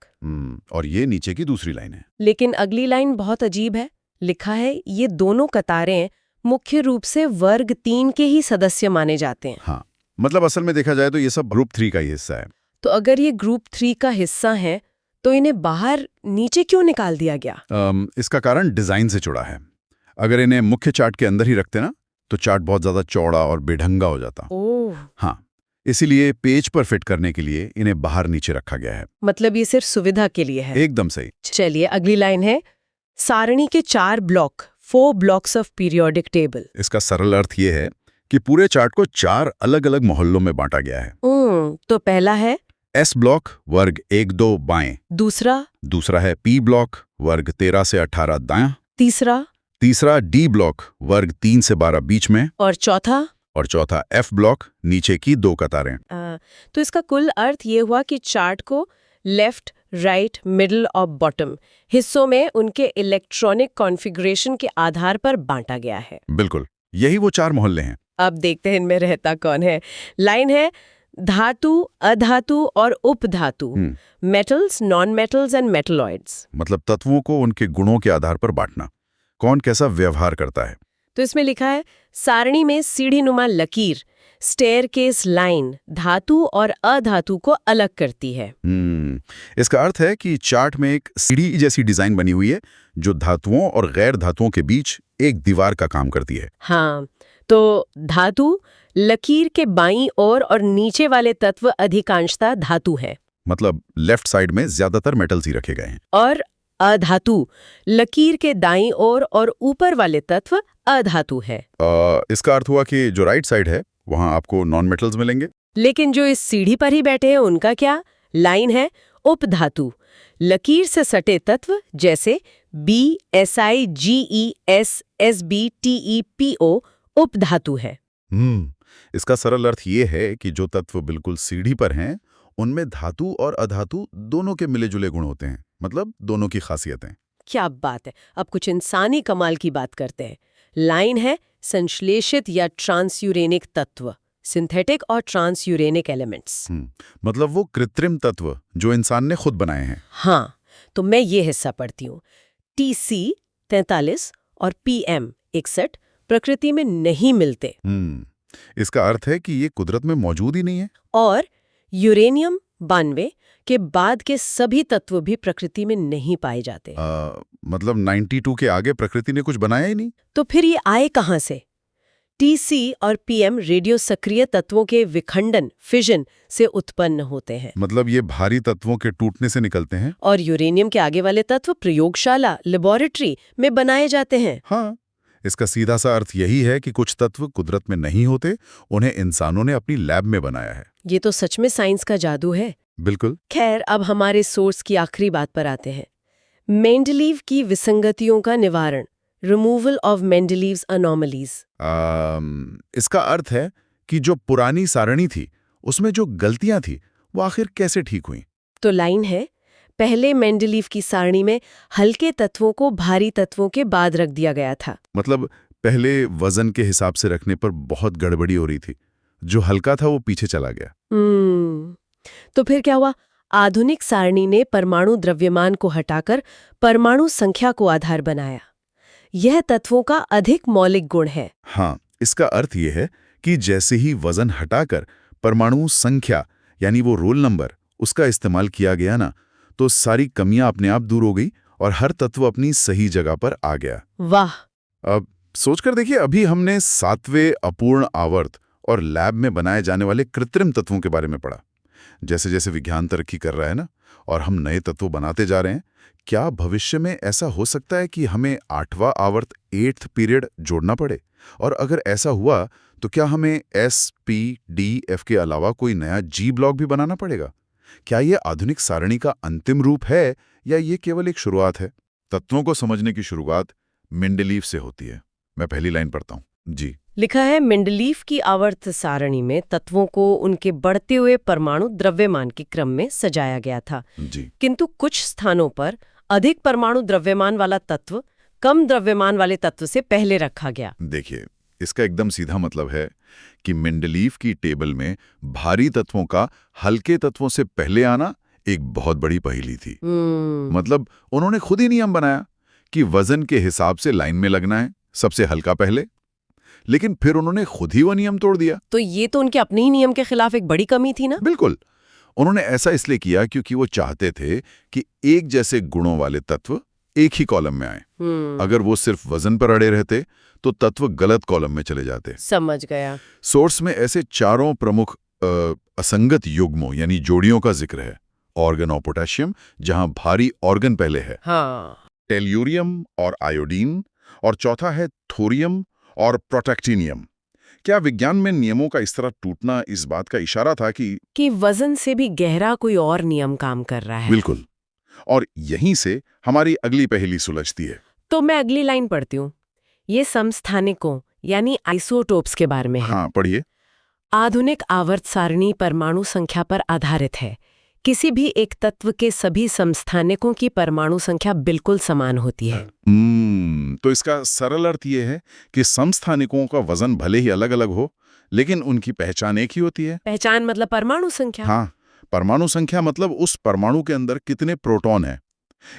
और ये नीचे की दूसरी लाइन है। लेकिन अगली लाइन बहुत अजीब है। लिखा है ये दोनों कतारें मुख्य रूप से वर्ग 3 के ही सदस्य माने जाते हैं। हाँ, मतलब असल में देखा जाए तो ये सब ग्रुप 3 का ही हिस्सा है। तो अगर ये ग्रुप 3 का हिस्सा है तो इन्हें बाहर नीचे क्यों निकाल दिया गया? इसका कारण डिजाइन से जुड़ा है। अगर इन्हें मुख्य चार्ट के अंदर ही रखते ना, तो चार्ट बहुत ज्यादा चौड़ा और बेढंगा हो जाता। ओह, हाँ, इसीलिए पेज पर फिट करने के लिए इन्हें बाहर नीचे रखा गया है। मतलब ये सिर्फ सुविधा के लिए है। एकदम सही। चलिए, अगली लाइन है सारणी के 4 block, 4 blocks of periodic table. इसका सरल अर्थ ये है कि पूरे चार्ट को 4 अलग-अलग मोहल्लों में बांटा गया है। तो पहला है एस ब्लॉक, वर्ग 1-2 बाएं। दूसरा है पी ब्लॉक, वर्ग 13 से 18 दायां। तीसरा डी ब्लॉक, वर्ग 3 से 12 बीच में। और चौथा एफ ब्लॉक, नीचे की 2 कतारें। तो इसका कुल अर्थ ये हुआ कि चार्ट को लेफ्ट, राइट, मिडल और बॉटम हिस्सों में उनके इलेक्ट्रॉनिक कॉन्फ़िगरेशन के आधार पर बांटा गया है। बिल्कुल, यही वो 4 मोहल्ले हैं। अब देखते हैं इनमें रहता कौन है। लाइन है धातु, अधातु और उपधातु, metals, non metals and metalloids. मतलब तत्वों को उनके गुणों के आधार पर बांटना, कौन कैसा व्यवहार करता है। तो इसमें लिखा है सारणी में सीढ़ीनुमा लकीर, स्टेयरकेस लाइन, धातु और अधातु को अलग करती है। इसका अर्थ है कि चार्ट में एक सीढ़ी जैसी डिजाइन बनी हुई है जो धातुओं और गैर धातुओं के बीच एक दीवार का काम करती है। हाँ, तो धातु लकीर के बाईं ओर और नीचे वाले तत्व अधिकांशतः धातु है। मतलब लेफ्ट साइड में ज्यादातर मेटल्स ही रखे गए हैं। और अधातु लकीर के दाईं ओर और ऊपर वाले तत्व अधातु है। इसका अर्थ हुआ कि जो राइट साइड है वहां आपको नॉन मेटल्स मिलेंगे। लेकिन जो इस सीढ़ी पर ही बैठे हैं उनका क्या? लाइन है उपधातु, लकीर से सटे तत्व जैसे B, SI, GE, S, SB, TE, PO उपधातु है। इसका सरल अर्थ ये है कि जो तत्व बिल्कुल सीढ़ी पर हैं, उनमें धातु और अधातु दोनों के मिले जुले गुण होते हैं, मतलब दोनों की खासियतें। क्या बात है। अब कुछ इंसानी कमाल की बात करते हैं। लाइन है संश्लेषित या ट्रांसयूरेनिक तत्व, सिंथेटिक और ट्रांसयूरेनिक एलिमेंट्स। मतलब वो कृत्रिम तत्व जो इंसान ने खुद बनाए हैं। हाँ, तो मैं ये हिस्सा पढ़ती हूँ। Tc43 और PM61 प्रकृति में नहीं मिलते इसका अर्थ है कि ये कुदरत में मौजूद ही नहीं है। और यूरेनियम 92 के बाद के सभी तत्व भी प्रकृति में नहीं पाए जाते। मतलब 92 के आगे प्रकृति ने कुछ बनाया ही नहीं। तो फिर ये आए कहाँ से? Tc और PM रेडियो सक्रिय तत्वों के विखंडन फिजन से उत्पन्न होते हैं। मतलब ये भारी तत्वों के टूटने से निकलते हैं। और यूरेनियम के आगे वाले तत्व प्रयोगशाला लेबोरेटरी में बनाए जाते हैं। हाँ, इसका सीधा सा अर्थ यही है कि कुछ तत्व कुदरत में नहीं होते, उन्हें इंसानों ने अपनी लैब में बनाया है। ये तो सच में साइंस का जादू है। बिल्कुल। खैर, अब हमारे सोर्स की आखिरी बात पर आते हैं। मेंडलीव की विसंगतियों का निवारण, रिमूवल ऑफ मेंडलीव्स अनोमलीज। इसका अर्थ है कि जो पुरानी सारणी थी उसमें जो गलतियां थी वो आखिर कैसे ठीक हुई। तो लाइन है, पहले मेंडलीव की सारणी में हल्के तत्वों को भारी तत्वों के बाद रख दिया गया था। मतलब पहले वजन के हिसाब से रखने पर बहुत गड़बड़ी हो रही थी, जो हल्का था वो पीछे चला गया। तो फिर क्या हुआ? आधुनिक सारणी ने परमाणु द्रव्यमान को हटाकर परमाणु संख्या को आधार बनाया। यह तत्वों का अधिक मौलिक गुण है। हाँ, इसका अर्थ यह है कि जैसे ही वजन हटाकर परमाणु संख्या यानी वो रोल नंबर उसका इस्तेमाल किया गया ना, तो सारी कमियां अपने आप दूर हो गई और हर तत्व अपनी सही जगह पर आ गया। वाह! अब सोचकर देखिए, अभी हमने 7वें अपूर्ण आवर्त और लैब में बनाए जाने वाले कृत्रिम तत्वों के बारे में पढ़ा। जैसे जैसे विज्ञान तरक्की कर रहा है ना, और हम नए तत्व बनाते जा रहे हैं, क्या भविष्य में ऐसा हो सकता है कि हमें 8वां आवर्त 8th पीरियड जोड़ना पड़े? और अगर ऐसा हुआ तो क्या हमें S-P-D-F के अलावा कोई नया G ब्लॉक भी बनाना पड़ेगा? क्या ये आधुनिक सारणी का अंतिम रूप है या ये केवल एक शुरुआत है? तत्वों को समझने की शुरुआत मेंडलीव से होती है। मैं पहली लाइन पढ़ता हूँ जी। लिखा है, मेंडलीव की आवर्त सारणी में तत्वों को उनके बढ़ते हुए परमाणु द्रव्यमान के क्रम में सजाया गया था जी। किंतु कुछ स्थानों पर अधिक परमाणु द्रव्यमान वाला तत्व कम द्रव्यमान वाले तत्व से पहले रखा गया। देखिए, इसका एकदम सीधा मतलब है कि मेंडलीव की टेबल में भारी तत्वों का हल्के तत्वों से पहले आना एक बहुत बड़ी पहेली थी। मतलब उन्होंने खुद ही नियम बनाया कि वजन के हिसाब से लाइन में लगना है, सबसे हल्का पहले, लेकिन फिर उन्होंने खुद ही वो नियम तोड़ दिया। तो ये तो उनके अपने ही नियम के खिलाफ एक बड़ी कमी थी ना? बिल्कुल। उन्होंने ऐसा इसलिए किया क्योंकि वो चाहते थे कि एक जैसे गुणों वाले तत्व एक ही कॉलम में आए। अगर वो सिर्फ वजन पर अड़े रहते तो तत्व गलत कॉलम में चले जाते। समझ गया। सोर्स में ऐसे 4 प्रमुख असंगत युग्मों यानी जोड़ियों का जिक्र है। ऑर्गन और पोटेशियम, जहां भारी ऑर्गन पहले है, हाँ। टेल्यूरियम और आयोडीन, और चौथा है थोरियम और प्रोटैक्टिनियम। क्या विज्ञान में नियमों का इस तरह टूटना इस बात का इशारा था कि वजन से भी गहरा कोई और नियम काम कर रहा है? बिल्कुल। और यहीं से हमारी अगली पहेली सुलझती है। तो मैं अगली लाइन पढ़ती हूँ। ये समस्थानिकों यानी आइसोटोप्स के बारे में है। हाँ, पढ़िए। आधुनिक आवर्त सारणी परमाणु संख्या पर आधारित है। किसी भी एक तत्व के सभी समस्थानिकों की परमाणु संख्या बिल्कुल समान होती है। तो इसका सरल अर्थ ये है कि समस्थानिकों का वजन भले ही अलग अलग हो, लेकिन उनकी पहचान एक ही होती है। पहचान मतलब परमाणु संख्या? हाँ, परमाणु संख्या मतलब उस परमाणु के अंदर कितने प्रोटॉन हैं।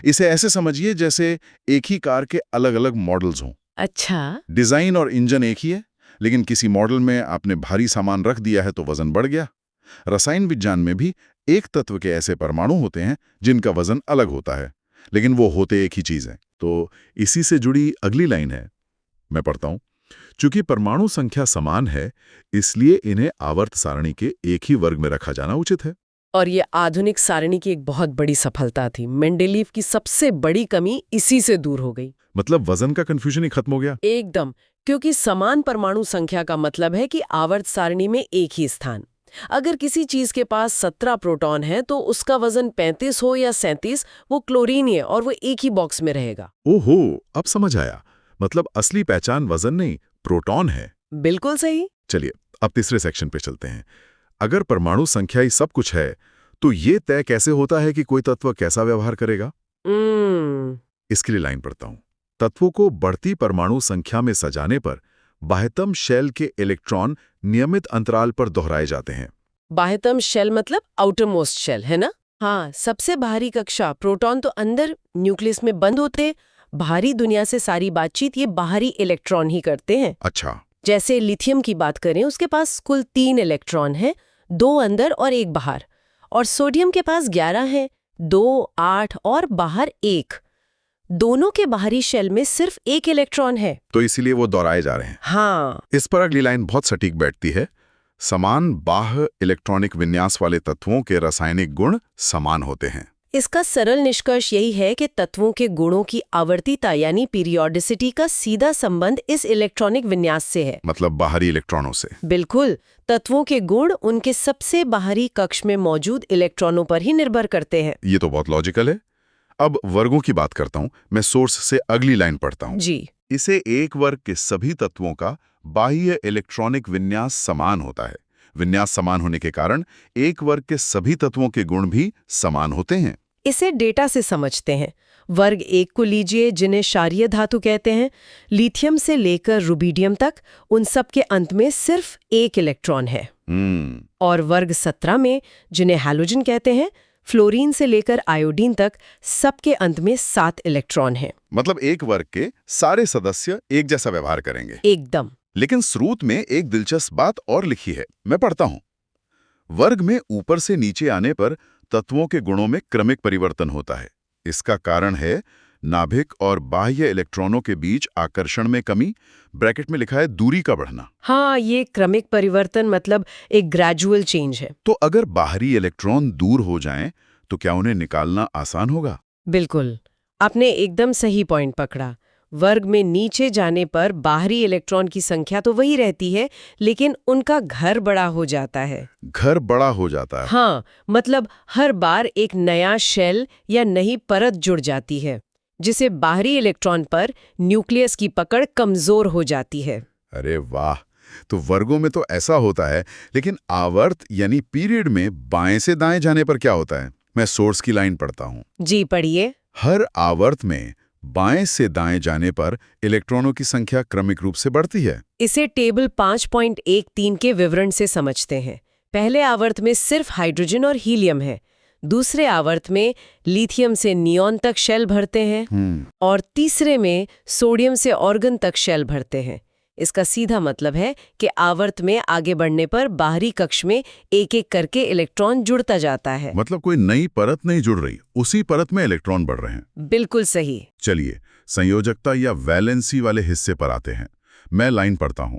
इसे ऐसे समझिए जैसे एक ही कार के अलग अलग मॉडल्स हों। अच्छा। डिजाइन और इंजन एक ही है, लेकिन किसी मॉडल में आपने भारी सामान रख दिया है तो वजन बढ़ गया। रसायन विज्ञान में भी एक तत्व के ऐसे परमाणु होते हैं जिनका वजन अलग होता है, लेकिन वो होते एक ही चीज है। तो इसी से जुड़ी अगली लाइन है, मैं पढ़ता हूं। चूंकि परमाणु संख्या समान है, इसलिए इन्हें आवर्त सारणी के एक ही वर्ग में रखा जाना उचित है। और ये आधुनिक सारणी की एक बहुत बड़ी सफलता थी। मेंडलीव की सबसे बड़ी कमी इसी से दूर हो गई। मतलब वजन का कंफ्यूजन ही खत्म हो गया। एकदम, क्योंकि समान परमाणु संख्या का मतलब है कि आवर्त सारणी में एक ही स्थान। अगर किसी चीज के पास 17 प्रोटॉन है तो उसका वजन 35 हो या 37, वो क्लोरीन है और वो एक ही बॉक्स में रहेगा। ओहो, अब समझ आया। मतलब असली पहचान वजन नहीं, प्रोटॉन है। बिल्कुल सही। चलिए अब तीसरे सेक्शन पे चलते हैं। अगर परमाणु संख्या ही सब कुछ है, तो ये तय कैसे होता है कि कोई तत्व कैसा व्यवहार करेगा? इसके लिए लाइन पढ़ता हूं। तत्वों को बढ़ती परमाणु संख्या में सजाने पर बाह्यतम शेल के इलेक्ट्रॉन नियमित अंतराल पर दोहराए जाते हैं। बाह्यतम शेल मतलब आउटर मोस्ट शेल, है ना? हाँ, सबसे बाहरी कक्षा प्रोटॉन तो अंदर न्यूक्लियस में बंद होते, बाहरी दुनिया से सारी बातचीत ये बाहरी इलेक्ट्रॉन ही करते हैं। अच्छा, जैसे लिथियम की बात करें, उसके पास कुल 3 इलेक्ट्रॉन हैं, 2 अंदर और 1 बाहर। और सोडियम के पास 11 हैं, 2, 8 और बाहर 1। दोनों के बाहरी शेल में सिर्फ 1 इलेक्ट्रॉन है। तो इसीलिए वो दोहराए जा रहे हैं। हाँ, इस पर अगली लाइन बहुत सटीक बैठती है। समान बाह्य इलेक्ट्रॉनिक विन्यास वाले तत्वों के रासायनिक गुण समान होते हैं। इसका सरल निष्कर्ष यही है कि तत्वों के गुणों की आवर्तीता यानी पीरियोडिसिटी का सीधा संबंध इस इलेक्ट्रॉनिक विन्यास से है। मतलब बाहरी इलेक्ट्रॉनों से। बिल्कुल, तत्वों के गुण उनके सबसे बाहरी कक्ष में मौजूद इलेक्ट्रॉनों पर ही निर्भर करते हैं। ये तो बहुत लॉजिकल है। अब वर्गों की बात करता हूं। मैं सोर्स से अगली लाइन पढ़ता हूं। जी, इसे एक वर्ग के सभी तत्वों का बाह्य इलेक्ट्रॉनिक विन्यास समान होता है। विन्यास समान होने के कारण एक वर्ग के सभी तत्वों के गुण भी समान होते हैं। इसे डेटा से समझते हैं। वर्ग 1 को लीजिए, जिन्हें क्षारीय धातु कहते हैं। लिथियम से लेकर रुबिडियम तक उन सब के अंत में सिर्फ 1 इलेक्ट्रॉन है। और वर्ग 17 में, जिन्हें हैलोजन कहते हैं, फ्लोरीन से लेकर आयोडीन तक सबके अंत में 7 इलेक्ट्रॉन हैं। मतलब एक वर्ग के सारे सदस्य एक जैसा व्यवहार करेंगे। एकदम। लेकिन स्रोत में एक दिलचस्प बात और लिखी है, मैं पढ़ता हूं। वर्ग में ऊपर से नीचे आने पर तत्वों के गुणों में क्रमिक परिवर्तन होता है। इसका कारण है नाभिक और बाह्य इलेक्ट्रॉनों के बीच आकर्षण में कमी, ब्रैकेट में लिखा है दूरी का बढ़ना। हाँ, ये क्रमिक परिवर्तन मतलब एक ग्रेजुअल चेंज है। तो अगर बाहरी इलेक्ट्रॉन दूर हो जाएं, तो क्या उन्हें निकालना आसान होगा? बिल्कुल, आपने एकदम सही पॉइंट पकड़ा। वर्ग में नीचे जाने पर बाहरी इलेक्ट्रॉन की संख्या तो वही रहती है, लेकिन उनका घर बड़ा हो जाता है। घर बड़ा हो जाता है। हाँ, मतलब हर बार एक नया शेल या नई परत जुड़ जाती है, जिसे बाहरी इलेक्ट्रॉन पर न्यूक्लियस की पकड़ कमजोर हो जाती है। अरे वाह! तो वर्गों में तो ऐसा होता है, लेकिन आवर्त यानी पीरियड में बाएं से दाएं जाने पर क्या होता है? मैं सोर्स की लाइन पढ़ता हूं। जी, पढ़िए। हर आवर्त में बाएं से दाएं जाने पर इलेक्ट्रॉनों की संख्या क्रमिक रूप से बढ़ती है। इसे टेबल 5.13 के विवरण से समझते हैं। पहले आवर्त में सिर्फ हाइड्रोजन और हीलियम है, दूसरे आवर्त में लिथियम से नियॉन तक शेल भरते हैं और तीसरे में सोडियम से ऑर्गन तक शेल भरते हैं। इसका सीधा मतलब है कि आवर्त में आगे बढ़ने पर बाहरी कक्ष में एक एक करके इलेक्ट्रॉन जुड़ता जाता है। मतलब कोई नई परत नहीं जुड़ रही, उसी परत में इलेक्ट्रॉन बढ़ रहे हैं। बिल्कुल सही। चलिए संयोजकता या वैलेंसी वाले हिस्से पर आते हैं। मैं लाइन पढ़ता हूं।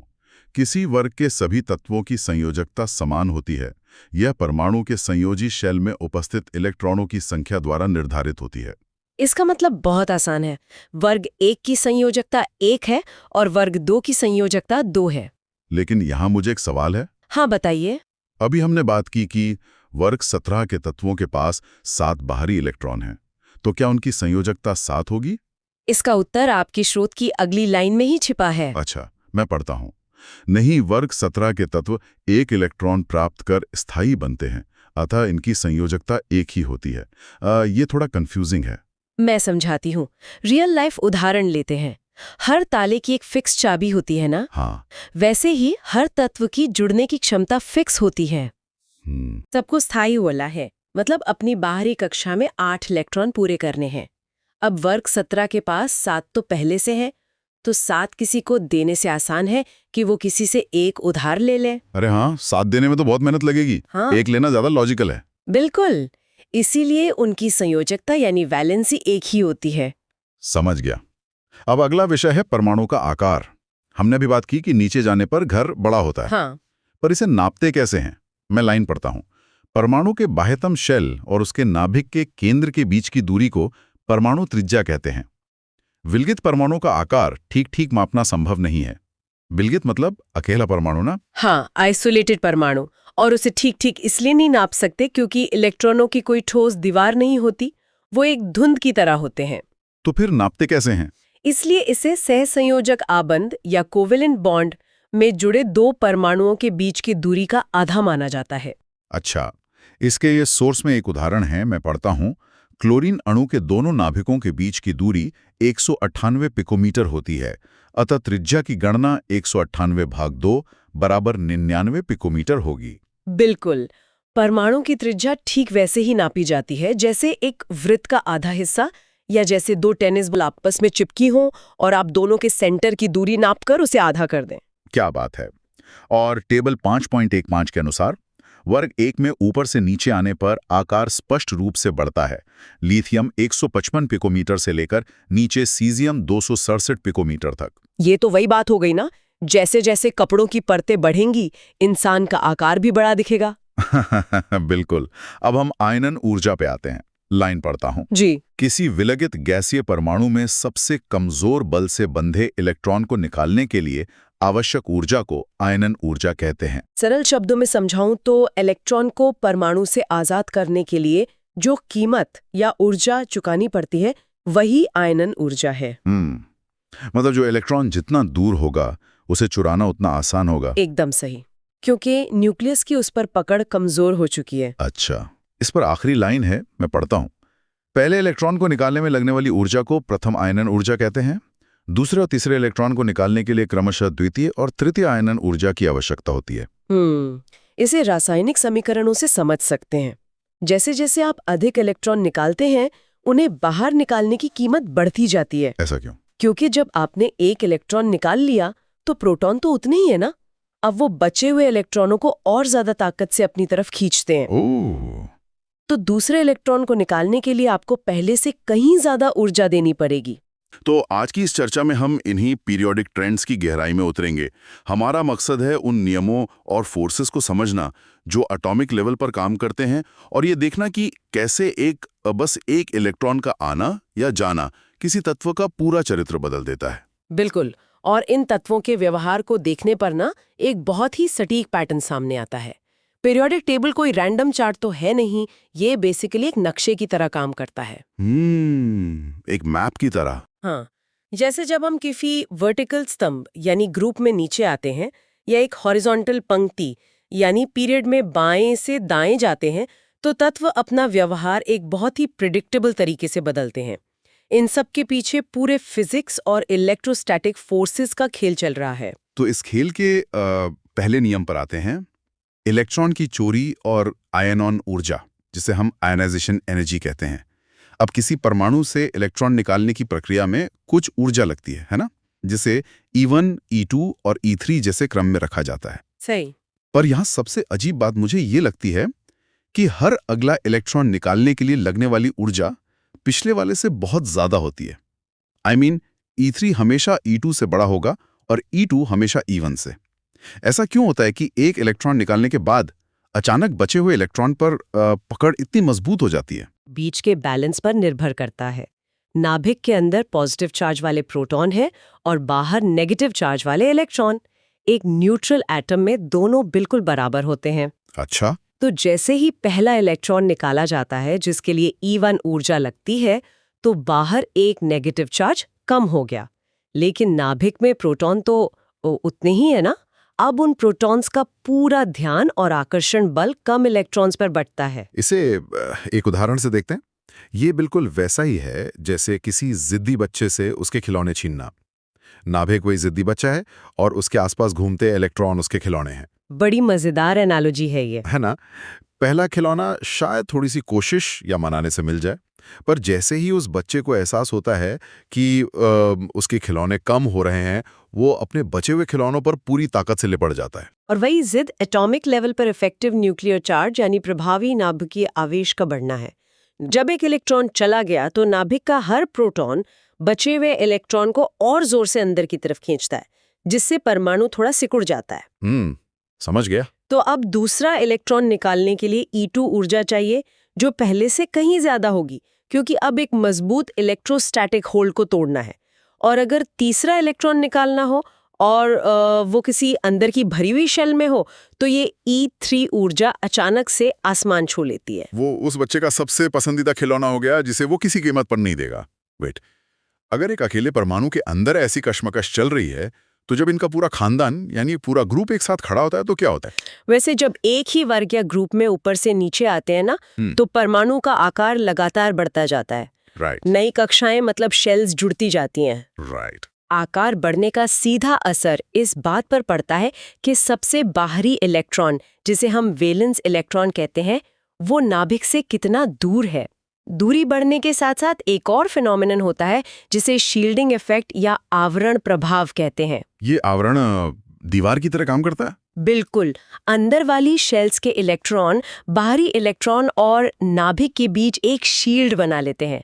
किसी वर्ग के सभी तत्वों की संयोजकता समान होती है। यह परमाणु के संयोजी शेल में उपस्थित इलेक्ट्रॉनों की संख्या द्वारा निर्धारित होती है। इसका मतलब बहुत आसान है। वर्ग 1 की संयोजकता 1 है और वर्ग 2 की संयोजकता 2 है। लेकिन यहां मुझे एक सवाल है। हाँ, बताइए। अभी हमने बात की कि वर्ग 17 के तत्वों के पास 7 बाहरी इलेक्ट्रॉन हैं, तो क्या उनकी संयोजकता 7 होगी? इसका उत्तर आपकी स्रोत की अगली लाइन में ही छिपा है। अच्छा, मैं पढ़ता हूं। नहीं, वर्ग 17 के तत्व 1 इलेक्ट्रॉन प्राप्त कर स्थायी बनते हैं, अतः इनकी संयोजकता 1 ही होती है। ये थोड़ा कंफ्यूजिंग है। मैं समझाती हूँ। रियल लाइफ उदाहरण लेते हैं। हर ताले की एक फिक्स चाबी होती है ना? हाँ। वैसे ही हर तत्व की जुड़ने की क्षमता फिक्स होती है। सबको स्थायी वाला है, मतलब अपनी बाहरी कक्षा में 8 इलेक्ट्रॉन पूरे करने हैं। अब वर्ग 17 के पास 7 तो पहले से है, तो 7 किसी को देने से आसान है कि वो किसी से 1 उधार ले ले। अरे हाँ, 7 देने में तो बहुत मेहनत लगेगी। हाँ। 1 लेना ज्यादा लॉजिकल है। बिल्कुल, इसीलिए उनकी संयोजकता यानी वैलेंसी 1 ही होती है। समझ गया। अब अगला विषय है परमाणु का आकार। हमने अभी बात की कि नीचे जाने पर घर बड़ा होता है। हाँ। पर इसे नापते कैसे हैं? मैं लाइन पढ़ता हूं। परमाणु के बाह्यतम शेल और उसके नाभिक के केंद्र के बीच की दूरी को परमाणु त्रिज्या कहते हैं। विलगित परमाणु का आकार ठीक-ठीक मापना संभव नहीं है। विलगित मतलब अकेला परमाणु ना? हाँ, आइसोलेटेड परमाणु। और उसे ठीक-ठीक इसलिए नहीं नाप सकते क्योंकि इलेक्ट्रॉनों की कोई ठोस दीवार नहीं होती, वो एक धुंध की तरह होते हैं। तो फिर नापते कैसे हैं? इसलिए इसे सहसंयोजक आबंध या कोवेलेंट बॉन्ड में जुड़े 2 परमाणुओं के बीच की दूरी का आधा माना जाता है। अच्छा, इसके ये सोर्स में एक उदाहरण है, मैं पढ़ता हूं। क्लोरीन अणु के दोनों नाभिकों के बीच की दूरी 198 पिकोमीटर होती है, अतः त्रिज्या की गणना 198 भाग 2 बराबर 99 पिकोमीटर होगी। बिल्कुल। परमाणु की त्रिज्या ठीक वैसे ही नापी जाती है जैसे एक वृत्त का आधा हिस्सा, या जैसे दो टेनिस बॉल आपस में चिपकी हों और आप दोनों के सेंटर की दूरी नापकर उसे आधा कर दें। क्या बात है। और टेबल 5.15 के अनुसार वर्ग 1 में ऊपर से नीचे आने पर आकार स्पष्ट रूप से बढ़ता है। लिथियम 155 पिकोमीटर से लेकर नीचे सीजियम 267 पिकोमीटर तक। ये तो वही बात हो गई ना, जैसे जैसे कपड़ों की परतें बढ़ेंगी इंसान का आकार भी बड़ा दिखेगा। बिल्कुल। अब हम आयनन ऊर्जा पे आते हैं। लाइन पढ़ता हूं जी। किसी विलगित गैसीय परमाणु में सबसे कमजोर बल से बंधे इलेक्ट्रॉन को निकालने के लिए आवश्यक ऊर्जा को आयनन ऊर्जा कहते हैं। सरल शब्दों में समझाऊं तो इलेक्ट्रॉन को परमाणु से आजाद करने के लिए जो कीमत या ऊर्जा चुकानी पड़ती है वही आयनन ऊर्जा है। मतलब जो इलेक्ट्रॉन जितना दूर होगा उसे चुराना उतना आसान होगा। एकदम सही, क्योंकि न्यूक्लियस की उस पर पकड़ कमजोर हो चुकी है। अच्छा, इस पर आखिरी लाइन है, मैं पढ़ता हूं। पहले इलेक्ट्रॉन को निकालने में लगने वाली ऊर्जा को प्रथम आयनन ऊर्जा कहते हैं। दूसरे और तीसरे इलेक्ट्रॉन को निकालने के लिए क्रमशः द्वितीय और तृतीय आयनन ऊर्जा की आवश्यकता होती है। इसे रासायनिक समीकरणों से समझ सकते हैं। जैसे जैसे आप अधिक इलेक्ट्रॉन निकालते हैं उन्हें बाहर निकालने की कीमत बढ़ती जाती है। ऐसा क्यों? क्योंकि जब आपने एक इलेक्ट्रॉन निकाल लिया तो प्रोटॉन तो उतने ही है ना, अब वो बचे हुए इलेक्ट्रॉनों को और ज्यादा ताकत से अपनी तरफ खींचते हैं। ओह, तो दूसरे इलेक्ट्रॉन को निकालने के लिए आपको पहले से कहीं ज्यादा ऊर्जा देनी पड़ेगी। तो आज की इस चर्चा में हम इन्हीं पीरियोडिक ट्रेंड्स की गहराई में उतरेंगे। हमारा मकसद है उन नियमों और फोर्सेस को समझना जो एटॉमिक लेवल पर काम करते हैं, और ये देखना कि कैसे बस एक इलेक्ट्रॉन का आना या जाना किसी तत्व का पूरा चरित्र बदल देता है। बिल्कुल, और इन तत्वों के व्यवहार को देखने पर ना एक बहुत ही सटीक पैटर्न सामने आता है। पीरियोडिक टेबल कोई रैंडम चार्ट तो है नहीं, ये बेसिकली एक नक्शे की तरह काम करता है। एक मैप की तरह। हाँ, जैसे जब हम किसी वर्टिकल स्तंभ यानी ग्रुप में नीचे आते हैं या एक हॉरिजॉन्टल पंक्ति यानी पीरियड में बाएं से दाएं जाते हैं तो तत्व अपना व्यवहार एक बहुत ही प्रिडिक्टेबल तरीके से बदलते हैं। इन सब के पीछे पूरे फिजिक्स और इलेक्ट्रोस्टैटिक फोर्सेस का खेल चल रहा है। तो इस खेल के पहले नियम पर आते हैं, इलेक्ट्रॉन की चोरी और आयनॉन ऊर्जा, जिसे हम आयनाइजेशन एनर्जी कहते हैं। अब किसी परमाणु से इलेक्ट्रॉन निकालने की प्रक्रिया में कुछ ऊर्जा लगती है ना, जिसे E1, E2 और E3 जैसे क्रम में रखा जाता है। सही। पर यहाँ सबसे अजीब बात मुझे ये लगती है कि हर अगला इलेक्ट्रॉन निकालने के लिए लगने वाली ऊर्जा पिछले वाले से बहुत ज्यादा होती है। I mean, E3 हमेशा E2 से बड़ा होगा और E2 हमेशा E1 से। ऐसा क्यों होता है कि एक इलेक्ट्रॉन निकालने के बाद अचानक बचे हुए इलेक्ट्रॉन पर पकड़ इतनी मजबूत हो जाती है? बीच के बैलेंस पर निर्भर करता है। नाभिक के अंदर पॉजिटिव चार्ज वाले प्रोटॉन है और बाहर नेगेटिव चार्ज वाले इलेक्ट्रॉन। एक न्यूट्रल एटम में दोनों बिल्कुल बराबर होते हैं। अच्छा। तो जैसे ही पहला इलेक्ट्रॉन निकाला जाता है जिसके लिए E1 ऊर्जा लगती है, तो बाहर एक नेगेटिव चार्ज कम हो गया, लेकिन नाभिक में प्रोटॉन तो उतने ही है ना। अब उन प्रोटॉन्स का पूरा ध्यान और आकर्षण बल कम इलेक्ट्रॉन्स पर बटता है। इसे एक उदाहरण से देखते हैं। ये बिल्कुल वैसा ही है जैसे किसी जिद्दी बच्चे से उसके खिलौने छीनना। नाभिक वही जिद्दी बच्चा है और उसके आसपास घूमते इलेक्ट्रॉन उसके खिलौने हैं। बड़ी मजेदार एनालॉजी है ये, है ना? पहला खिलौना शायद थोड़ी सी कोशिश या मनाने से मिल जाए, पर जैसे ही उस बच्चे को एहसास होता है कि उसके खिलौने कम हो रहे हैं, वो अपने बचे हुए खिलौनों पर पूरी ताकत से लिपट जाता है। और वही जिद एटॉमिक लेवल पर इफेक्टिव न्यूक्लियर चार्ज यानी प्रभावी नाभिकीय आवेश का बढ़ना है। जब एक इलेक्ट्रॉन चला गया तो नाभिक का हर प्रोटॉन बचे हुए इलेक्ट्रॉन को और जोर से अंदर की तरफ खींचता है, जिससे परमाणु थोड़ा सिकुड़ जाता है। समझ गया। तो अब दूसरा इलेक्ट्रॉन निकालने के लिए E2 ऊर्जा चाहिए, जो पहले से कहीं ज्यादा होगी, क्योंकि अब एक मजबूत इलेक्ट्रोस्टैटिक होल्ड को तोड़ना है। और अगर तीसरा इलेक्ट्रॉन निकालना हो और वो किसी अंदर की भरी हुई शेल में हो, तो ये E3 ऊर्जा अचानक से आसमान छू लेती है। वो उस बच्चे का सबसे पसंदीदा खिलौना हो गया जिसे वो किसी कीमत पर नहीं देगा। वेट, अगर एक अकेले परमाणु के अंदर ऐसी कशमकश चल रही है तो जब इनका पूरा खानदान यानी पूरा ग्रुप एक साथ खड़ा होता है तो क्या होता है? वैसे जब एक ही वर्ग या ग्रुप में ऊपर से नीचे आते हैं ना, तो परमाणु का आकार लगातार बढ़ता जाता है। राइट नई कक्षाएं मतलब शेल्स जुड़ती जाती हैं। राइट। आकार बढ़ने का सीधा असर इस बात पर पड़ता है कि सबसे बाहरी इलेक्ट्रॉन, जिसे हम वैलेंस इलेक्ट्रॉन कहते हैं, वो नाभिक से कितना दूर है। दूरी बढ़ने के साथ साथ एक और फिनोमेनन होता है जिसे शील्डिंग इफेक्ट या आवरण प्रभाव कहते हैं। ये आवरण दीवार की तरह काम करता है? बिल्कुल, अंदर वाली शेल्स के इलेक्ट्रॉन बाहरी इलेक्ट्रॉन और नाभिक के बीच एक शील्ड बना लेते हैं।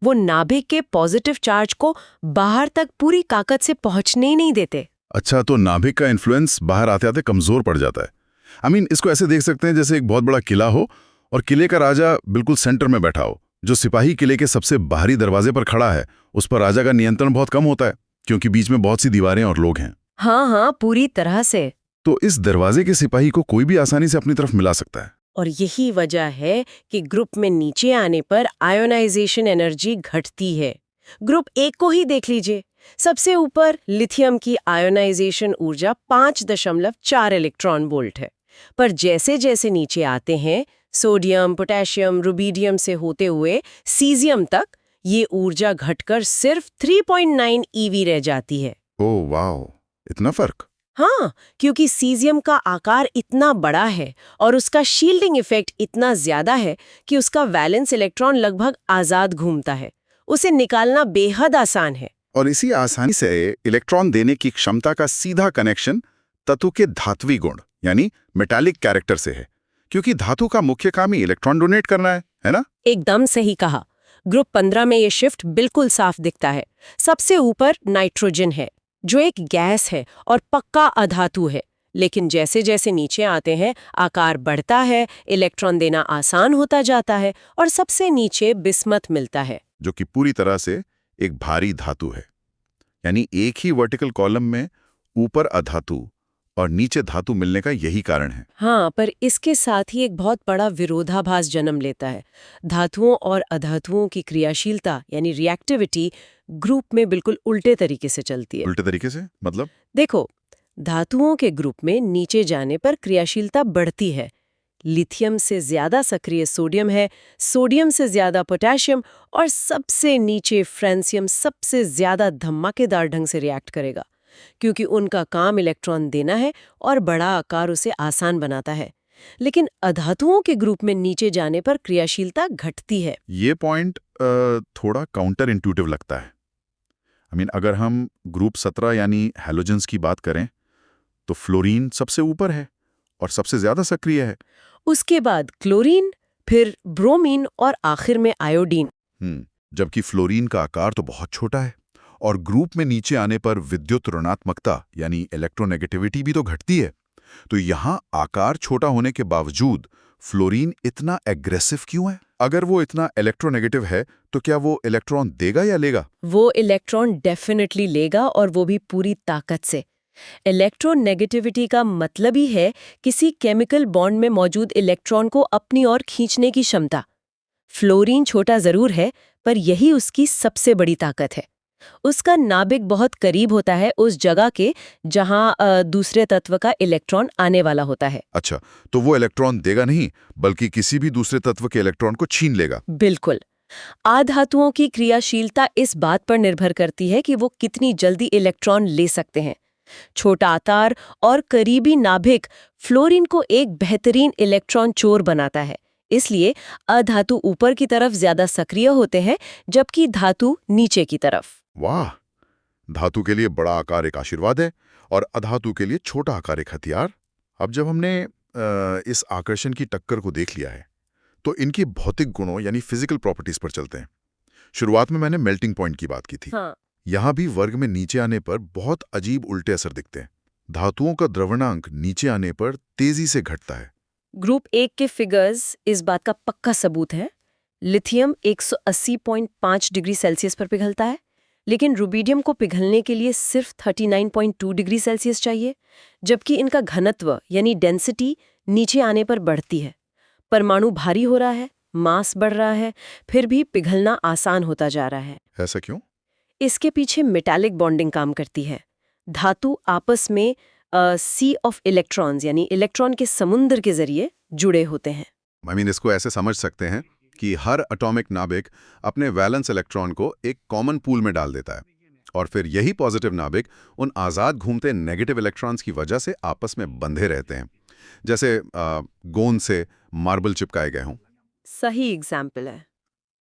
वो नाभिक के पॉजिटिव चार्ज को बाहर तक पूरी ताकत से पहुंचने ही नहीं देते। अच्छा, तो नाभिक का इन्फ्लुएंस बाहर आते आते कमजोर पड़ जाता है। इसको ऐसे देख सकते हैं जैसे एक बहुत बड़ा किला हो और किले का राजा बिल्कुल सेंटर में बैठा हो। जो सिपाही किले के सबसे बाहरी दरवाजे पर खड़ा है, उस पर राजा का नियंत्रण बहुत कम होता है, क्योंकि बीच में बहुत सी दीवारें और लोग हैं। हाँ, पूरी तरह से। तो इस दरवाजे के सिपाही को कोई भी आसानी से अपनी तरफ मिला सकता है। और यही वजह है कि ग्रुप में नीचे आने पर आयोनाइजेशन एनर्जी घटती है। ग्रुप 1 को ही देख लीजिए। सबसे ऊपर लिथियम की आयोनाइजेशन ऊर्जा 5.4 इलेक्ट्रॉन वोल्ट है। पर जैसे जैसे नीचे आते हैं, सोडियम, पोटेशियम, रुबीडियम से होते हुए सीजियम तक, ये ऊर्जा घटकर सिर्फ 3.9 ईवी रह जाती है। ओह वाह, इतना फर्क? हाँ, क्योंकि सीजियम का आकार इतना बड़ा है और उसका शील्डिंग इफेक्ट इतना ज्यादा है कि उसका वैलेंस इलेक्ट्रॉन लगभग आजाद घूमता है। उसे निकालना बेहद आसान है। और इसी आसानी से इलेक्ट्रॉन देने की क्षमता का सीधा कनेक्शन तत्व के धात्विक गुण यानी मेटालिक कैरेक्टर से है, क्योंकि धातु का मुख्य काम ही इलेक्ट्रॉन डोनेट करना है ना? एकदम सही कहा। ग्रुप 15 में ये शिफ्ट बिल्कुल साफ दिखता है। सबसे ऊपर नाइट्रोजन है, जो एक गैस है और पक्का अधातु है। लेकिन जैसे जैसे नीचे आते हैं, आकार बढ़ता है, इलेक्ट्रॉन देना आसान होता जाता है और सबसे नीचे बिस्मथ मिलता है, जो कि पूरी तरह से एक भारी धातु है। यानी एक ही वर्टिकल कॉलम में ऊपर अधातु और नीचे धातु मिलने का यही कारण है। हाँ, पर इसके साथ ही एक बहुत बड़ा विरोधाभास जन्म लेता है। धातुओं और अधातुओं की क्रियाशीलता यानी रिएक्टिविटी ग्रुप में बिल्कुल उल्टे तरीके से चलती है। उल्टे तरीके से मतलब? देखो, धातुओं के ग्रुप में नीचे जाने पर क्रियाशीलता बढ़ती है। लिथियम से ज्यादा सक्रिय सोडियम है, सोडियम से ज्यादा पोटेशियम और सबसे नीचे फ्रांसियम सबसे ज्यादा धमाकेदार ढंग से रिएक्ट करेगा, क्योंकि उनका काम इलेक्ट्रॉन देना है और बड़ा आकार उसे आसान बनाता है। लेकिन अधातुओं के ग्रुप में नीचे जाने पर क्रियाशीलता घटती है। ये पॉइंट थोड़ा काउंटर इंट्यूटिव लगता है। अगर हम ग्रुप 17 यानी हैलोजेंस की बात करें तो फ्लोरीन सबसे ऊपर है और सबसे ज्यादा सक्रिय है। उसके बाद क्लोरीन, फिर ब्रोमीन और आखिर में आयोडीन। जबकि फ्लोरीन का आकार तो बहुत छोटा है और ग्रुप में नीचे आने पर विद्युत ऋणात्मकता यानी इलेक्ट्रोनेगेटिविटी भी तो घटती है। तो यहाँ आकार छोटा होने के बावजूद फ्लोरीन इतना एग्रेसिव क्यों है? अगर वो इतना इलेक्ट्रोनेगेटिव है तो क्या वो इलेक्ट्रॉन देगा या लेगा? वो इलेक्ट्रॉन डेफिनेटली लेगा, और वो भी पूरी ताकत से। इलेक्ट्रोनेगेटिविटी का मतलब ही है किसी केमिकल बॉन्ड में मौजूद इलेक्ट्रॉन को अपनी ओर खींचने की क्षमता। फ्लोरीन छोटा जरूर है, पर यही उसकी सबसे बड़ी ताकत है। उसका नाभिक बहुत करीब होता है उस जगह के जहां दूसरे तत्व का इलेक्ट्रॉन आने वाला होता है। अच्छा, तो वो इलेक्ट्रॉन देगा नहीं, बल्कि किसी भी दूसरे तत्व के इलेक्ट्रॉन को छीन लेगा। बिल्कुल। आधातुओं की क्रियाशीलता इस बात पर निर्भर करती है कि वो कितनी जल्दी इलेक्ट्रॉन ले सकते हैं। छोटा आकार और करीबी नाभिक फ्लोरीन को एक बेहतरीन इलेक्ट्रॉन चोर बनाता है। इसलिए अधातु ऊपर की तरफ ज्यादा सक्रिय होते हैं, जबकि धातु नीचे की तरफ। वाह, धातु के लिए बड़ा आकार एक आशीर्वाद है और अधातु के लिए छोटा आकार एक हथियार। अब जब हमने इस आकर्षण की टक्कर को देख लिया है, तो इनकी भौतिक गुणों यानी फिजिकल प्रॉपर्टीज पर चलते हैं। शुरुआत में मैंने मेल्टिंग पॉइंट की बात की थी। हाँ। यहाँ भी वर्ग में नीचे आने पर बहुत अजीब उल्टे असर दिखते हैं। धातुओं का द्रवणांक नीचे आने पर तेजी से घटता है। ग्रुप 1 के फिगर्स इस बात का पक्का सबूत है। लिथियम 180.5 डिग्री सेल्सियस पर पिघलता है, लेकिन रुबीडियम को पिघलने के लिए सिर्फ 39.2 डिग्री सेल्सियस चाहिए, जबकि इनका घनत्व यानी डेंसिटी नीचे आने पर बढ़ती है। परमाणु भारी हो रहा है, मास बढ़ रहा है, फिर भी पिघलना आसान होता जा रहा है। ऐसा क्यों? इसके पीछे मेटालिक बॉन्डिंग काम करती है। धातु आपस में सी ऑफ इलेक्ट्रॉन्स यानी इलेक्ट्रॉन के समुद्र के जरिए जुड़े होते हैं। इसको ऐसे समझ सकते हैं कि हर एटॉमिक नाभिक अपने वैलेंस इलेक्ट्रॉन को एक कॉमन पूल में डाल देता है और फिर यही पॉजिटिव नाभिक उन आज़ाद घूमते नेगेटिव इलेक्ट्रॉन्स की वजह से आपस में बंधे रहते हैं, जैसे गोंद से मार्बल चिपकाए गए हों। सही एग्जाम्पल है।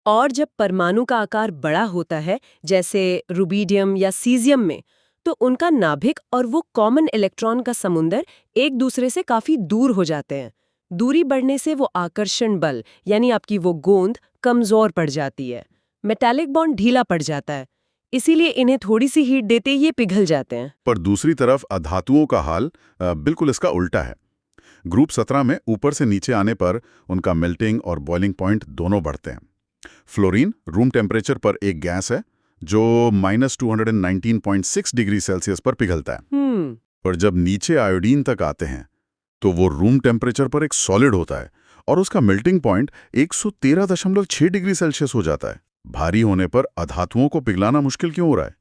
और जब परमाणु का आकार बड़ा होता है, जैसे रुबिडियम या सीजियम में, तो उनका नाभिक और वो कॉमन इलेक्ट्रॉन का समुंदर एक दूसरे से काफी दूर हो जाते हैं। दूरी बढ़ने से वो आकर्षण बल यानी आपकी वो गोंद कमजोर पड़ जाती है, मेटालिक बॉन्ड ढीला पड़ जाता है, इसीलिए इन्हें थोड़ी सी हीट देते ही ये पिघल जाते हैं। पर दूसरी तरफ अधातुओं का हाल बिल्कुल इसका उल्टा है। ग्रुप 17 में ऊपर से नीचे आने पर उनका मेल्टिंग और बॉइलिंग पॉइंट दोनों बढ़ते हैं। फ्लोरीन रूम टेम्परेचर पर एक गैस है जो -219.6 डिग्री सेल्सियस पर पिघलता है। पर जब नीचे आयोडीन तक आते हैं तो वो रूम टेम्परेचर पर एक सॉलिड होता है और उसका मेल्टिंग पॉइंट 113.6 डिग्री सेल्सियस हो जाता है। भारी होने पर अधातुओं को पिघलाना मुश्किल क्यों हो रहा है?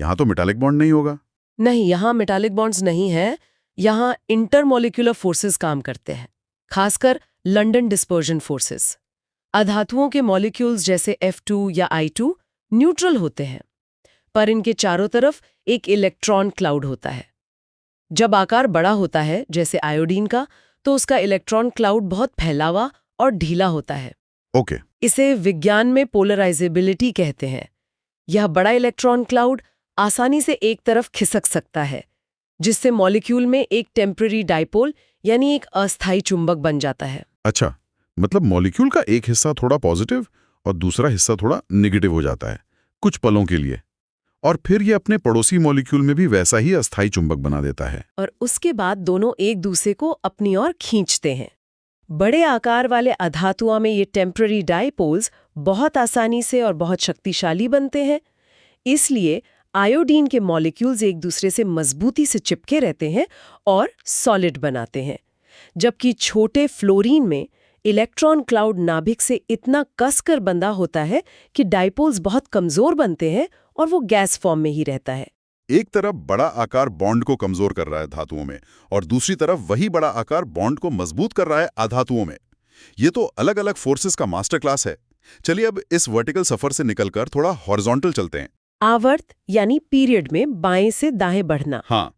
यहाँ तो मेटालिक बॉन्ड नहीं होगा। नहीं, यहाँ मेटालिक बॉन्ड्स नहीं है, यहाँ इंटरमोलिक्यूलर फोर्सेस काम करते हैं, खासकर लंदन डिस्पर्जन फोर्सेस। अधातुओं के मॉलिक्यूल्स जैसे F2 या I2 न्यूट्रल होते हैं, पर इनके चारों तरफ एक इलेक्ट्रॉन क्लाउड होता है। जब आकार बड़ा होता है, जैसे आयोडीन का, तो उसका इलेक्ट्रॉन क्लाउड बहुत फैलावा और ढीला होता है। ओके। इसे विज्ञान में पोलराइजेबिलिटी कहते हैं। यह बड़ा इलेक्ट्रॉन क्लाउड आसानी से एक तरफ खिसक सकता है, जिससे मॉलिक्यूल में एक टेम्पररी डाइपोल यानी एक अस्थायी चुंबक बन जाता है। अच्छा, मतलब मॉलिक्यूल का एक हिस्सा थोड़ा पॉजिटिव और दूसरा हिस्सा थोड़ा नेगेटिव हो जाता है कुछ पलों के लिए, और फिर ये अपने पड़ोसी मॉलिक्यूल में भी वैसा ही अस्थायी चुंबक बना देता है। और उसके बाद दोनों एक दूसरे को अपनी ओर खींचते हैं। बड़े आकार वाले अधातुओं में ये टेम्पररी डाइपोल्स बहुत आसानी से और बहुत शक्तिशाली बनते हैं, इसलिए आयोडीन के मॉलिक्यूल्स एक दूसरे से मजबूती से चिपके रहते हैं और सॉलिड बनाते हैं। जबकि छोटे फ्लोरीन में इलेक्ट्रॉन क्लाउड नाभिक से इतना कसकर बंधा होता है कि डाइपोल्स बहुत कमजोर बनते हैं और वो गैस फॉर्म में ही रहता है। एक तरफ बड़ा आकार बॉन्ड को कमजोर कर रहा है धातुओं में और दूसरी तरफ वही बड़ा आकार बॉन्ड को मजबूत कर रहा है अधातुओं में। ये तो अलग अलग फोर्सेस का मास्टर क्लास है। चलिए अब इस वर्टिकल सफर से निकलकर थोड़ा हॉरिजॉन्टल चलते हैं। आवर्त यानी पीरियड में बाएं से दाएं बढ़ना। हाँ,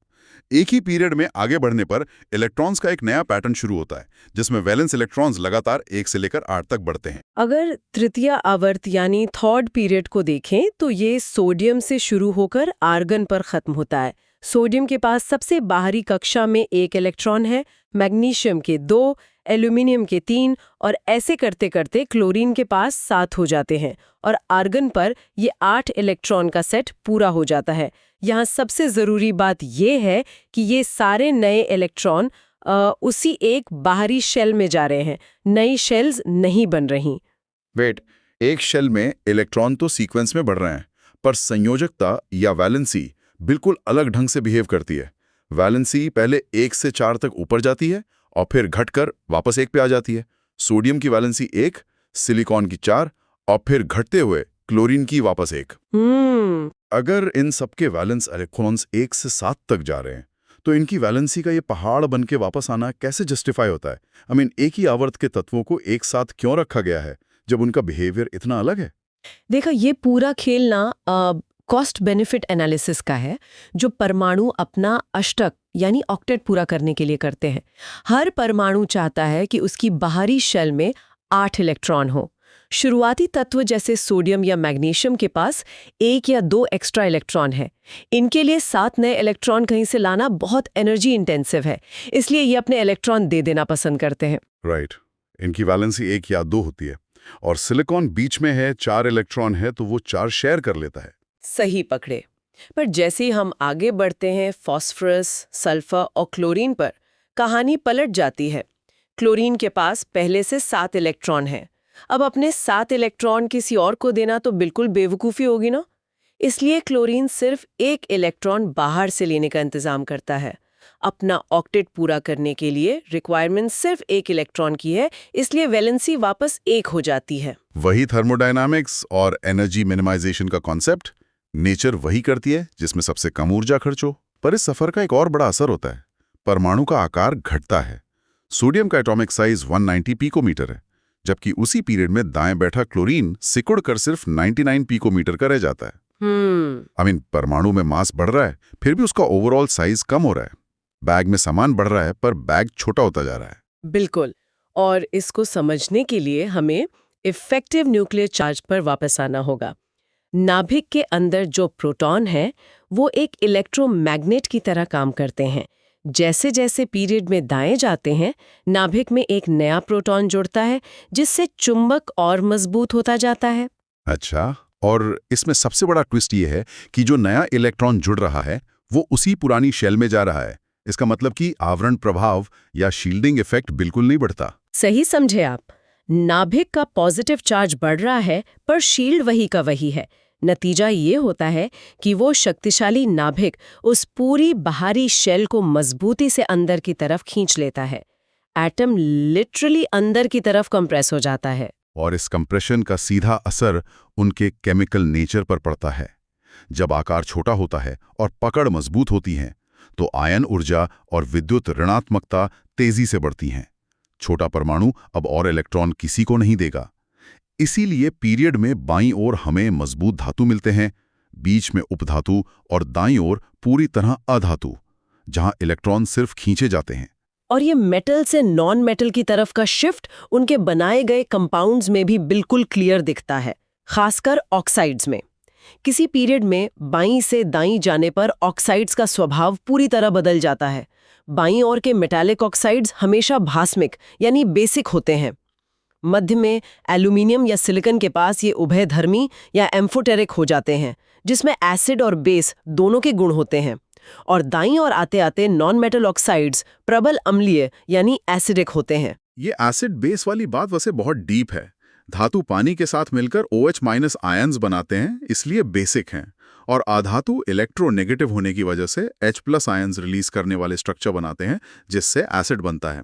एक ही पीरियड में आगे बढ़ने पर इलेक्ट्रॉन्स का एक नया पैटर्न शुरू होता है, जिसमें वैलेंस इलेक्ट्रॉन्स लगातार 1 से लेकर 8 तक बढ़ते हैं। अगर तृतीय आवर्त यानी थर्ड पीरियड को देखें तो ये सोडियम से शुरू होकर आर्गन पर खत्म होता है। सोडियम के पास सबसे बाहरी कक्षा में 1 इलेक्ट्रॉन है, मैग्नीशियम के 2, एल्यूमिनियम के 3 और ऐसे करते करते क्लोरीन के पास 7 हो जाते हैं और आर्गन पर ये 8 इलेक्ट्रॉन का सेट पूरा हो जाता है। यहाँ सबसे ज़रूरी बात ये है कि ये सारे नए इलेक्ट्रॉन उसी एक बाहरी शेल में जा रहे हैं, नई शेल्स नहीं बन रही। वेट, एक शेल में इलेक्ट्रॉन तो सीक्वेंस में बढ़ रहे हैं, पर संयोजकता या वैलेंसी बिल्कुल अलग ढंग से बिहेव करती है। वैलेंसी पहले 1 से 4 तक ऊपर जाती है और फिर घटकर वापस 1 पे आ जाती है। सोडियम की वैलेंसी 1, सिलिकॉन की 4 और फिर घटते हुए क्लोरीन की वापस 1। अगर इन सबके वैलेंस इलेक्ट्रॉन्स 1 से 7 तक जा रहे हैं तो इनकी वैलेंसी का ये पहाड़ बन के वापस आना कैसे जस्टिफाई होता है? एक ही आवर्त के तत्वों को एक साथ क्यों रखा गया है जब उनका बिहेवियर इतना अलग है? देखो, ये पूरा खेल ना कॉस्ट बेनिफिट एनालिसिस का है, जो परमाणु अपना अष्टक यानी ऑक्टेट पूरा करने के लिए करते हैं। हर परमाणु चाहता है कि उसकी बाहरी शेल में 8 इलेक्ट्रॉन हो। शुरुआती तत्व जैसे सोडियम या मैग्नीशियम के पास 1 या 2 एक्स्ट्रा इलेक्ट्रॉन है। इनके लिए 7 नए इलेक्ट्रॉन कहीं से लाना बहुत एनर्जी इंटेंसिव है, इसलिए ये अपने इलेक्ट्रॉन दे देना पसंद करते हैं। राइट, इनकी वैलेंसी 1 या 2 होती है और सिलिकॉन बीच में है, 4 इलेक्ट्रॉन है तो वो 4 शेयर कर लेता है। सही पकड़े। पर जैसे ही हम आगे बढ़ते हैं फॉस्फोरस, सल्फर और क्लोरीन पर, कहानी पलट जाती है। क्लोरीन के पास पहले से 7 इलेक्ट्रॉन हैं। अब अपने 7 इलेक्ट्रॉन किसी और को देना तो बिल्कुल बेवकूफ़ी होगी ना। इसलिए क्लोरीन सिर्फ 1 इलेक्ट्रॉन बाहर से लेने का इंतजाम करता है। अपना ऑक्टेट पूरा करने के लिए रिक्वायरमेंट सिर्फ 1 इलेक्ट्रॉन की है, इसलिए वैलेंसी वापस 1 हो जाती है। वही थर्मोडायनामिक्स और एनर्जी मिनिमाइजेशन का कॉन्सेप्ट नेचर वही करती है जिसमें सबसे कम ऊर्जा खर्च हो। पर इस सफर का एक और बड़ा असर होता है। परमाणु का आकार घटता है। सोडियम का एटॉमिक साइज 190 पिकोमीटर है, जबकि उसी पीरियड में दाएं बैठा क्लोरीन सिकुड़ कर सिर्फ 99 पिकोमीटर का रह जाता है। परमाणु में मास बढ़ रहा है, फिर भी उसका ओवरऑल साइज कम हो रहा है। बैग में सामान बढ़ रहा है, पर बैग छोटा होता जा रहा है। बिल्कुल। और इसको समझने के लिए हमें इफेक्टिव न्यूक्लियर चार्ज पर वापस आना होगा। नाभिक के अंदर जो प्रोटॉन है वो एक इलेक्ट्रोमैग्नेट की तरह काम करते हैं। जैसे जैसे पीरियड में दाएं जाते हैं, नाभिक में एक नया प्रोटॉन जुड़ता है, जिससे चुंबक और मजबूत होता जाता है। अच्छा, और इसमें सबसे बड़ा ट्विस्ट ये है कि जो नया इलेक्ट्रॉन जुड़ रहा है वो उसी पुरानी शेल में जा रहा है। इसका मतलब कि आवरण प्रभाव या शील्डिंग इफेक्ट बिल्कुल नहीं बढ़ता। सही समझे आप। नाभिक का पॉजिटिव चार्ज बढ़ रहा है, पर शील्ड वही का वही है। नतीजा ये होता है कि वो शक्तिशाली नाभिक उस पूरी बाहरी शेल को मजबूती से अंदर की तरफ खींच लेता है। एटम लिटरली अंदर की तरफ कंप्रेस हो जाता है। और इस कंप्रेशन का सीधा असर उनके केमिकल नेचर पर पड़ता है। जब आकार छोटा होता है और पकड़ मजबूत होती है, तो आयन ऊर्जा और विद्युत ऋणात्मकता तेजी से बढ़ती हैं। छोटा परमाणु अब और इलेक्ट्रॉन किसी को नहीं देगा। इसीलिए पीरियड में बाईं ओर हमें मजबूत धातु मिलते हैं, बीच में उपधातु और दाईं ओर पूरी तरह अधातु, जहां इलेक्ट्रॉन सिर्फ खींचे जाते हैं। और ये मेटल से नॉन मेटल की तरफ का शिफ्ट उनके बनाए गए कंपाउंड्स में भी बिल्कुल क्लियर दिखता है, खासकर ऑक्साइड्स में। किसी पीरियड में बाईं से दाईं जाने पर ऑक्साइड्स का स्वभाव पूरी तरह बदल जाता है। बाईं ओर के मेटालिक ऑक्साइड्स हमेशा भास्मिक यानी बेसिक होते हैं। मध्य में एल्यूमिनियम या सिलिकॉन के पास ये उभयधर्मी या एम्फोटेरिक हो जाते हैं, जिसमें एसिड और बेस दोनों के गुण होते हैं। और दाईं ओर आते आते नॉन मेटल ऑक्साइड्स प्रबल अम्लीय यानी एसिडिक होते हैं। ये एसिड बेस वाली बात वैसे बहुत डीप है। धातु पानी के साथ मिलकर OH- आयन्स बनाते हैं, इसलिए बेसिक हैं। और अधातु इलेक्ट्रोनेगेटिव होने की वजह से H+ आयन्स रिलीज करने वाले स्ट्रक्चर बनाते हैं, जिससे एसिड बनता है।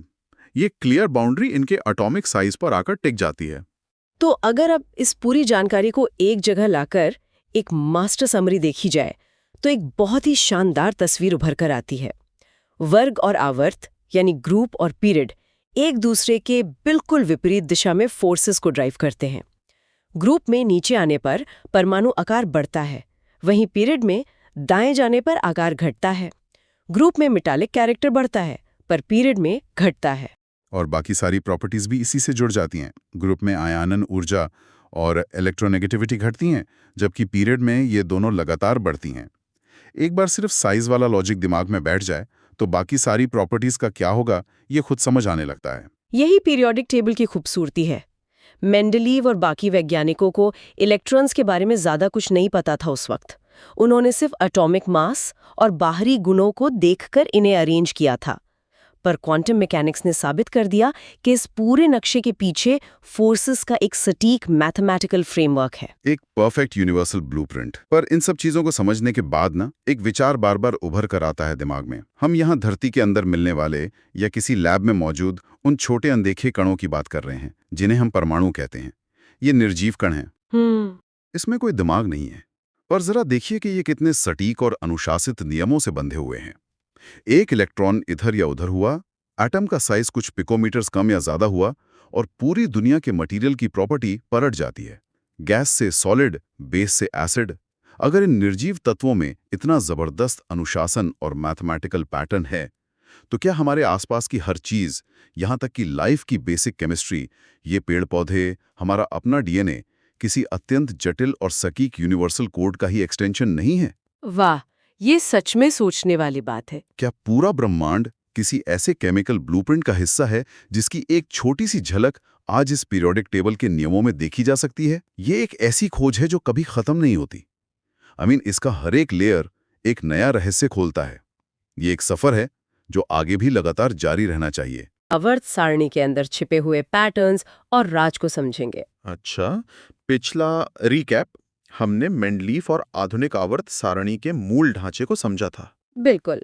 ये क्लियर बाउंड्री इनके एटॉमिक साइज पर आकर टिक जाती है। तो अगर अब इस पूरी जानकारी को एक जगह लाकर एक मास्टर समरी देखी जाए, तो एक बहुत ही शानदार तस्वीर उभर कर आती है। वर्ग और आवर्त यानी ग्रुप और पीरियड एक दूसरे के बिल्कुल विपरीत दिशा में फोर्सेस को ड्राइव करते हैं। ग्रुप में नीचे आने पर परमाणु आकार बढ़ता है, वहीं पीरियड में दाएं जाने पर आकार घटता है। ग्रुप में मेटालिक कैरेक्टर बढ़ता है, पर पीरियड में घटता है। और बाकी सारी प्रॉपर्टीज भी इसी से जुड़ जाती हैं। ग्रुप में आयनन ऊर्जा और इलेक्ट्रोनेगेटिविटी घटती हैं, जबकि पीरियड में ये दोनों लगातार बढ़ती हैं। एक बार सिर्फ साइज वाला लॉजिक दिमाग में बैठ जाए तो बाकी सारी प्रॉपर्टीज का क्या होगा ये खुद समझ आने लगता है। यही पीरियोडिक टेबल की खूबसूरती है। मेंडलीव और बाकी वैज्ञानिकों को इलेक्ट्रॉन्स के बारे में ज्यादा कुछ नहीं पता था उस वक्त। उन्होंने सिर्फ एटॉमिक मास और बाहरी गुणों को देखकर इन्हें अरेंज किया था। पर क्वांटम मैकेनिक्स ने साबित कर दिया कि इस पूरे नक्शे के पीछे फोर्सेस का एक सटीक मैथमेटिकल फ्रेमवर्क है, एक परफेक्ट यूनिवर्सल ब्लूप्रिंट। पर इन सब चीजों को समझने के बाद ना एक विचार बार बार उभर कर आता है दिमाग में। हम यहाँ धरती के अंदर मिलने वाले या किसी लैब में मौजूद उन छोटे अनदेखे कणों की बात कर रहे हैं, जिन्हें हम परमाणु कहते हैं। ये निर्जीव कण हैं। इसमें कोई दिमाग नहीं है। पर जरा देखिए कि ये कितने सटीक और अनुशासित नियमों से बंधे हुए हैं। एक इलेक्ट्रॉन इधर या उधर हुआ, एटम का साइज कुछ पिकोमीटर्स कम या ज्यादा हुआ और पूरी दुनिया के मटेरियल की प्रॉपर्टी पलट जाती है। गैस से सॉलिड, बेस से एसिड। अगर इन निर्जीव तत्वों में इतना जबरदस्त अनुशासन और मैथमेटिकल पैटर्न है, तो क्या हमारे आसपास की हर चीज, यहां तक कि लाइफ की बेसिक केमिस्ट्री, ये पेड़ पौधे, हमारा अपना DNA, किसी अत्यंत जटिल और सटीक यूनिवर्सल कोड का ही एक्सटेंशन नहीं है? वाह, ये सच में सोचने वाली बात है। क्या पूरा ब्रह्मांड किसी ऐसे केमिकल ब्लूप्रिंट का हिस्सा है जिसकी एक छोटी सी झलक आज इस पीरियोडिक टेबल के नियमों में देखी जा सकती है? ये एक ऐसी खोज है जो कभी खत्म नहीं होती। इसका हर एक लेयर एक नया रहस्य खोलता है। ये एक सफर है जो आगे भी लगातार जारी रहना चाहिए। आवर्त सारणी के अंदर छिपे हुए पैटर्न्स और राज को समझेंगे। अच्छा, पिछला रिकैप हमने मेंडलीफ और आधुनिक आवर्त सारणी के मूल ढांचे को समझा था। बिल्कुल।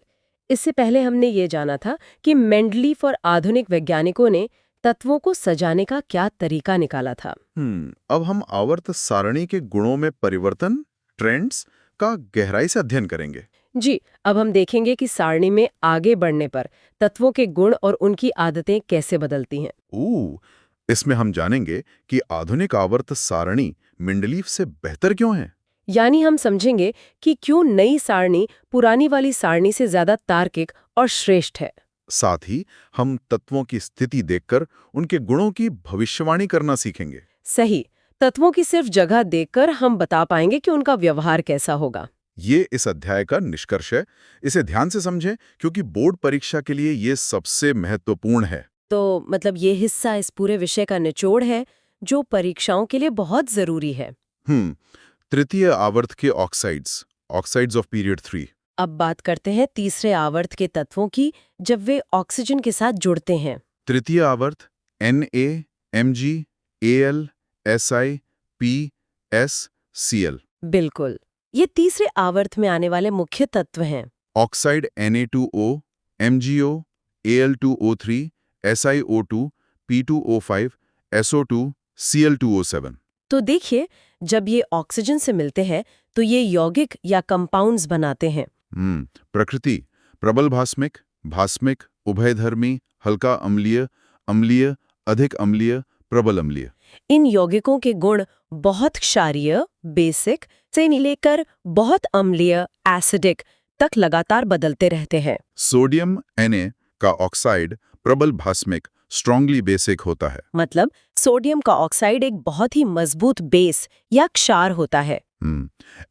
इससे पहले हमने ये जाना था कि मेंडलीफ और आधुनिक वैज्ञानिकों ने तत्वों को सजाने का क्या तरीका निकाला था। अब हम आवर्त सारणी के गुणों में परिवर्तन, ट्रेंड्स का गहराई से अध्ययन करेंगे। जी, अब हम देखेंगे कि सारणी में आगे बढ़ने पर तत्वों के गुण और उनकी आदतें कैसे बदलती हैं। इसमें हम जानेंगे कि आधुनिक आवर्त सारणी मेंडलीव से बेहतर क्यों है। यानी हम समझेंगे कि क्यों नई सारणी पुरानी वाली सारणी से ज्यादा तार्किक और श्रेष्ठ है। साथ ही हम तत्वों की स्थिति देखकर उनके गुणों की भविष्यवाणी करना सीखेंगे। सही, तत्वों की सिर्फ जगह देखकर हम बता पाएंगे कि उनका व्यवहार कैसा होगा। ये इस अध्याय का निष्कर्ष है। इसे ध्यान से समझें क्योंकि बोर्ड परीक्षा के लिए ये सबसे महत्वपूर्ण है। तो मतलब ये हिस्सा इस पूरे विषय का निचोड़ है जो परीक्षाओं के लिए बहुत जरूरी है। तृतीय आवर्त के ऑक्साइड्स ऑफ पीरियड 3। अब बात करते हैं तीसरे आवर्त के तत्वों की जब वे ऑक्सीजन के साथ जुड़ते हैं। तृतीय आवर्त Na, Mg, Al, Si, P, S, Cl। बिल्कुल, ये तीसरे आवर्त में आने वाले मुख्य तत्व हैं। Oxide Na2O, MgO, Al2O3, SiO2, P2O5, SO2, Cl2O7। तो देखिए, जब ये ऑक्सीजन से मिलते हैं तो ये यौगिक या कंपाउंड्स बनाते हैं। प्रकृति प्रबल भास्मिक, भास्मिक, उभयधर्मी, हल्का अम्लीय, अम्लीय, अधिक अम्लीय, प्रबल अम्लीय। इन यौगिकों के गुण बहुत क्षारीय, बेसिक से लेकर बहुत अम्लीय, एसिडिक तक लगातार बदलते रहते हैं। सोडियम Na का ऑक्साइड प्रबल भास्मिक, स्ट्रांगली बेसिक होता है। मतलब सोडियम का ऑक्साइड एक बहुत ही मजबूत बेस या क्षार होता है।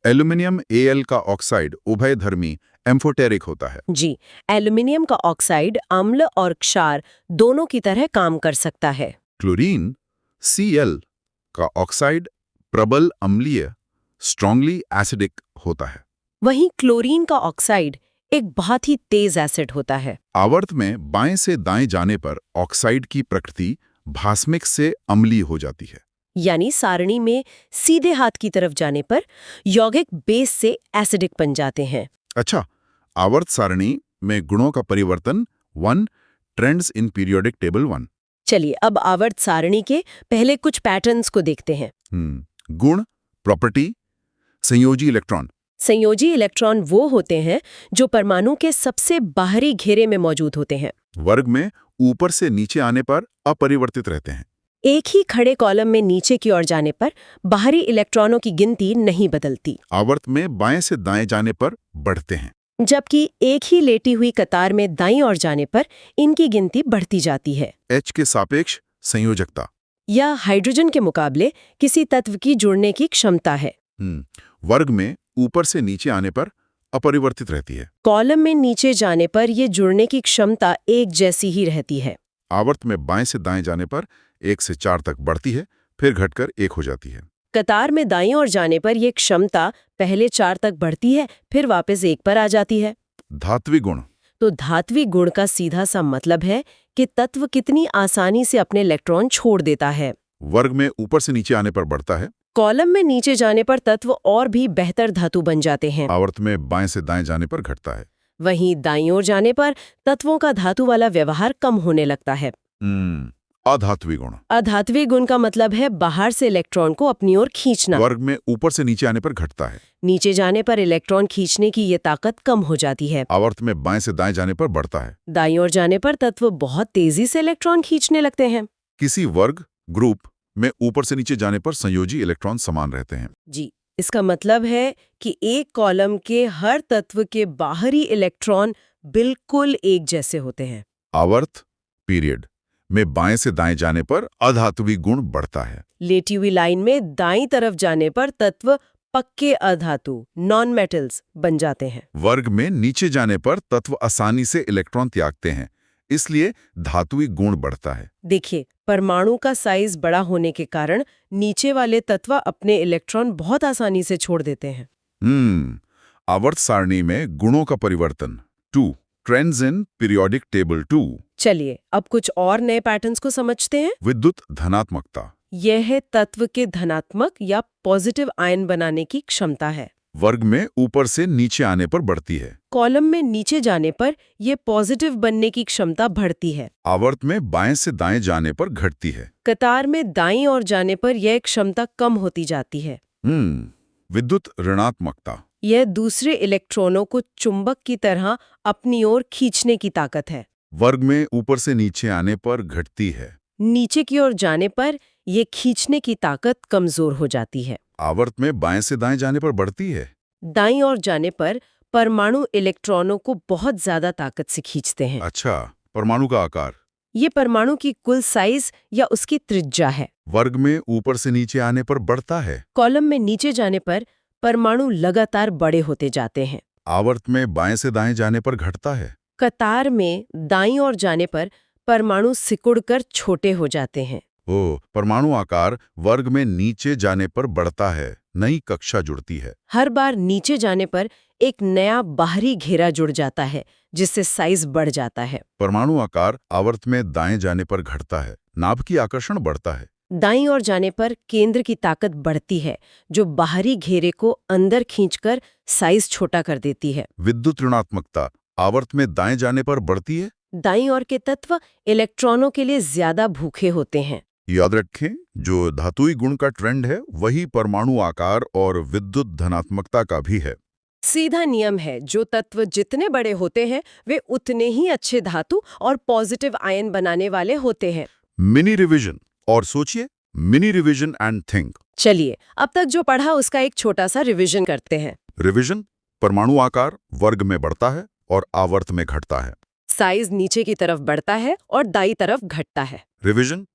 एल्यूमिनियम Al का ऑक्साइड उभयधर्मी, एम्फोटेरिक होता है। जी, एल्यूमिनियम का ऑक्साइड अम्ल और क्षार दोनों की तरह काम कर सकता है। क्लोरीन Cl का ऑक्साइड प्रबल अम्लीय, स्ट्रांगली एसिडिक होता है। वहीं क्लोरीन का ऑक्साइड एक बहुत ही तेज एसिड होता है। आवर्त में बाएं से दाएं जाने पर ऑक्साइड की प्रकृति भास्मिक से अम्लीय हो जाती है। यानी सारणी में सीधे हाथ की तरफ जाने पर यौगिक बेस से एसिडिक बन जाते हैं। अच्छा, आवर्त सारणी में गुणों का परिवर्तन 1 ट्रेंड्स इन पीरियोडिक टेबल 1। चलिए अब आवर्त सारणी के पहले कुछ पैटर्न्स को देखते हैं। गुण, प्रॉपर्टी, संयोजी इलेक्ट्रॉन। संयोजी इलेक्ट्रॉन वो होते हैं जो परमाणु के सबसे बाहरी घेरे में मौजूद होते हैं। वर्ग में ऊपर से नीचे आने पर अपरिवर्तित रहते हैं। एक ही खड़े कॉलम में नीचे की ओर जाने पर बाहरी इलेक्ट्रॉनों की गिनती नहीं बदलती। आवर्त में बाएं से दाएं जाने पर बढ़ते हैं, जबकि एक ही लेटी हुई कतार में दाईं ओर जाने पर इनकी गिनती बढ़ती जाती है। H के सापेक्ष संयोजकता या हाइड्रोजन के मुकाबले किसी तत्व की जुड़ने की क्षमता है। वर्ग में ऊपर से नीचे आने पर अपरिवर्तित रहती है। कॉलम में नीचे जाने पर ये जुड़ने की क्षमता एक जैसी ही रहती है। आवर्त में बाएं से दाएं जाने पर 1 से 4 तक बढ़ती है, फिर घटकर 1 हो जाती है। कतार में दाईं ओर जाने पर ये क्षमता पहले 4 तक बढ़ती है, फिर वापस 1 पर आ जाती है। धात्विक गुण। तो धात्विक गुण का सीधा सा मतलब है कि तत्व कितनी आसानी से अपने इलेक्ट्रॉन छोड़ देता है। वर्ग में ऊपर से नीचे आने पर बढ़ता है। कॉलम में नीचे जाने पर तत्व और भी बेहतर धातु बन जाते हैं। आवर्त में बाएं से दाएं जाने पर घटता है। वहीं दाईं ओर जाने पर तत्वों का धातु वाला व्यवहार कम होने लगता है। अधात्विक गुण। अधात्विक गुण का मतलब है बाहर से इलेक्ट्रॉन को अपनी ओर खींचना। वर्ग में ऊपर से नीचे आने पर घटता है। नीचे जाने पर इलेक्ट्रॉन खींचने की ये ताकत कम हो जाती है। आवर्त में बाएं से दाएं जाने पर बढ़ता है। दाईं ओर जाने पर तत्व बहुत तेजी से इलेक्ट्रॉन खींचने लगते हैं। किसी वर्ग ग्रुप में ऊपर से नीचे जाने पर संयोजी इलेक्ट्रॉन समान रहते हैं। जी, इसका मतलब है कि एक कॉलम के हर तत्व के बाहरी इलेक्ट्रॉन बिल्कुल एक जैसे होते हैं। आवर्त पीरियड में बाएं से दाएं जाने पर अधात्विक गुण बढ़ता है। लेटी हुई लाइन में दाईं तरफ जाने पर तत्व पक्के अधातु नॉन मेटल्स बन जाते हैं। वर्ग में नीचे जाने पर तत्व आसानी से इलेक्ट्रॉन त्यागते हैं, इसलिए धात्विक गुण बढ़ता है। देखिए, परमाणु का साइज बड़ा होने के कारण नीचे वाले तत्व अपने इलेक्ट्रॉन बहुत आसानी से छोड़ देते हैं। आवर्त सारणी में गुणों का परिवर्तन 2 ट्रेंड्स इन पीरियोडिक टेबल 2। चलिए अब कुछ और नए पैटर्न्स को समझते हैं। विद्युत धनात्मकता। यह है तत्व के धनात्मक या पॉजिटिव आयन बनाने की क्षमता है। वर्ग में ऊपर से नीचे आने पर बढ़ती है। कॉलम में नीचे जाने पर यह पॉजिटिव बनने की क्षमता बढ़ती है। आवर्त में बाएं से दाएं जाने पर घटती है। कतार में दाईं ओर जाने पर यह क्षमता कम होती जाती है। विद्युत ऋणात्मकता। यह दूसरे इलेक्ट्रॉनों को चुंबक की तरह अपनी ओर खींचने की ताकत है। वर्ग में ऊपर से नीचे आने पर घटती है। नीचे की ओर जाने पर ये खींचने की ताकत कमजोर हो जाती है। आवर्त में बाएं से दाएं जाने पर बढ़ती है। दाईं ओर जाने पर परमाणु इलेक्ट्रॉनों को बहुत ज्यादा ताकत से खींचते हैं। अच्छा, परमाणु का आकार ये परमाणु की कुल साइज या उसकी त्रिज्या है। वर्ग में ऊपर से नीचे आने पर बढ़ता है। कॉलम में नीचे जाने पर परमाणु लगातार बड़े होते जाते हैं। आवर्त में बाएं से दाएं जाने पर घटता है। कतार में दाईं ओर जाने पर परमाणु सिकुड़कर छोटे हो जाते हैं। परमाणु आकार वर्ग में नीचे जाने पर बढ़ता है, नई कक्षा जुड़ती है। हर बार नीचे जाने पर एक नया बाहरी घेरा जुड़ जाता है, जिससे साइज बढ़ जाता है। परमाणु आकार आवर्त में दाएं जाने पर घटता है, नाभ की आकर्षण बढ़ता है। दाईं ओर जाने पर केंद्र की ताकत बढ़ती है, जो बाहरी घेरे को अंदर खींचकर साइज छोटा कर देती है। विद्युत ऋणात्मकता आवर्त में दाएं जाने पर बढ़ती है। दाईं ओर के तत्व इलेक्ट्रॉनों के लिए ज्यादा भूखे होते हैं। याद रखें, जो धातुई गुण का ट्रेंड है वही परमाणु आकार और विद्युत धनात्मकता का भी है। सीधा नियम है, जो तत्व जितने बड़े होते हैं वे उतने ही अच्छे धातु और पॉजिटिव आयन बनाने वाले होते हैं। मिनी रिवीजन, और सोचिए, मिनी रिवीजन एंड थिंक। चलिए अब तक जो पढ़ा उसका एक छोटा सा रिवीजन करते हैं। रिवीजन, परमाणु आकार वर्ग में बढ़ता है और आवर्त में घटता है। साइज नीचे की तरफ बढ़ता है और दाईं तरफ घटता है। रिवीजन,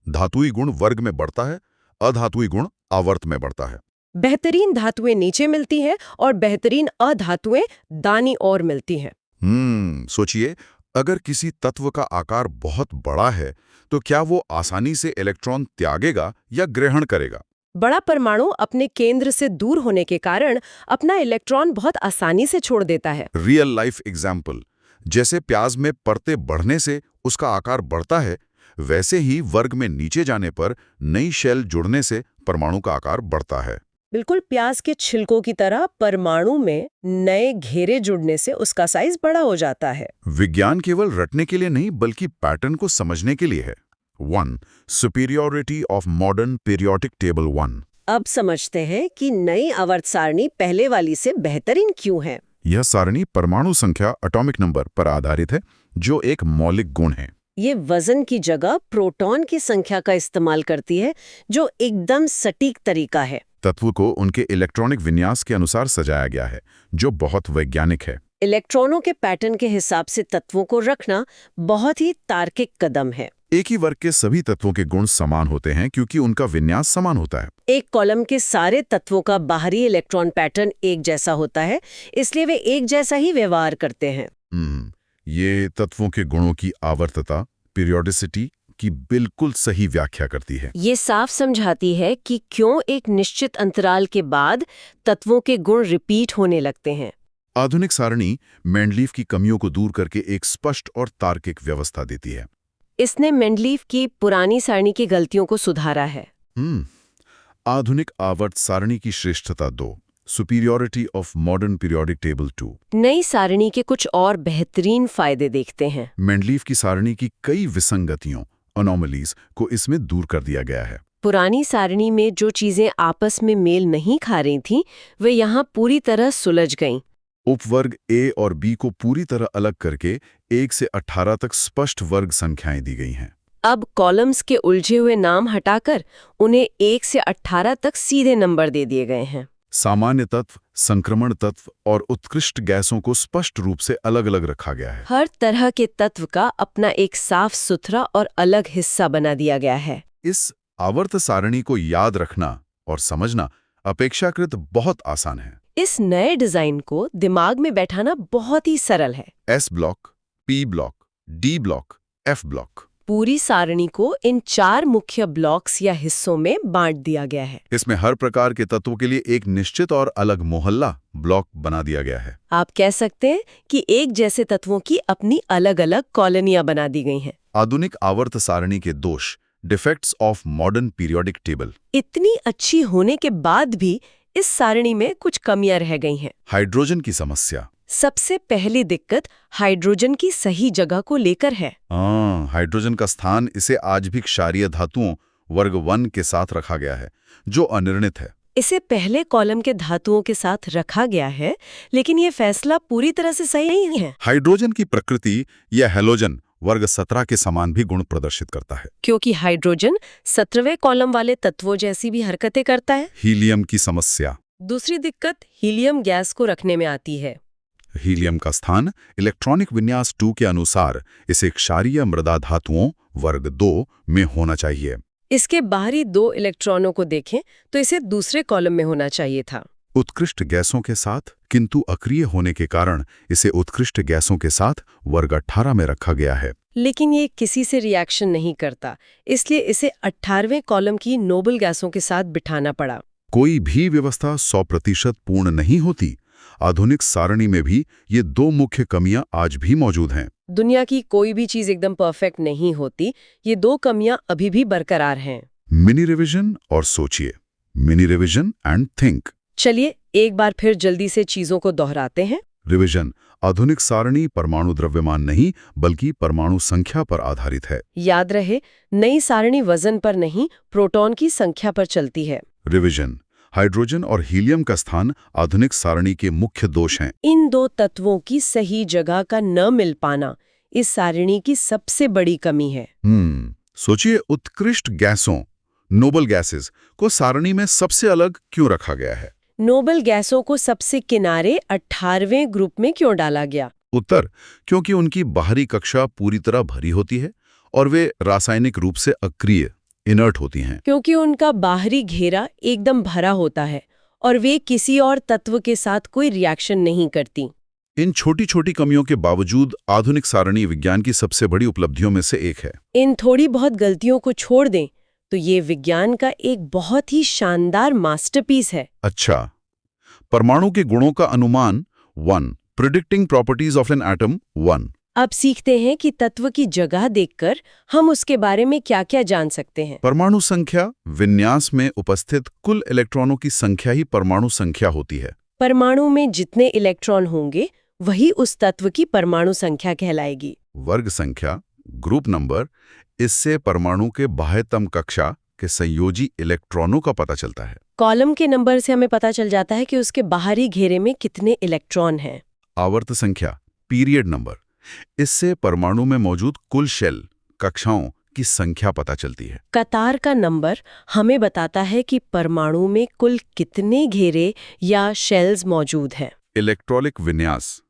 धातुई गुण वर्ग में बढ़ता है, अधातुई गुण आवर्त में बढ़ता है। बेहतरीन धातुएं नीचे मिलती हैं और बेहतरीन अधातुएं दाईं ओर मिलती हैं। सोचिए, अगर किसी तत्व का आकार बहुत बड़ा है तो क्या वो आसानी से इलेक्ट्रॉन त्यागेगा या ग्रहण करेगा? बड़ा परमाणु अपने केंद्र से दूर होने के कारण अपना इलेक्ट्रॉन बहुत आसानी से छोड़ देता है। रियल लाइफ एग्जाम्पल, जैसे प्याज में परतें बढ़ने से उसका आकार बढ़ता है, वैसे ही वर्ग में नीचे जाने पर नई शेल जुड़ने से परमाणु का आकार बढ़ता है। बिल्कुल प्याज के छिलकों की तरह परमाणु में नए घेरे जुड़ने से उसका साइज बड़ा हो जाता है। विज्ञान केवल रटने के लिए नहीं बल्कि पैटर्न को समझने के लिए है। 1. Superiority of modern periodic table 1। अब समझते हैं कि नई आवर्त सारणी पहले वाली से बेहतरीन क्यों है। यह सारणी परमाणु संख्या एटॉमिक नंबर पर आधारित है, जो एक मौलिक गुण है। ये वजन की जगह प्रोटॉन की संख्या का इस्तेमाल करती है, जो एकदम सटीक तरीका है। तत्व को उनके इलेक्ट्रॉनिक विन्यास के अनुसार सजाया गया है, जो बहुत वैज्ञानिक है। इलेक्ट्रॉनों के पैटर्न के हिसाब से तत्वों को रखना बहुत ही तार्किक कदम है। एक ही वर्ग के सभी तत्वों के गुण समान होते हैं क्योंकि उनका विन्यास समान होता है। एक कॉलम के सारे तत्वों का बाहरी इलेक्ट्रॉन पैटर्न एक जैसा होता है, इसलिए वे एक जैसा ही व्यवहार करते हैं। ये तत्वों के गुणों की आवर्तता, पीरियोडिसिटी की बिल्कुल सही व्याख्या करती है। ये साफ समझाती है कि क्यों एक निश्चित अंतराल के बाद तत्वों के गुण रिपीट होने लगते हैं। आधुनिक सारणी मेंडलीव की कमियों को दूर करके एक स्पष्ट और तार्किक व्यवस्था देती है। इसने मेंडलीव की पुरानी सारणी की गलतियों को सुधारा है। आधुनिक आवर्त सारणी की श्रेष्ठता 2, superiority of modern periodic table 2। नई सारणी के कुछ और बेहतरीन फायदे देखते हैं। मेंडलीव की सारणी की कई विसंगतियों, अनोमलीज को इसमें दूर कर दिया गया है। पुरानी सारणी में जो चीजें आपस में मेल नहीं खा रही थीं, वे यहाँ पूरी तरह सुलझ गईं। उपवर्ग ए और बी को पूरी तरह अलग करके 1 से 18 तक स्पष्ट वर्ग संख्याएं दी गई हैं। अब कॉलम्स के उलझे हुए नाम हटाकर उन्हें 1 से 18 तक सीधे नंबर दे दिए गए हैं। सामान्य तत्व, संक्रमण तत्व और उत्कृष्ट गैसों को स्पष्ट रूप से अलग-अलग रखा गया है। हर तरह के तत्व का अपना एक साफ सुथरा और अलग हिस्सा बना दिया गया है। इस आवर्त सारणी को याद रखना और समझना अपेक्षाकृत बहुत आसान है। इस नए डिजाइन को दिमाग में बैठाना बहुत ही सरल है। S block, P block, D block, F block. पूरी सारणी को इन 4 मुख्य ब्लॉक्स या हिस्सों में बांट दिया गया है। इसमें हर प्रकार के तत्वों के लिए एक निश्चित और अलग मोहल्ला ब्लॉक बना दिया गया है। आप कह सकते हैं कि एक जैसे तत्वों की अपनी अलग-अलग कॉलोनियां बना दी गई हैं। आधुनिक आवर्त सारणी के दोष, defects of modern periodic table. इतनी अच्छी होने के बाद भी इस सारणी में कुछ कमियां रह गई हैं। हाइड्रोजन की समस्या। सबसे पहली दिक्कत हाइड्रोजन की सही जगह को लेकर है। हाइड्रोजन का स्थान इसे आज भी क्षारीय धातुओं वर्ग 1 के साथ रखा गया है, जो अनिर्णित है। इसे पहले कॉलम के धातुओं के साथ रखा गया है, लेकिन ये फैसला पूरी तरह से सही नहीं है, हाइड्रोजन की प्रकृति या हैलोजन वर्ग 17 के समान भी गुण प्रदर्शित करता है। क्योंकि हाइड्रोजन 17वें कॉलम वाले तत्वों जैसी भी हरकतें करता है। हीलियम की समस्या। दूसरी दिक्कत हीलियम गैस को रखने में आती है। हीलियम का स्थान इलेक्ट्रॉनिक विन्यास 2 के अनुसार इसे क्षारीय मृदा धातुओं वर्ग 2 में होना चाहिए। इसके बाहरी 2 इलेक्ट्रॉनों को देखें तो इसे दूसरे कॉलम में होना चाहिए था। उत्कृष्ट गैसों के साथ, किंतु अक्रिय होने के कारण इसे उत्कृष्ट गैसों के साथ वर्ग 18 में रखा गया है। लेकिन ये किसी से रिएक्शन नहीं करता, इसलिए इसे 18वें कॉलम की नोबल गैसों के साथ बिठाना पड़ा। कोई भी व्यवस्था 100% पूर्ण नहीं होती। आधुनिक सारणी में भी ये 2 मुख्य कमियां आज भी मौजूद हैं। दुनिया की कोई भी चीज एकदम परफेक्ट नहीं होती, ये 2 कमियां अभी भी बरकरार हैं। मिनी रिवीजन और सोचिए। Mini revision and think. चलिए एक बार फिर जल्दी से चीजों को दोहराते हैं। रिवीजन। आधुनिक सारणी परमाणु द्रव्यमान नहीं बल्कि परमाणु संख्या पर आधारित है। याद रहे, नई सारणी वजन पर नहीं, प्रोटॉन की संख्या पर चलती है। रिवीजन। हाइड्रोजन और हीलियम का स्थान आधुनिक सारणी के मुख्य दोष हैं। इन 2 तत्वों की सही जगह का न मिल पाना इस सारणी की सबसे बड़ी कमी है। सोचिए, उत्कृष्ट गैसों, नोबल गैसेस को सारणी में सबसे अलग क्यों रखा गया है? नोबल गैसों को सबसे किनारे 18वें ग्रुप में क्यों डाला गया? उत्तर, क्योंकि उनकी बाहरी कक्षा पूरी तरह भरी होती है और वे रासायनिक रूप से अक्रिय, इनर्ट होती हैं। क्योंकि उनका बाहरी घेरा एकदम भरा होता है और वे किसी और तत्व के साथ कोई रिएक्शन नहीं करती। इन छोटी छोटी कमियों के बावजूद आधुनिक सारणी विज्ञान की सबसे बड़ी उपलब्धियों में से एक है। इन थोड़ी बहुत गलतियों को छोड़ दें तो ये विज्ञान का एक बहुत ही शानदार मास्टरपीस है। अच्छा, परमाणु के गुणों का अनुमान 1, predicting properties of an atom 1। अब सीखते हैं कि तत्व की जगह देखकर हम उसके बारे में क्या-क्या जान सकते हैं। परमाणु संख्या विन्यास में उपस्थित कुल इलेक्ट्रॉनों की संख्या ही परमाणु संख्या होती है। परमाणु में जितने इलेक्ट्रॉन होंगे वही उस तत्व की परमाणु संख्या कहलाएगी। वर्ग संख्या, ग्रुप नंबर, इससे परमाणु के बाह्यतम कक्षा के संयोजी इलेक्ट्रॉनों का पता चलता है। कॉलम के नंबर से हमें पता चल जाता है कि उसके बाहरी घेरे में कितने इलेक्ट्रॉन हैं। आवर्त संख्या, पीरियड नंबर, इससे परमाणु में मौजूद कुल शेल कक्षाओं की संख्या पता चलती है। कतार का नंबर हमें बताता है कि परमाणु में कुल कितने घेरे या शेल्स मौजूद हैं। इलेक्ट्रॉनिक विन्यास,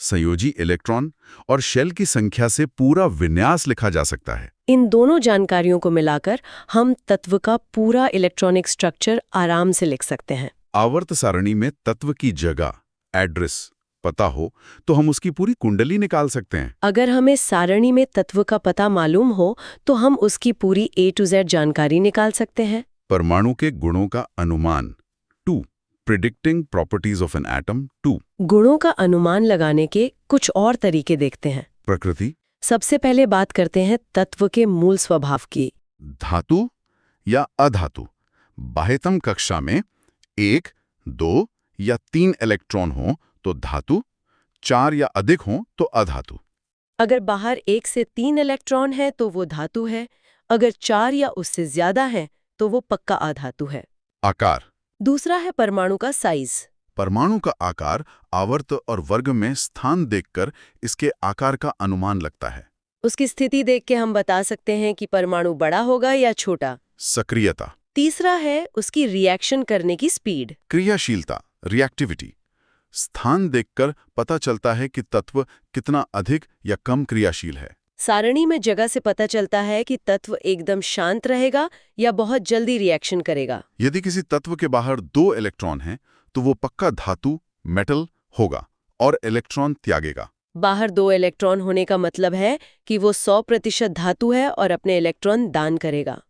संयोजी इलेक्ट्रॉन और शेल की संख्या से पूरा विन्यास लिखा जा सकता है। इन दोनों जानकारियों को मिलाकर हम तत्व का पूरा इलेक्ट्रॉनिक स्ट्रक्चर आराम से लिख सकते हैं। आवर्त सारणी में तत्व की जगह, एड्रेस पता हो तो हम उसकी पूरी कुंडली निकाल सकते हैं। अगर हमें सारणी में तत्व का पता मालूम हो तो हम उसकी पूरी A to Z जानकारी निकाल सकते हैं। परमाणु के गुणों का अनुमान 2, predicting properties of an atom 2। गुणों का अनुमान लगाने के कुछ और तरीके देखते हैं। प्रकृति। सबसे पहले बात करते हैं तत्व के मूल स्वभाव की। धातु या अधातु। बाह्यतम कक्षा में 1, 2 या 3 इलेक्ट्रॉन हो तो धातु, 4 या अधिक हो तो अधातु। अगर बाहर 1 से 3 इलेक्ट्रॉन है तो वो धातु है, अगर 4 या उससे ज्यादा है तो वो पक्का अधातु है। आकार। दूसरा है परमाणु का साइज। परमाणु का आकार आवर्त और वर्ग में स्थान देखकर इसके आकार का अनुमान लगता है। उसकी स्थिति देख के हम बता सकते हैं कि परमाणु बड़ा होगा या छोटा। सक्रियता। तीसरा है उसकी रिएक्शन करने की स्पीड। क्रियाशीलता, रिएक्टिविटी। स्थान देखकर पता चलता है कि तत्व कितना अधिक या कम क्रियाशील है। सारणी में जगह से पता चलता है कि तत्व एकदम शांत रहेगा या बहुत जल्दी रिएक्शन करेगा। यदि किसी तत्व के बाहर 2 इलेक्ट्रॉन हैं तो वो पक्का धातु, मेटल होगा और इलेक्ट्रॉन त्यागेगा। बाहर 2 इलेक्ट्रॉन होने का मतलब है कि वो 100% धातु है और अपने इलेक्ट्रॉन दान करेगा।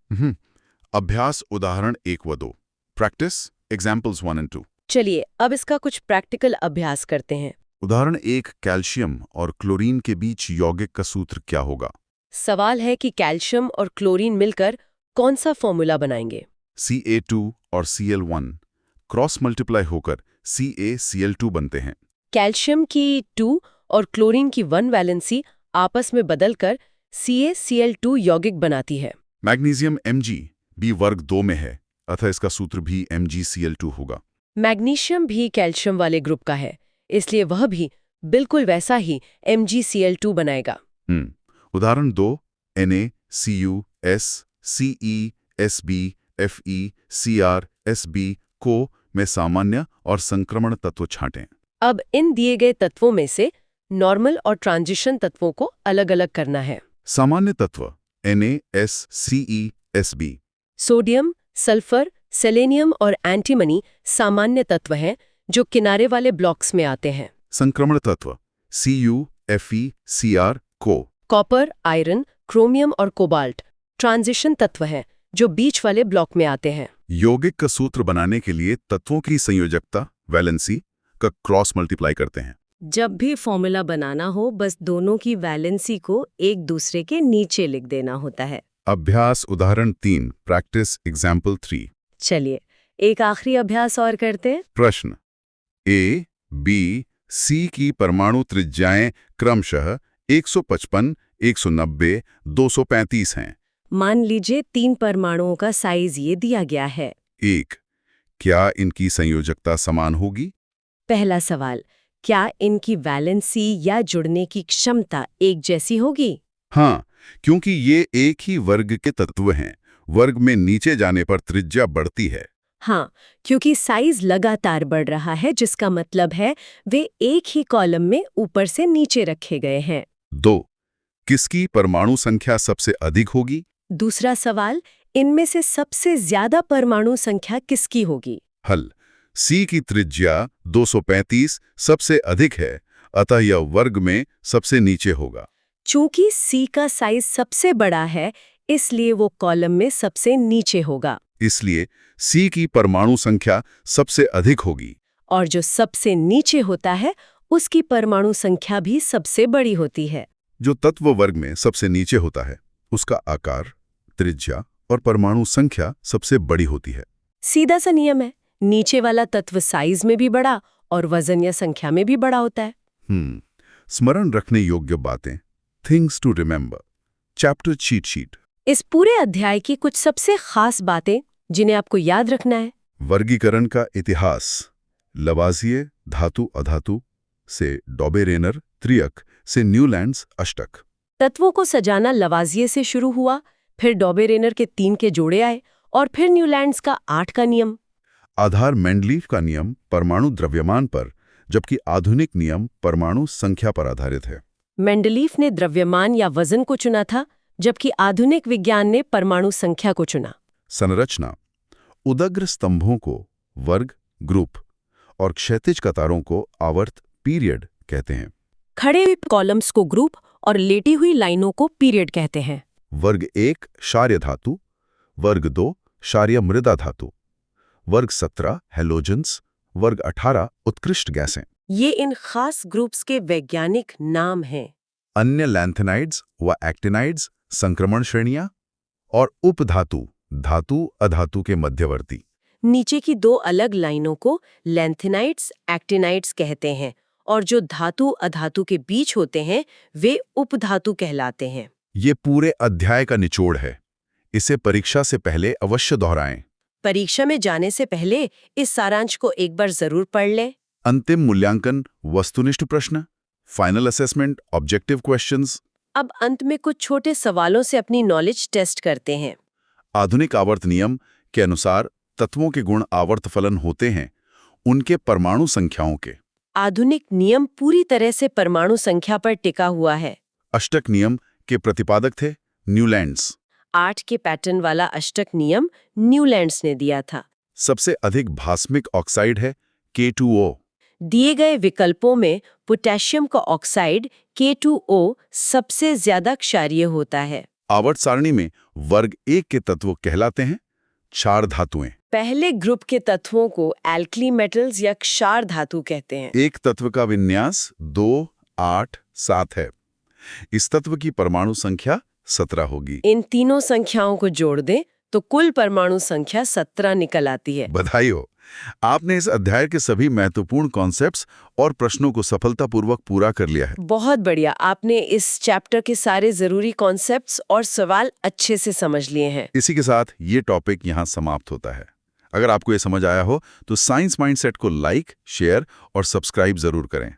अभ्यास उदाहरण 1 व 2। Practice examples 1 and 2। चलिए अब इसका कुछ प्रैक्टिकल अभ्यास करते हैं। उदाहरण 1, कैल्शियम और क्लोरीन के बीच यौगिक का सूत्र क्या होगा? सवाल है कि कैल्शियम और क्लोरीन मिलकर कौन सा फॉर्मूला बनाएंगे। Ca2 और Cl1 क्रॉस मल्टीप्लाई होकर CaCl2 बनते हैं। कैल्शियम की 2 और क्लोरीन की 1 वैलेंसी आपस में बदलकर CaCl2 यौगिक बनाती है। मैग्नीशियम Mg भी वर्ग 2 में है, अतः इसका सूत्र भी MgCl2 होगा। मैग्नीशियम भी कैल्शियम वाले ग्रुप का है, इसलिए वह भी बिल्कुल वैसा ही MgCl2 बनाएगा। उदाहरण 2 NaCuS CeSb Fe Cr Sb को में सामान्य और संक्रमण तत्व छांटें। अब इन दिए गए तत्वों में से नॉर्मल और ट्रांजिशन तत्वों को अलग-अलग करना है। सामान्य तत्व NaSCeSb। सोडियम, सल्फर, सेलेनियम और एंटीमनी सामान्य तत्व हैं जो किनारे वाले ब्लॉक्स में आते हैं। संक्रमण तत्व Cu Fe Cr को। कॉपर, आयरन, क्रोमियम और कोबाल्ट ट्रांजिशन तत्व हैं जो बीच वाले ब्लॉक में आते हैं। यौगिक का सूत्र बनाने के लिए तत्वों की संयोजकता वैलेंसी का क्रॉस मल्टीप्लाई करते हैं। जब भी फॉर्मूला बनाना हो बस दोनों की वैलेंसी को एक दूसरे के नीचे लिख देना होता है। अभ्यास उदाहरण 3 प्रैक्टिस एग्जाम्पल 3। चलिए एक आखिरी अभ्यास और करते हैं। प्रश्न A, B, C की परमाणु त्रिज्याएं क्रमशः 155, 190, 235 हैं। मान लीजिए 3 परमाणुओं का साइज ये दिया गया है। 1. क्या इनकी संयोजकता समान होगी? पहला सवाल, क्या इनकी वैलेंसी या जुड़ने की क्षमता एक जैसी होगी? हाँ, क्योंकि ये एक ही वर्ग के तत्व हैं। वर्ग में नीचे जाने पर त्रिज्या बढ़ती है। हाँ, क्योंकि साइज लगातार बढ़ रहा है जिसका मतलब है वे एक ही कॉलम में ऊपर से नीचे रखे गए हैं। 2. किसकी परमाणु संख्या सबसे अधिक होगी? दूसरा सवाल, इनमें से सबसे ज्यादा परमाणु संख्या किसकी होगी? हल, C की त्रिज्या 235 सबसे अधिक है, अतः यह वर्ग में सबसे नीचे होगा। चूंकि C का साइज सबसे बड़ा है, इसलिए वो कॉलम में सबसे नीचे होगा। इसलिए C की परमाणु संख्या सबसे अधिक होगी। और जो सबसे नीचे होता है, उसकी परमाणु संख्या भी सबसे बड़ी होती है। जो तत्व वर्ग में सबसे नीचे होता है, उसका आकार, त्रिज्या और परमाणु संख्या सबसे बड़ी होती है। सीधा सा नियम है, नीचे वाला तत्व साइज में भी बड़ा और वजन या संख्या में भी बड़ा होता है। स्मरण रखने योग्य बातें, things to remember, chapter cheat sheet. इस पूरे अध्याय की कुछ सबसे खास बातें जिन्हें आपको याद रखना है। वर्गीकरण का इतिहास, लवाजिये धातु अधातु से डॉबेरेनर त्रियक से न्यूलैंड्स अष्टक। तत्वों को सजाना लवाजिये से शुरू हुआ, फिर डॉबेरेनर के 3 के जोड़े आए और फिर न्यूलैंड्स का 8 का नियम। आधार मेंडलीफ का नियम परमाणु द्रव्यमान पर, जबकि आधुनिक नियम परमाणु संख्या पर आधारित है। मेंडलीफ ने द्रव्यमान या वजन को चुना था, जबकि आधुनिक विज्ञान ने परमाणु संख्या को चुना। संरचना, उदग्र स्तंभों को वर्ग ग्रुप और क्षैतिज कतारों को आवर्त पीरियड कहते हैं। खड़े हुए कॉलम्स को ग्रुप और लेटी हुई लाइनों को पीरियड कहते हैं। वर्ग 1 क्षार्य धातु, वर्ग 2 क्षार्य मृदा धातु, वर्ग 17 हैलोजेंस, वर्ग 18 उत्कृष्ट गैसें। ये इन खास ग्रुप्स के वैज्ञानिक नाम हैं। अन्य लैंथेनाइड्स व एक्टिनाइड्स संक्रमण श्रेणियां और उपधातु धातु अधातु के मध्यवर्ती। नीचे की 2 अलग लाइनों को लैंथेनाइड्स, एक्टिनाइड्स कहते हैं और जो धातु अधातु के बीच होते हैं वे उपधातु कहलाते हैं। ये पूरे अध्याय का निचोड़ है। इसे परीक्षा से पहले अवश्य दोहराएं। परीक्षा में जाने से पहले इस सारांश को एक बार जरूर पढ़ लें। अंतिम मूल्यांकन, वस्तुनिष्ठ प्रश्न, फाइनल असेसमेंट, ऑब्जेक्टिव क्वेश्चंस। अब अंत में कुछ छोटे सवालों से अपनी नॉलेज टेस्ट करते हैं। आधुनिक आवर्त नियम के अनुसार तत्वों के गुण आवर्त फलन होते हैं उनके परमाणु संख्याओं के। आधुनिक नियम पूरी तरह से परमाणु संख्या पर टिका हुआ है। अष्टक नियम के प्रतिपादक थे न्यूलैंड्स। 8 के पैटर्न वाला अष्टक नियम न्यूलैंड्स ने दिया था। सबसे अधिक भास्मिक ऑक्साइड है K2O। दिए गए विकल्पों में पोटेशियम का ऑक्साइड K2O सबसे ज्यादा क्षारीय होता है। आवर्त सारणी में वर्ग 1 के तत्व कहलाते हैं क्षार धातुएं। पहले ग्रुप के तत्वों को एल्कली मेटल्स या क्षार धातु कहते हैं। एक तत्व का विन्यास 2, 8, 7 है। इस तत्व की परमाणु संख्या 17 होगी। इन तीनों संख्याओं को जोड़ दें तो कुल परमाणु संख्या 17 निकल आती है। बधाई हो, आपने इस अध्याय के सभी महत्वपूर्ण कॉन्सेप्ट्स और प्रश्नों को सफलतापूर्वक पूरा कर लिया है। बहुत बढ़िया, आपने इस चैप्टर के सारे जरूरी कॉन्सेप्ट्स और सवाल अच्छे से समझ लिए हैं। इसी के साथ ये टॉपिक यहाँ समाप्त होता है। अगर आपको ये समझ आया हो तो साइंस माइंडसेट को लाइक, शेयर और सब्सक्राइब जरूर करें।